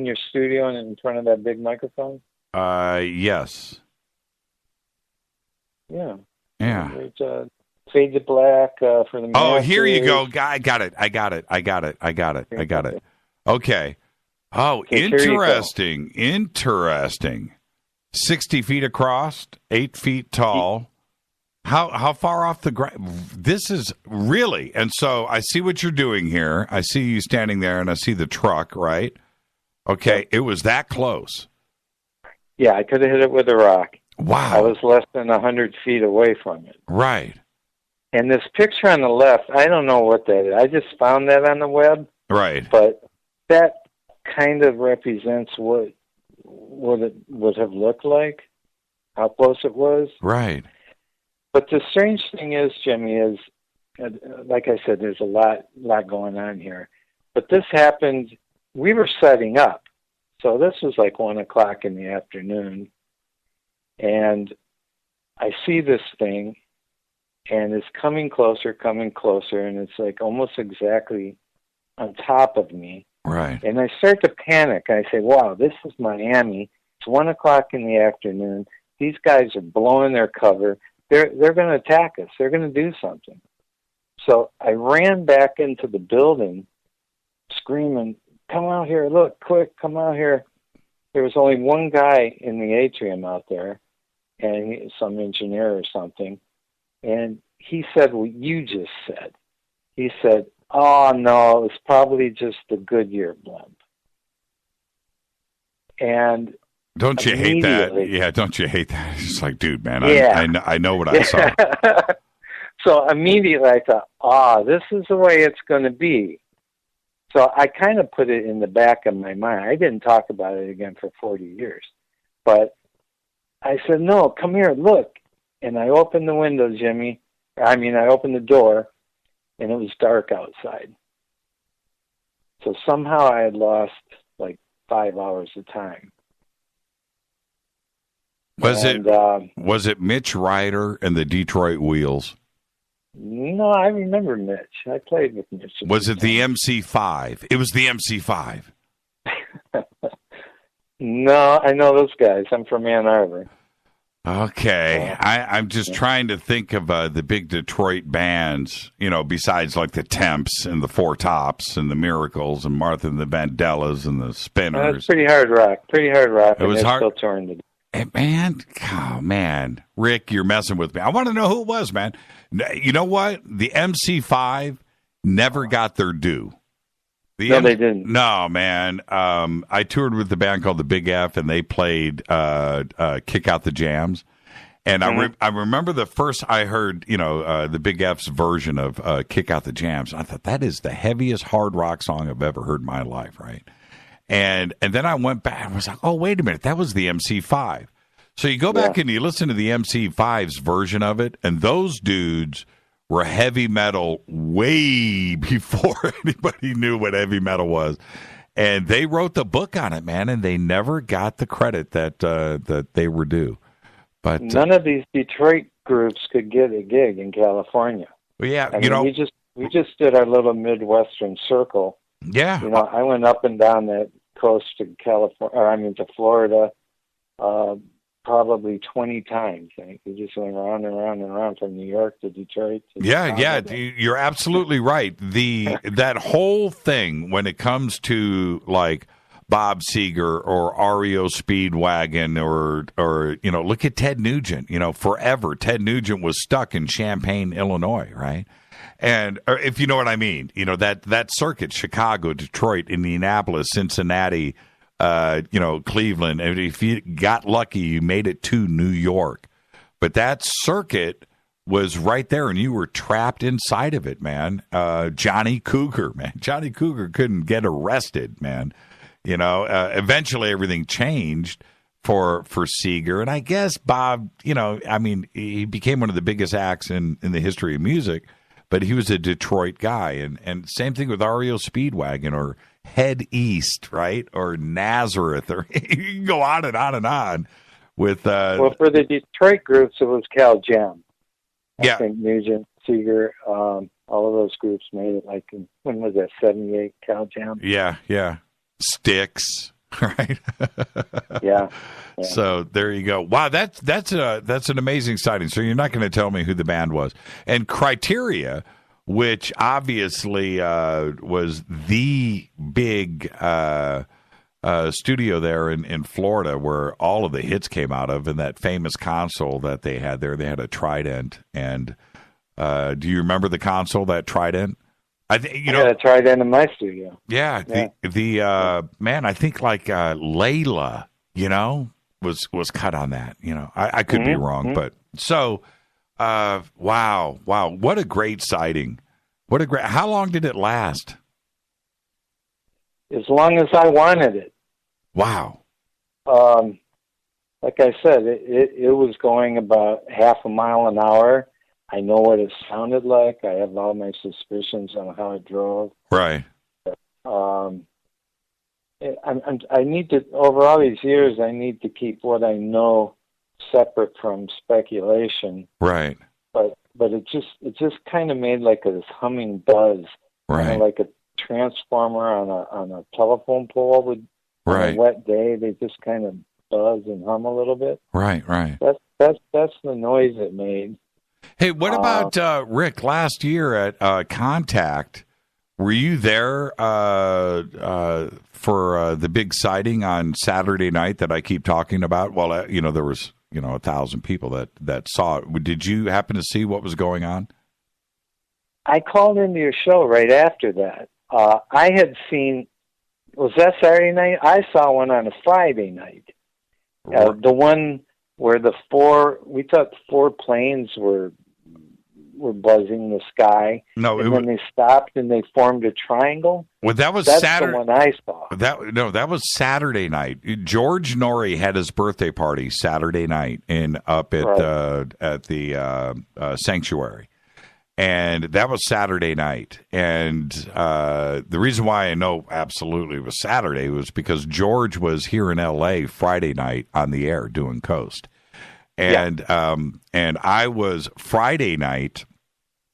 your studio and in front of that big microphone? Yes. Yeah. Yeah. Fade to Black for the Oh, Masters. here you go. I got it. Okay. Oh, interesting. Interesting. 60 feet across, 8 feet tall. How far off the ground? This is really, and so I see what you're doing here. I see you standing there, and I see the truck, right? Okay, it was that close. Yeah, I could have hit it with a rock. Wow. I was less than 100 feet away from it. Right. And this picture on the left, I don't know what that is. I just found that on the web. Right. But that kind of represents what it would have looked like, how close it was. Right. But the strange thing is, Jimmy, is, like I said, there's a lot going on here. But this happened, we were setting up. So this was like 1 o'clock in the afternoon. And I see this thing, and it's coming closer, and it's like almost exactly on top of me. Right. And I start to panic. I say, wow, this is Miami. It's 1 o'clock in the afternoon. These guys are blowing their cover. They're going to attack us. They're going to do something. So I ran back into the building screaming, come out here, look, quick, come out here. There was only one guy in the atrium out there, and some engineer or something. And he said what you just said. He said, oh, no, it's probably just the Goodyear blimp. And don't you hate that? Yeah, don't you hate that? It's like, dude, man, yeah. I know what I saw. So immediately I thought, this is the way it's going to be. So I kind of put it in the back of my mind. I didn't talk about it again for 40 years. But I said, no, come here, look. And I opened the window, Jimmy. I opened the door, and it was dark outside. So somehow I had lost like 5 hours of time. Was it Mitch Ryder and the Detroit Wheels? No, I remember Mitch. I played with Mitch. Was it the MC5? It was the MC5. No, I know those guys. I'm from Ann Arbor. Okay, I'm just trying to think of the big Detroit bands, besides like the Temps and the Four Tops and the Miracles and Martha and the Vandellas and the Spinners. It's pretty hard rock. It was hard. Still touring today. Man, Rick, you're messing with me. I want to know who it was, man. You know what? The MC5 never got their due. They didn't. No, man. I toured with the band called the Big F, and they played Kick Out the Jams. And I remember the first I heard, the Big F's version of Kick Out the Jams. I thought, that is the heaviest hard rock song I've ever heard in my life, right? And then I went back and was like, oh, wait a minute. That was the MC5. So you go back and you listen to the MC5's version of it, and those dudes were heavy metal way before anybody knew what heavy metal was. And they wrote the book on it, man, and they never got the credit that they were due. But none of these Detroit groups could get a gig in California. Well, yeah, we just did our little Midwestern circle. Yeah. I went up and down that coast to to Florida, probably 20 times. I think we just went around and around and around from New York to Detroit. You're absolutely right. That whole thing when it comes to like Bob Seger or REO Speedwagon or look at Ted Nugent. Forever Ted Nugent was stuck in Champaign, Illinois, right? And if you know what I mean, that circuit, Chicago, Detroit, Indianapolis, Cincinnati, Cleveland. And if you got lucky, you made it to New York. But that circuit was right there, and you were trapped inside of it, man. Johnny Cougar, man. Johnny Cougar couldn't get arrested, man. Eventually everything changed for Seeger. And I guess Bob, he became one of the biggest acts in the history of music, but he was a Detroit guy. And same thing with REO Speedwagon or Head East, right? Or Nazareth, or you can go on and on and on with for the Detroit groups it was Cal Jam. I think Nugent, Seeger, all of those groups made it when was that, 78 Cal Jam? Yeah. Styx, right? Yeah. So there you go. Wow, that's an amazing sighting. So you're not going to tell me who the band was. And Criteria, which obviously was the big studio there in Florida where all of the hits came out of, and that famous console that they had there. They had a Trident. And do you remember the console, that Trident? I got a Trident in my studio. Yeah. The man, I think like Layla, was cut on that. I could be wrong, but so wow, what a great sighting. How long did it last? As long as I wanted it. Wow. Like I said, it was going about half a mile an hour. I know what it sounded like. I have all my suspicions on how it drove. Right. I need to, over all these years, I need to keep what I know separate from speculation. Right. But it just kind of made like this humming buzz. Right. Kind of like a transformer on a telephone pole would. Right. On a wet day, they just kind of buzz and hum a little bit. Right. That's the noise it made. Hey, what about Rick? Last year at Contact, were you there for the big sighting on Saturday night that I keep talking about? Well, there was 1,000 people that saw it. Did you happen to see what was going on? I called into your show right after that. I had seen. Was that Saturday night? I saw one on a Friday night. The one where we thought 4 planes were buzzing the sky. No, then they stopped and they formed a triangle. Well, that's Saturday. The one I saw. That was Saturday night. George Norrie had his birthday party Saturday night up at the Sanctuary. And that was Saturday night. And the reason why I know absolutely it was Saturday was because George was here in L.A. Friday night on the air doing Coast. And and I was Friday night,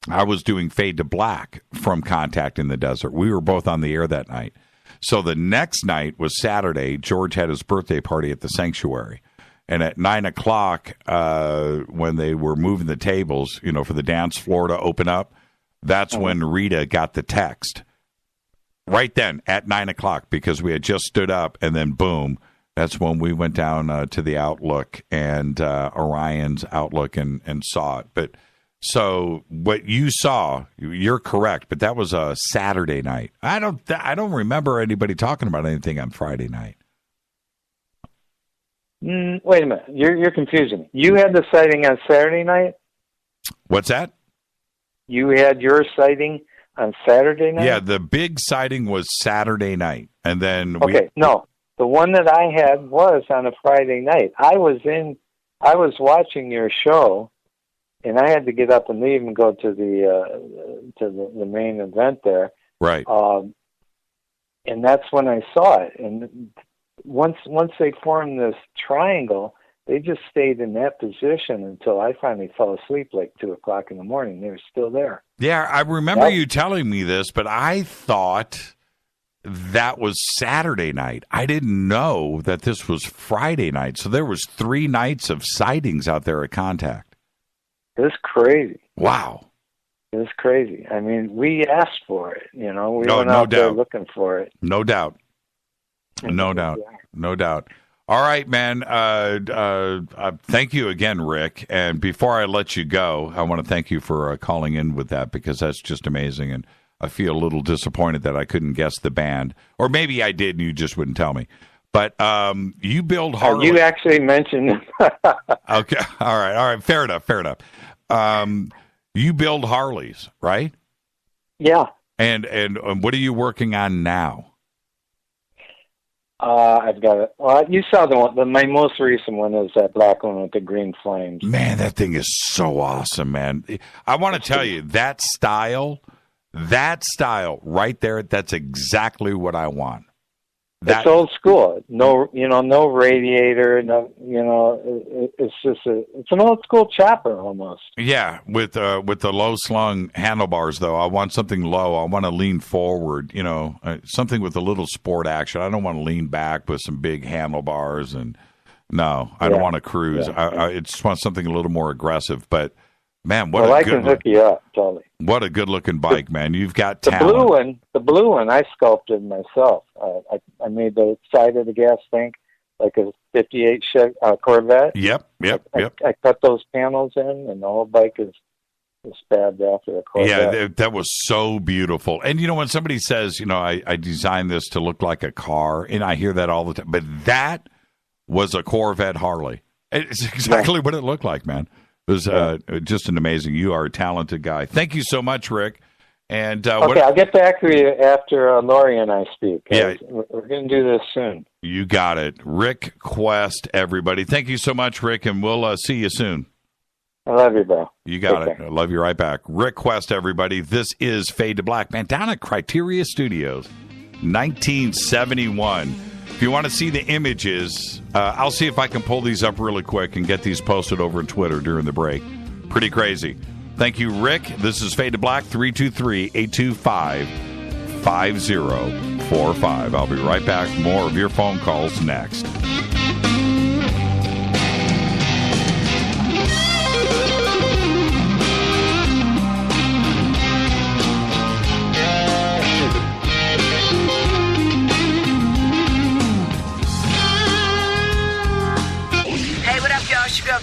I was doing Fade to Black from Contact in the Desert. We were both on the air that night. So the next night was Saturday. George had his birthday party at the Sanctuary. And at 9 o'clock, when they were moving the tables, for the dance floor to open up, that's when Rita got the text. Right then, at 9 o'clock, because we had just stood up, and then boom, that's when we went down to the Outlook and Orion's Outlook and saw it. But so what you saw, you're correct, but that was a Saturday night. I don't remember anybody talking about anything on Friday night. Wait a minute. You're confusing me. You had the sighting on Saturday night? What's that? You had your sighting on Saturday night? Yeah, the big sighting was Saturday night. And then no. The one that I had was on a Friday night. I was watching your show, and I had to get up and leave and go to the main event there. Right. And that's when I saw it. And once they formed this triangle, they just stayed in that position until I finally fell asleep like 2 o'clock in the morning. They were still there. Yeah, I remember you telling me this, but I thought that was Saturday night. I didn't know that this was Friday night. So there was 3 nights of sightings out there at Contact. It's crazy. Wow. It's crazy. I mean, we asked for it. We went out there looking for it. No doubt. No doubt. All right, man. Thank you again, Rick. And before I let you go, I want to thank you for calling in with that, because that's just amazing. And I feel a little disappointed that I couldn't guess the band. Or maybe I did and you just wouldn't tell me. But you build Harley. You actually mentioned. Okay. All right. Fair enough. You build Harleys, right? Yeah. And what are you working on now? I've got it. Well, you saw the one. My most recent one is that black one with the green flames. Man, that thing is so awesome, man. I want to tell you, that style right there, that's exactly what I want. It's old school. No radiator. It's just it's an old school chopper almost. Yeah, with the low slung handlebars though. I want something low. I want to lean forward. Something with a little sport action. I don't want to lean back with some big handlebars. And no, I don't want to cruise. Yeah. I just want something a little more aggressive. But man, I can hook you up, totally. What a good looking bike, man. You've got talent. The blue one, I sculpted myself. I made the side of the gas tank like a 58 Corvette. Yep. I cut those panels in, and the whole bike is stabbed after a Corvette. Yeah, that was so beautiful. And when somebody says, I designed this to look like a car, and I hear that all the time, but that was a Corvette Harley. It's exactly what it looked like, man. It was just an amazing. You are a talented guy. Thank you so much, Rick. And I'll get back to you after Lori and I speak. Yeah, we're going to do this soon. You got it, Rick Quest. Everybody, thank you so much, Rick, and we'll see you soon. I love you, bro. You got it. I love you right back, Rick Quest. Everybody, this is Fade to Black, man. Down at Criteria Studios, 1971. If you want to see the images, I'll see if I can pull these up really quick and get these posted over on Twitter during the break. Pretty crazy. Thank you, Rick. This is Fade to Black, 323-825-5045. I'll be right back. More of your phone calls next.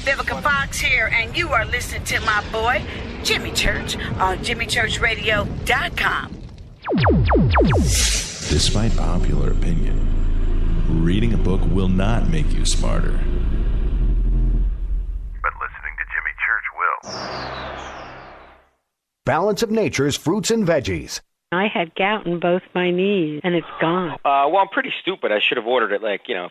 Vivica Fox here, and you are listening to my boy, Jimmy Church, on JimmyChurchRadio.com. Despite popular opinion, reading a book will not make you smarter. But listening to Jimmy Church will. Balance of Nature's fruits and veggies. I had gout in both my knees, and it's gone. Well, I'm pretty stupid. I should have ordered it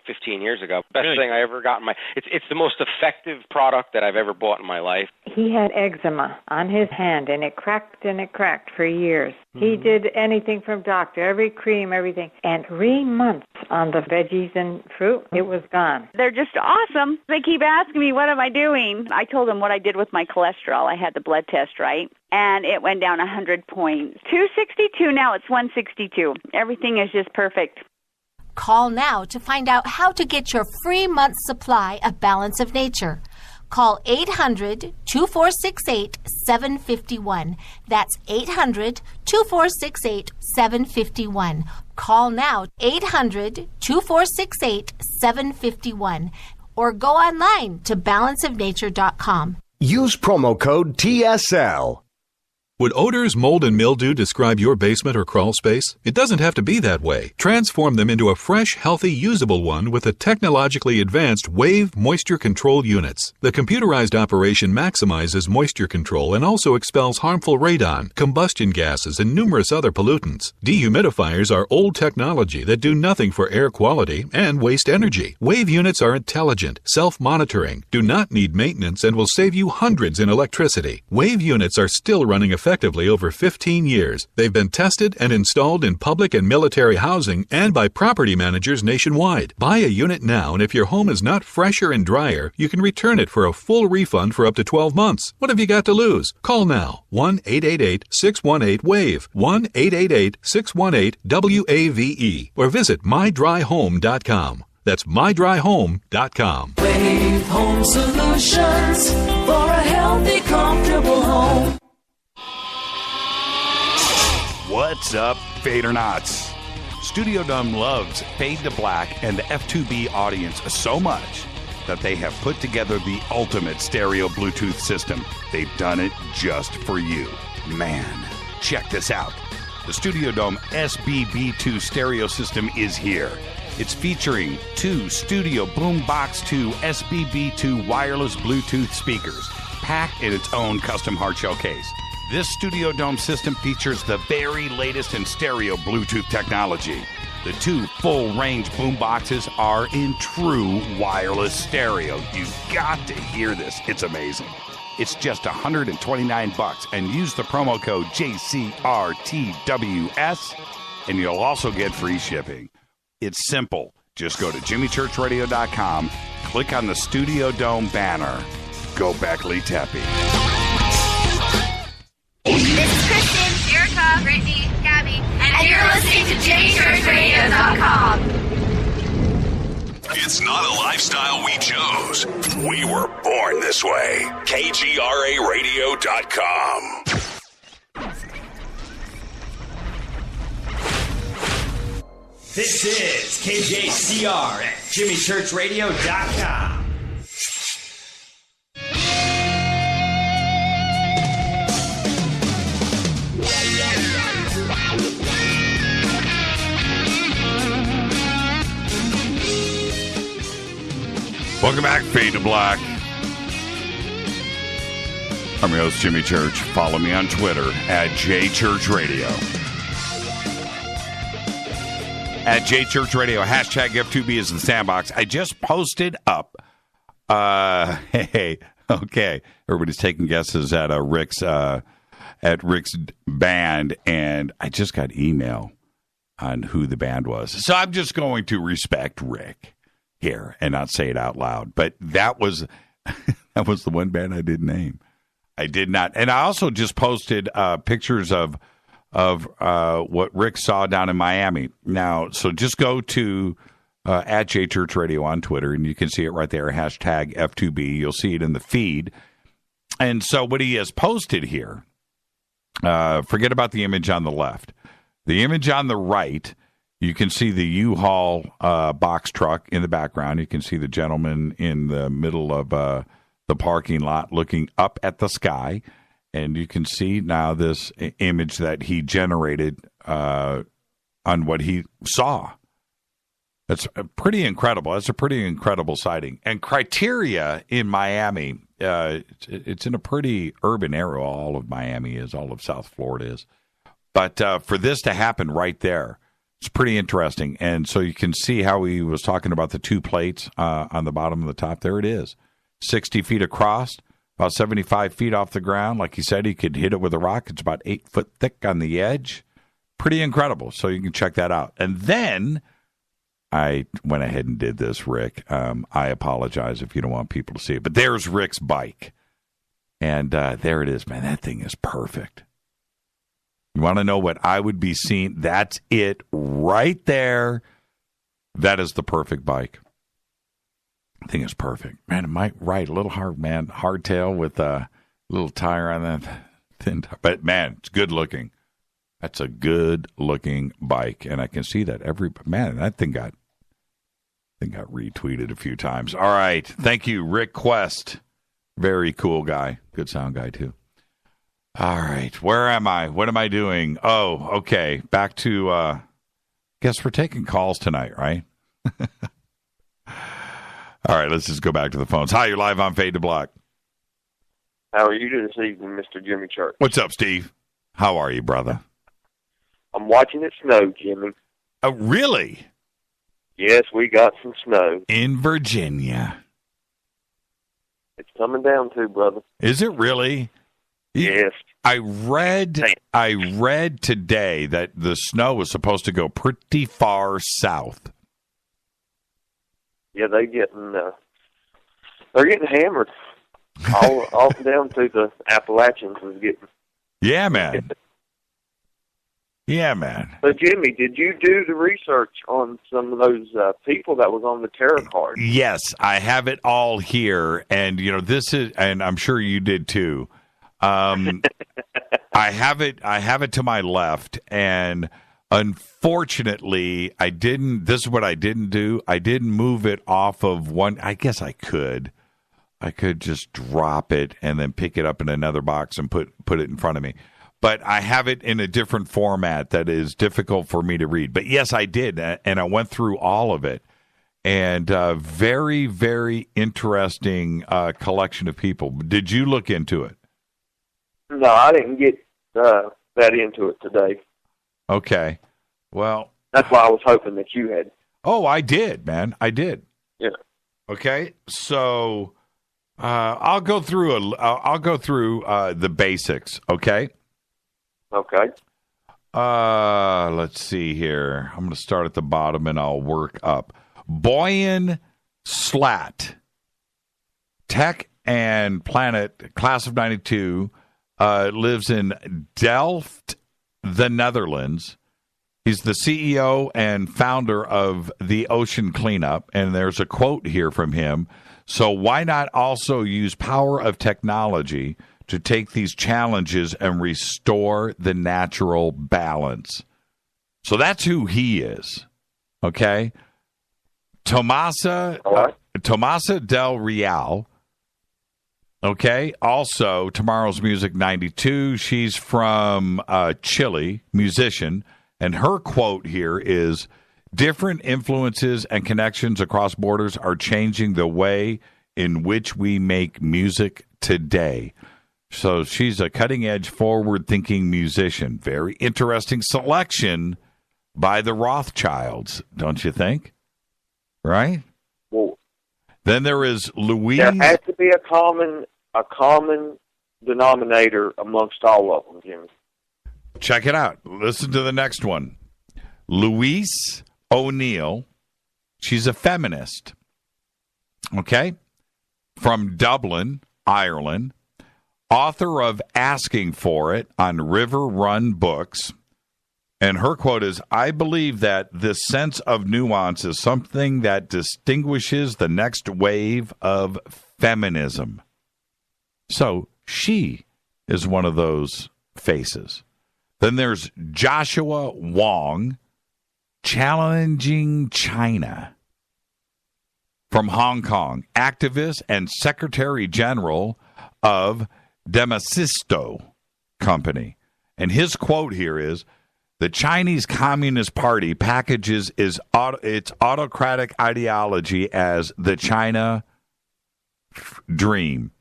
15 years ago. Best thing I ever got in my... It's the most effective product that I've ever bought in my life. He had eczema on his hand, and it cracked for years. Mm-hmm. He did anything from doctor, every cream, everything. And 3 months on the veggies and fruit, it was gone. They're just awesome. They keep asking me, what am I doing? I told them what I did with my cholesterol. I had the blood test, right? And it went down 100 points. 262, now it's 162. Everything is just perfect. Call now to find out how to get your free month's supply of Balance of Nature. Call 800-2468-751. That's 800-2468-751. Call now, 800-2468-751. Or go online to balanceofnature.com. Use promo code TSL. Would odors, mold, and mildew describe your basement or crawl space? It doesn't have to be that way. Transform them into a fresh, healthy, usable one with the technologically advanced Wave Moisture Control Units. The computerized operation maximizes moisture control and also expels harmful radon, combustion gases, and numerous other pollutants. Dehumidifiers are old technology that do nothing for air quality and waste energy. Wave units are intelligent, self-monitoring, do not need maintenance, and will save you hundreds in electricity. Wave units are still running effectively over 15 years. They've been tested and installed in public and military housing and by property managers nationwide. Buy a unit now, and if your home is not fresher and drier, you can return it for a full refund for up to 12 months. What have you got to lose? Call now. 1-888-618-WAVE. 1-888-618-WAVE. Or visit mydryhome.com. That's mydryhome.com. Wave Home Solutions for a healthy, comfortable home. What's up, Fadernauts? Studio Dome loves Fade to Black and the F2B audience so much that they have put together the ultimate stereo Bluetooth system. They've done it just for you. Man, check this out. The Studio Dome SBB2 stereo system is here. It's featuring 2 Studio Boombox 2 SBB2 wireless Bluetooth speakers, packed in its own custom hardshell case. This Studio Dome system features the very latest in stereo Bluetooth technology. The 2 full-range boomboxes are in true wireless stereo. You've got to hear this. It's amazing. It's just $129, and use the promo code JCRTWS, and you'll also get free shipping. It's simple. Just go to jimmychurchradio.com, click on the Studio Dome banner. Go Beckley Teppy. This is Kristen, Erica, Brittany, Gabby, and you're listening to JChurchRadio.com. It's not a lifestyle we chose. We were born this way. KGRARadio.com. This is KJCR at JimmyChurchRadio.com. Welcome back, Fade to Black. I'm your host, Jimmy Church. Follow me on Twitter at JChurchRadio. At JChurchRadio, hashtag F2B is the sandbox. I just posted up. Okay. Everybody's taking guesses at Rick's band, and I just got email on who the band was. So I'm just going to respect Rick here and not say it out loud. But that was the one band I didn't name. I did not. And I also just posted pictures of what Rick saw down in Miami. Now, so just go to at JChurchRadio on Twitter, and you can see it right there, hashtag F2B. You'll see it in the feed. And so what he has posted here, forget about the image on the left. The image on the right, you can see the U-Haul box truck in the background. You can see the gentleman in the middle of the parking lot looking up at the sky. And you can see now this image that he generated on what he saw. That's pretty incredible. That's a pretty incredible sighting. And Criteria in Miami, it's in a pretty urban area. All of Miami is, all of South Florida is. But for this to happen right there, it's pretty interesting. And so you can see how he was talking about the 2 plates on the bottom and the top. There it is. 60 feet across, about 75 feet off the ground. Like he said, he could hit it with a rock. It's about 8 foot thick on the edge. Pretty incredible. So you can check that out. And then I went ahead and did this, Rick. I apologize if you don't want people to see it. But there's Rick's bike. And there it is, man. That thing is perfect. You want to know what I would be seeing? That's it right there. That is the perfect bike. I think it's perfect. Man, it might ride a little hard, man. Hardtail with a little tire on that thin tire. But, man, it's good looking. That's a good looking bike. And I can see that that thing got retweeted a few times. All right. Thank you, Rick Quest. Very cool guy. Good sound guy, too. All right. Where am I? What am I doing? Oh, okay. Back to, guess we're taking calls tonight, right? All right, let's just go back to the phones. Hi, you're live on Fade to Black. How are you this evening, Mr. Jimmy Church? What's up, Steve? How are you, brother? I'm watching it snow, Jimmy. Oh, really? Yes, we got some snow. In Virginia. It's coming down too, brother. Is it really? Yes. I read today that the snow was supposed to go pretty far south. Yeah, they're getting hammered. all down to the Appalachians is getting. Yeah, man. Yeah, man. So, Jimmy, did you do the research on some of those people that was on the tarot card? Yes, I have it all here, and this is, and I'm sure you did too. I have it to my left, and unfortunately, I didn't. This is what I didn't do. I didn't move it off of one. I guess I could. I could just drop it and then pick it up in another box and put it in front of me. But I have it in a different format that is difficult for me to read. But yes, I did, and I went through all of it. And very, very interesting collection of people. Did you look into it? No, I didn't get that into it today. Okay. Well, that's why I was hoping that you had. Oh, I did, man. I did. Yeah. Okay. So I'll go through the basics. Okay. Okay. Let's see here. I'm going to start at the bottom and I'll work up. Boyan Slat, Tech and Planet, class of 92, lives in Delft, the Netherlands. He's the CEO and founder of the Ocean Cleanup, and there's a quote here from him. So why not also use power of technology to take these challenges and restore the natural balance? So that's who he is, okay? Tomasa Del Real, okay? Also, Tomorrow's Music 92. She's from Chile, musician. And her quote here is, different influences and connections across borders are changing the way in which we make music today. So she's a cutting-edge, forward-thinking musician. Very interesting selection by the Rothschilds, don't you think? Right? Well, then there is Louise. There has to be a common denominator amongst all of them, Jimmy. Check it out. Listen to the next one. Louise O'Neill. She's a feminist. Okay? From Dublin, Ireland. Author of Asking for It on River Run Books. And her quote is, I believe that this sense of nuance is something that distinguishes the next wave of feminism. So she is one of those faces. Then there's Joshua Wong, Challenging China. From Hong Kong, activist and Secretary General of Demasisto Company. And his quote here is, the Chinese Communist Party packages its autocratic ideology as the China dream,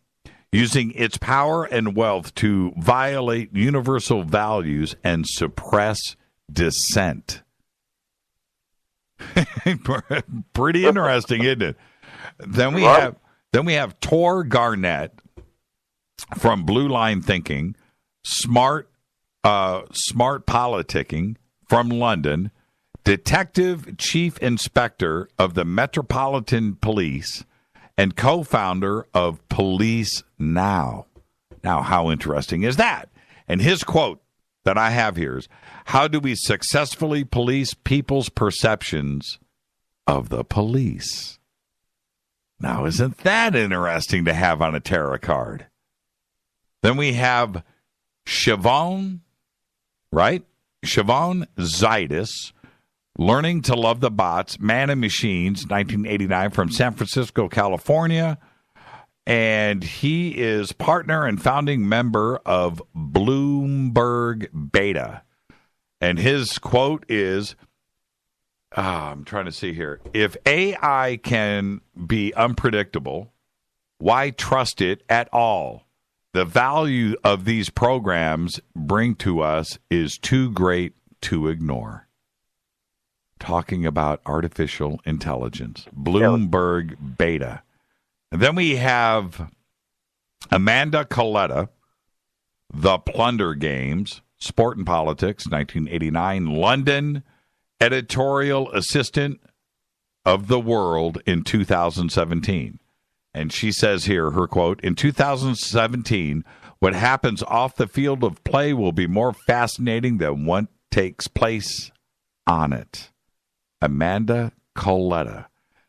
using its power and wealth to violate universal values and suppress dissent. Pretty interesting, isn't it? Then we have Tor Garnett from Blue Line Thinking, Smart Politicking from London, Detective Chief Inspector of the Metropolitan Police, and co-founder of Police Now. Now, how interesting is that? And his quote that I have here is, how do we successfully police people's perceptions of the police. Now, isn't that interesting to have on a tarot card? Then we have Siobhan, right? Siobhan Zaitis, Learning to Love the Bots, Man and Machines, 1989, from San Francisco, California. And he is partner and founding member of Bloomberg Beta. And his quote is, I'm trying to see here. If AI can be unpredictable, why trust it at all? The value of these programs bring to us is too great to ignore. Talking about artificial intelligence. Bloomberg Beta. And then we have Amanda Coletta, The Plunder Games, Sport and Politics, 1989, London, editorial assistant of The World in 2017. And she says here, her quote, in 2017, what happens off the field of play will be more fascinating than what takes place on it. Amanda Coletta.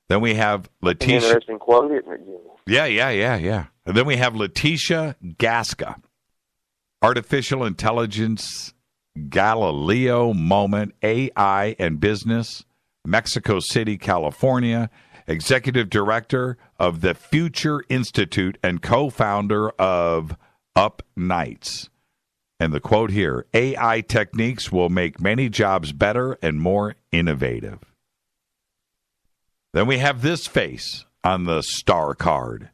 Then we have Letitia. Interesting quote, isn't it, Jimmy? Yeah. And then we have Letitia Gasca, Artificial Intelligence, Galileo Moment, AI and Business, Mexico City, California, Executive Director of the Future Institute and co-founder of Up Nights. And the quote here, AI techniques will make many jobs better and more innovative. Then we have this face on the star card.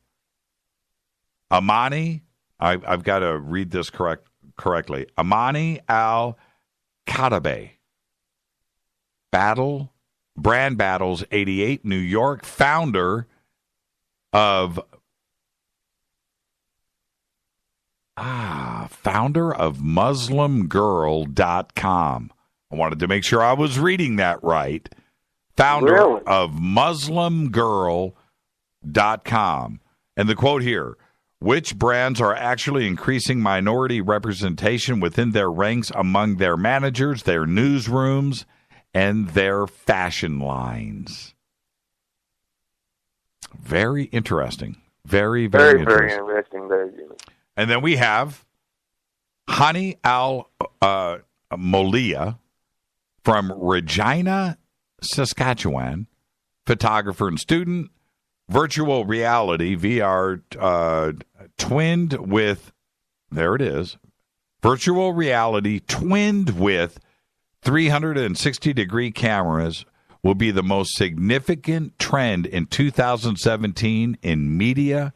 Amani, I've got to read this correctly. Amani Al-Katabe. Brand Battles 88, New York, founder of MuslimGirl.com. I wanted to make sure I was reading that right. Founder of MuslimGirl.com. And the quote here, which brands are actually increasing minority representation within their ranks among their managers, their newsrooms, and their fashion lines? Very interesting. Very interesting. Very interesting there, Jimmy. And then we have Hani Molia from Regina, Saskatchewan, photographer and student, virtual reality, VR, twinned with, there it is, virtual reality twinned with 360-degree cameras will be the most significant trend in 2017 in media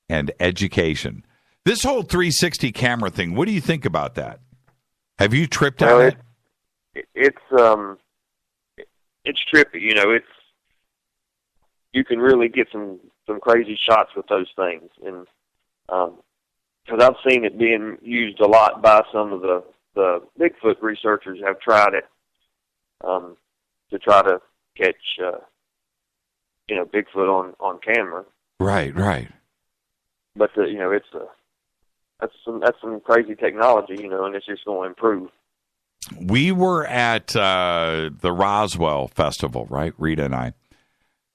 and education. This whole 360 camera thing, what do you think about that? Have you tripped on it? It's trippy. You know, you can really get some crazy shots with those things, and because I've seen it being used a lot by some of the Bigfoot researchers have tried it to try to catch Bigfoot on camera. Right. But that's some crazy technology, and it's just going to improve. We were at the Roswell Festival, right, Rita and I,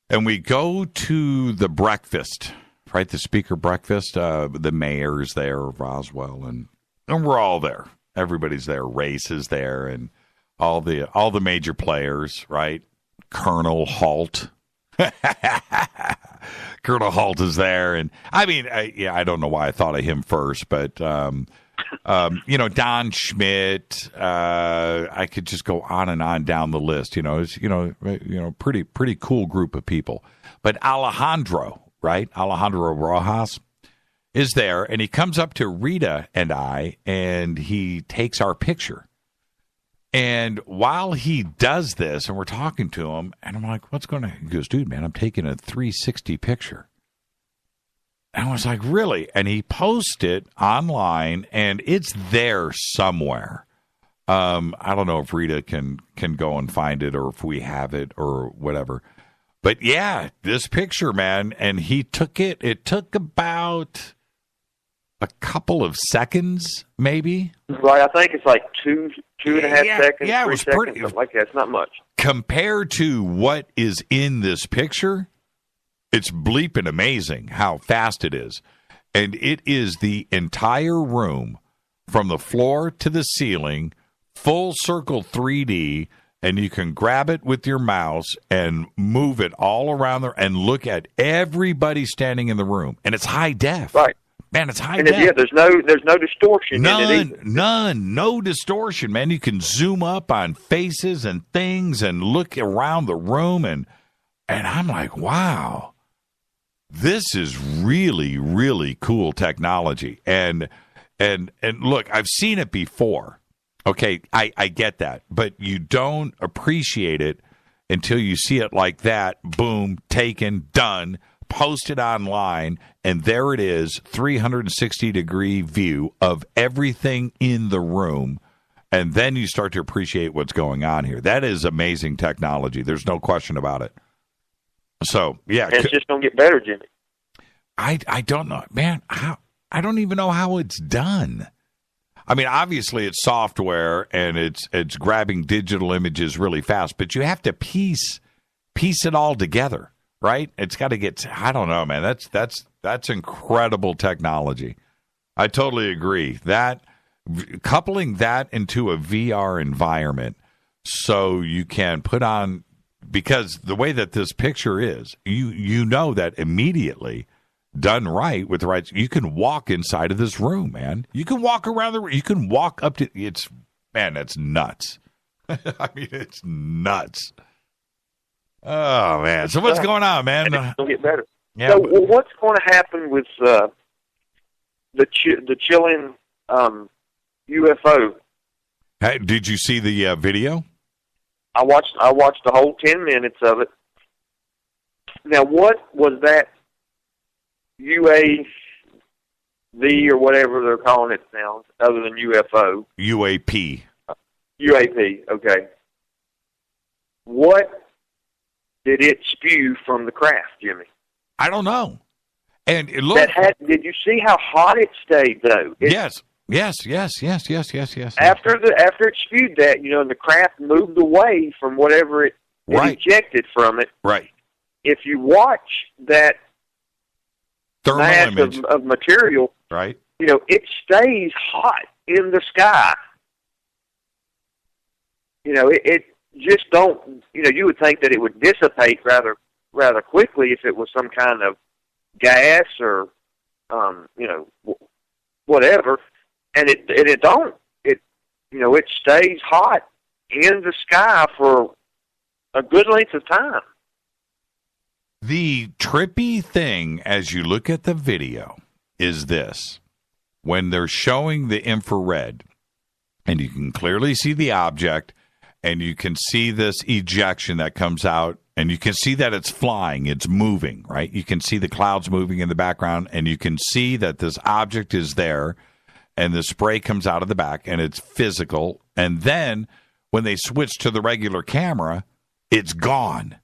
and we go to the breakfast, right, the speaker breakfast. The mayor's there of Roswell, and we're all there. Everybody's there. Race is there, and all the major players, right? Colonel Halt. Colonel Halt is there, and I mean, I don't know why I thought of him first, but Don Schmidt. I could just go on and on down the list. It's pretty cool group of people. But Alejandro Rojas is there, and he comes up to Rita and I, and he takes our picture. And while he does this, and we're talking to him, and I'm like, what's going on? He goes, dude, man, I'm taking a 360 picture. And I was like, really? And he posts it online, and it's there somewhere. I don't know if Rita can go and find it, or if we have it, or whatever. But yeah, this picture, man, and he took it. It took about a couple of seconds, maybe. Right, I think it's like two and a half seconds. Yeah, it was seconds, pretty. something like that. It's not much. compared to what is in this picture, it's bleeping amazing how fast it is. And it is the entire room from the floor to the ceiling, full circle 3D, and you can grab it with your mouse and move it all around there and look at everybody standing in the room. And it's high def. Right. Man, it's high and def. Yeah, there's no distortion in it either. None. No distortion, man. You can zoom up on faces and things and look around the room. And I'm like, wow, this is really, really cool technology. And look, I've seen it before. Okay, I get that, but you don't appreciate it until you see it like that. Boom, taken, done, posted online, and there it is, 360-degree view of everything in the room, and then you start to appreciate what's going on here. That is amazing technology. There's no question about it. So, yeah. And it's just going to get better, Jimmy. I don't know, man. I don't even know how it's done. I mean, obviously it's software and it's grabbing digital images really fast, but you have to piece it all together, right? It's got to get. I don't know, man. That's incredible technology. I totally agree. That coupling that into a VR environment, so you can put on, because the way that this picture is, you know that immediately. Done right with the right, you can walk inside of this room, man. You can walk around the room. You can walk up to it's, man. That's nuts. I mean, it's nuts. Oh man. So what's going on, man? It'll get better. Yeah. So what's going to happen with the Chilean UFO? Hey, did you see the video? I watched the whole 10 minutes of it. Now, what was that? UAV or whatever they're calling it now, other than UFO. UAP. UAP, okay. What did it spew from the craft, Jimmy? I don't know. And it looked. Did you see how hot it stayed, though? Yes. After it spewed that, and the craft moved away from whatever it ejected from it. Right. If you watch that thermal mass image of material, right? It stays hot in the sky. It just don't. You would think that it would dissipate rather quickly if it was some kind of gas or, whatever. And it don't. It stays hot in the sky for a good length of time. The trippy thing, as you look at the video, is this. When they're showing the infrared, and you can clearly see the object, and you can see this ejection that comes out, and you can see that it's flying, it's moving, right? You can see the clouds moving in the background, and you can see that this object is there, and the spray comes out of the back, and it's physical. And then, when they switch to the regular camera, it's gone.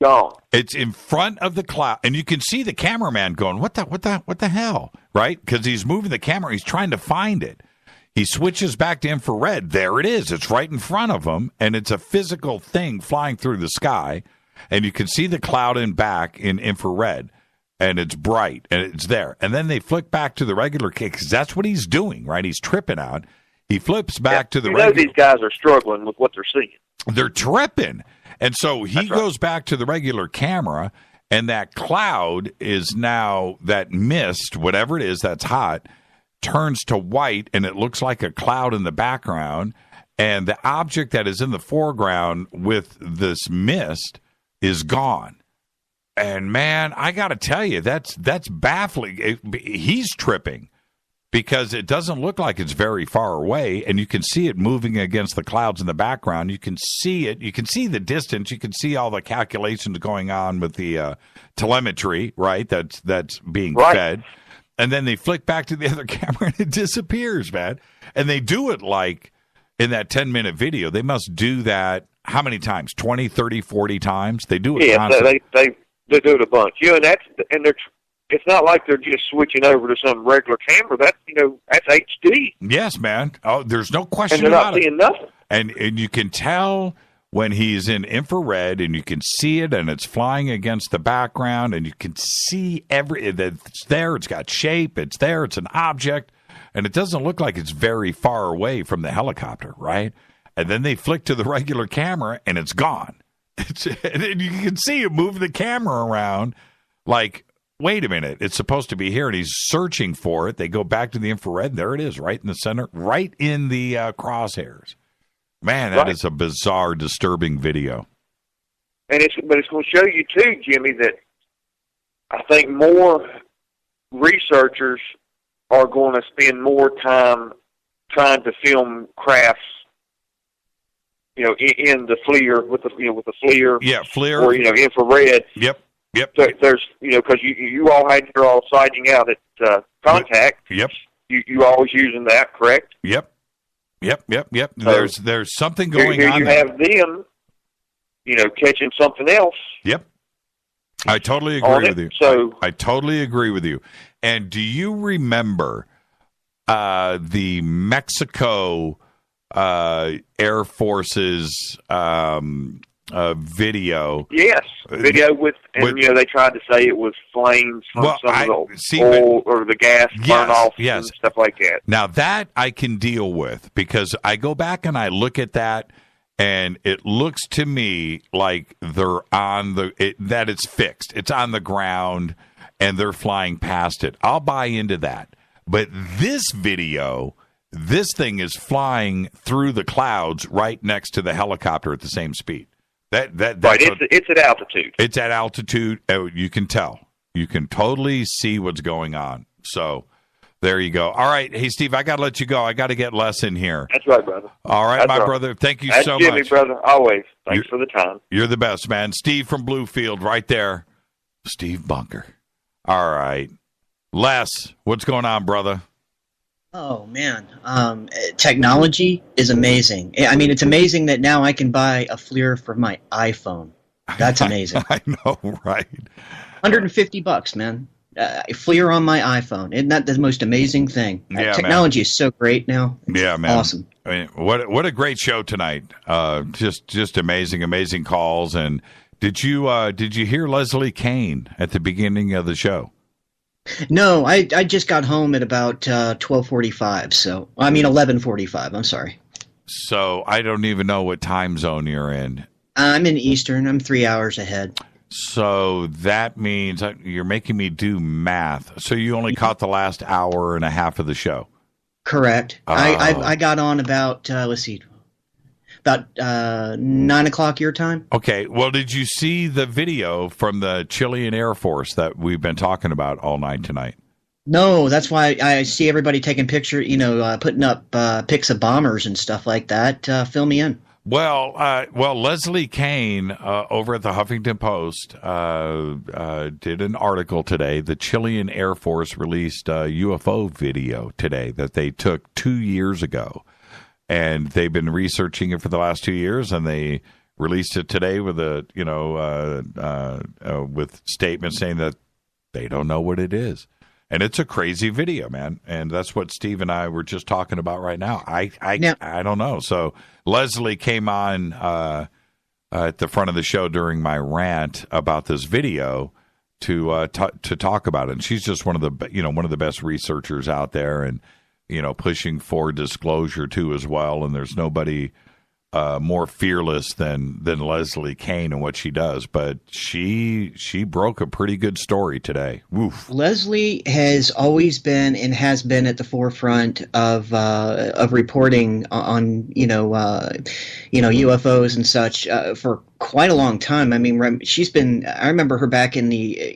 Gone. It's in front of the cloud, and you can see the cameraman going, what the hell, right? Because he's moving the camera, he's trying to find it. He switches back to infrared. There it is. It's right in front of him, and it's a physical thing flying through the sky, and you can see the cloud in back in infrared, and it's bright, and it's there. And then they flick back to the regular kick, because that's what he's doing, right? He's tripping out. He flips back to the regular. These guys are struggling with what they're seeing. They're tripping. And so he goes back to the regular camera, and that cloud is now, that mist, whatever it is that's hot, turns to white, and it looks like a cloud in the background. And the object that is in the foreground with this mist is gone. And, man, I got to tell you, that's baffling. He's tripping because it doesn't look like it's very far away, and you can see it moving against the clouds in the background. You can see it. You can see the distance. You can see all the calculations going on with the telemetry, right, that's being fed. And then they flick back to the other camera, and it disappears, man. And they do it like in that 10-minute video. They must do that how many times? 20, 30, 40 times? They do it constantly. They do it a bunch. It's not like they're just switching over to some regular camera. That's HD. Yes, man. Oh, there's no question about it. And they're not seeing nothing. And you can tell when he's in infrared and you can see it and it's flying against the background and you can see it's there, it's got shape, it's there, it's an object, and it doesn't look like it's very far away from the helicopter, right? And then they flick to the regular camera and it's gone. And you can see him move the camera around like, wait a minute, it's supposed to be here, and he's searching for it. They go back to the infrared, and there it is, right in the center, right in the crosshairs. Man, that is a bizarre, disturbing video. But it's going to show you too, Jimmy, that I think more researchers are going to spend more time trying to film crafts, in the FLIR with the FLIR, FLIR, or infrared. Yep. So there's because you all had your all sighting out at Contact. Yep. You always using that, correct? Yep. There's something going here on. You there. have them, catching something else. Yep. I totally agree with you. So I totally agree with you. And do you remember the Mexico Air Force's video? Yes, video with they tried to say it was flames from some of the oil or the gas burn off and stuff like that. Now that I can deal with, because I go back and I look at that, and it looks to me like they're on that it's fixed. It's on the ground, and they're flying past it. I'll buy into that. But this video, this thing is flying through the clouds right next to the helicopter at the same speed. It's at altitude. It's at altitude. You can tell. You can totally see what's going on. So there you go. All right. Hey, Steve, I got to let you go. I got to get Les in here. That's right, brother. All right, my brother. Thank you so Jimmy, much. brother. Always. Thanks for the time. You're the best, man. Steve from Bluefield right there. Steve Bunker. All right. Les, what's going on, brother? Oh, man. Technology is amazing. I mean, it's amazing that now I can buy a FLIR for my iPhone. That's amazing. I know, right? $150, man. FLIR on my iPhone. Isn't that the most amazing thing? Yeah, technology is so great now. It's awesome. I mean, what a great show tonight. Just amazing calls. And did you hear Leslie Kean at the beginning of the show? No, I just got home at about 12:45. So 11:45. I'm sorry. So I don't even know what time zone you're in. I'm in Eastern. I'm 3 hours ahead. So that means you're making me do math. So you only caught the last hour and a half of the show. Correct. I got on about about 9 o'clock your time. Okay. Well, did you see the video from the Chilean Air Force that we've been talking about all night tonight? No, that's why I see everybody taking pictures, putting up pics of bombers and stuff like that. Fill me in. Well, Leslie Kean over at the Huffington Post did an article today. The Chilean Air Force released a UFO video today that they took 2 years ago. And they've been researching it for the last 2 years, and they released it today with with statements saying that they don't know what it is. And it's a crazy video, man. And that's what Steve and I were just talking about right now. I don't know. So Leslie came on at the front of the show during my rant about this video to talk about it. And she's just one of the best researchers out there, and pushing for disclosure too as well. And there's nobody more fearless than Leslie Kean and what she does. But she broke a pretty good story today. Woof. Leslie has always been and has been at the forefront of reporting on UFOs and such for quite a long time. I mean, she's been. I remember her back in the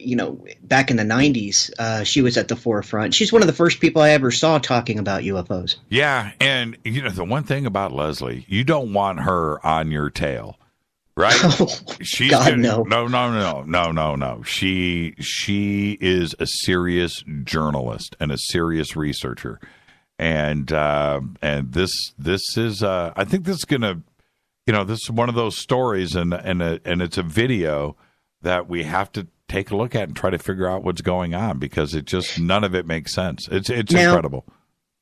90s. She was at the forefront. She's one of the first people I ever saw talking about UFOs. Yeah, and the one thing about Leslie, you don't want her on your tail, right? She's no. No. She is a serious journalist and a serious researcher, and this is I think this is gonna. This is one of those stories, and it's a video that we have to take a look at and try to figure out what's going on, because none of it makes sense. It's incredible.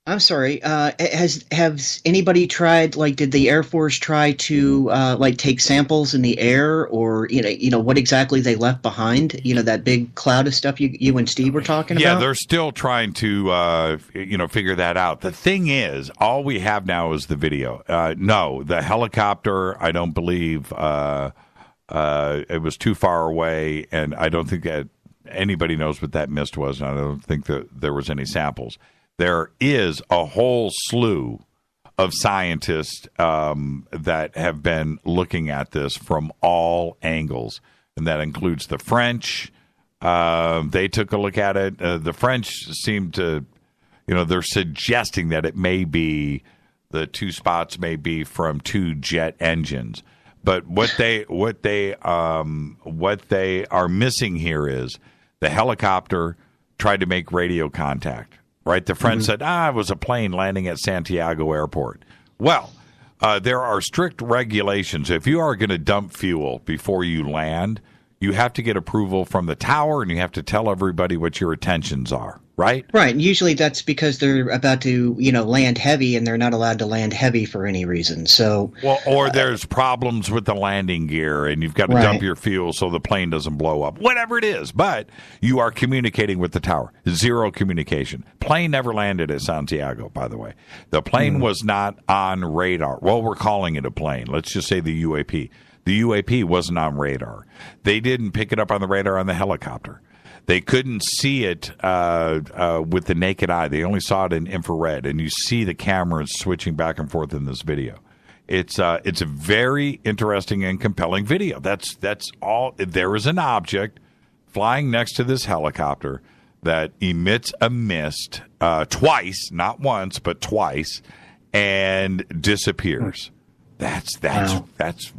I'm sorry. Has anybody tried? Like, did the Air Force try to take samples in the air, or what exactly they left behind? That big cloud of stuff you and Steve were talking about. Yeah, they're still trying to figure that out. The thing is, all we have now is the video. No, the helicopter, I don't believe it was too far away, and I don't think that anybody knows what that mist was. And I don't think that there was any samples. There is a whole slew of scientists that have been looking at this from all angles, and that includes the French. They took a look at it. The French seem to, they're suggesting that it may be, the two spots may be from two jet engines. But what they are missing here is the helicopter tried to make radio contact. Right, the French said, it was a plane landing at Santiago airport. Well, there are strict regulations. If you are going to dump fuel before you land, you have to get approval from the tower, and you have to tell everybody what your intentions are, right? Right, and usually that's because they're about to, land heavy, and they're not allowed to land heavy for any reason. So, or there's problems with the landing gear, and you've got to dump your fuel so the plane doesn't blow up. Whatever it is, but you are communicating with the tower. Zero communication. Plane never landed at Santiago, by the way. The plane was not on radar. Well, we're calling it a plane. Let's just say the UAP. The UAP wasn't on radar. They didn't pick it up on the radar on the helicopter. They couldn't see it with the naked eye. They only saw it in infrared, and you see the cameras switching back and forth in this video. It's a very interesting and compelling video. That's all. There is an object flying next to this helicopter that emits a mist twice, not once, but twice, and disappears. That's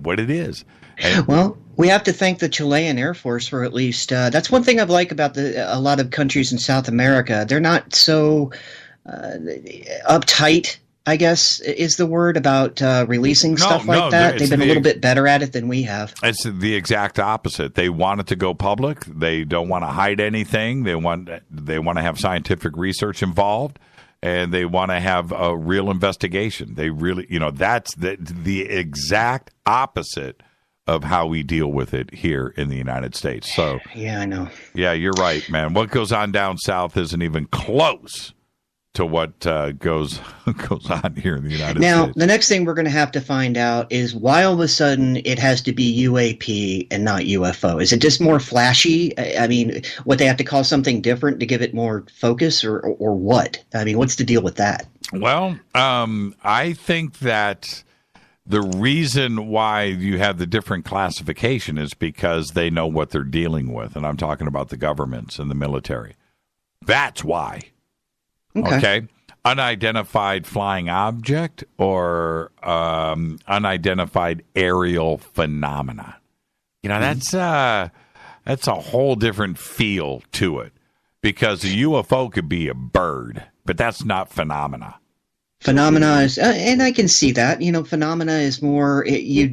what it is. And, well, we have to thank the Chilean Air Force for at least. That's one thing I like about a lot of countries in South America. They're not so uptight, I guess is the word, about releasing stuff like that. They've been a little bit better at it than we have. It's the exact opposite. They want it to go public. They don't want to hide anything. They want to have scientific research involved. And they want to have a real investigation. They really, that's the exact opposite of how we deal with it here in the United States. So, yeah, I know. Yeah, you're right, man. What goes on down south isn't even close to what goes on here in the United States. Now, the next thing we're going to have to find out is why all of a sudden it has to be UAP and not UFO. Is it just more flashy? I mean, what, they have to call something different to give it more focus, or what? I mean, what's the deal with that? Well, I think that the reason why you have the different classification is because they know what they're dealing with. And I'm talking about the governments and the military. That's why. Okay. Unidentified flying object or unidentified aerial phenomena. That's a whole different feel to it, because a UFO could be a bird, but that's not phenomena. Phenomena is, and I can see that. Phenomena is more, you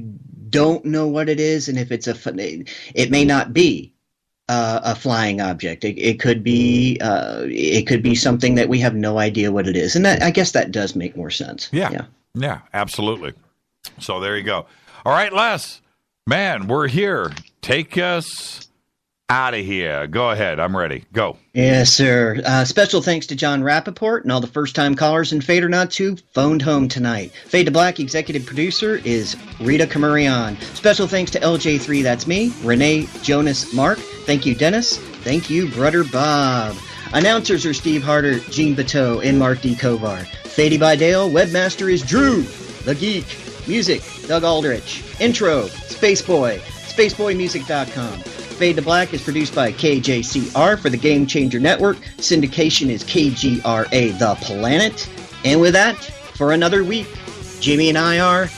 don't know what it is, and if it's it may not be a flying object. It could be something that we have no idea what it is, and I guess that does make more sense. Yeah, absolutely. So there you go. All right, Les, man, we're here. Take us out of here. Go ahead. I'm ready. Go. Yes, sir. Special thanks to Jon Rappoport and all the first-time callers in Fadernight who phoned home tonight. Fade to Black executive producer is Rita Kamurian. Special thanks to LJ3, that's me, Renee, Jonas, Mark. Thank you, Dennis. Thank you, Brother Bob. Announcers are Steve Harder, Gene Bateau, and Mark D. Kovar. Fady by Dale. Webmaster is Drew, the Geek. Music, Doug Aldrich. Intro, Spaceboy, spaceboymusic.com. Fade to Black is produced by KJCR for the Game Changer Network. Syndication is KGRA The Planet. And with that, for another week, Jimmy and I are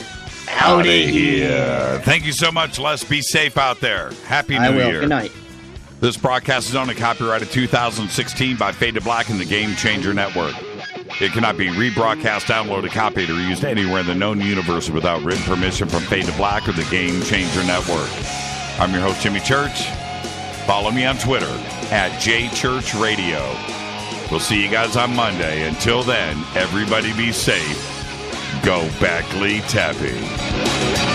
out of here. Thank you so much, Les. Be safe out there. Happy New Year. Good night. This broadcast is only copyrighted 2016 by Fade to Black and the Game Changer Network. It cannot be rebroadcast, downloaded, copied, or used anywhere in the known universe without written permission from Fade to Black or the Game Changer Network. I'm your host, Jimmy Church. Follow me on Twitter @JChurchRadio. We'll see you guys on Monday. Until then, everybody be safe. Go Beckley Teppy.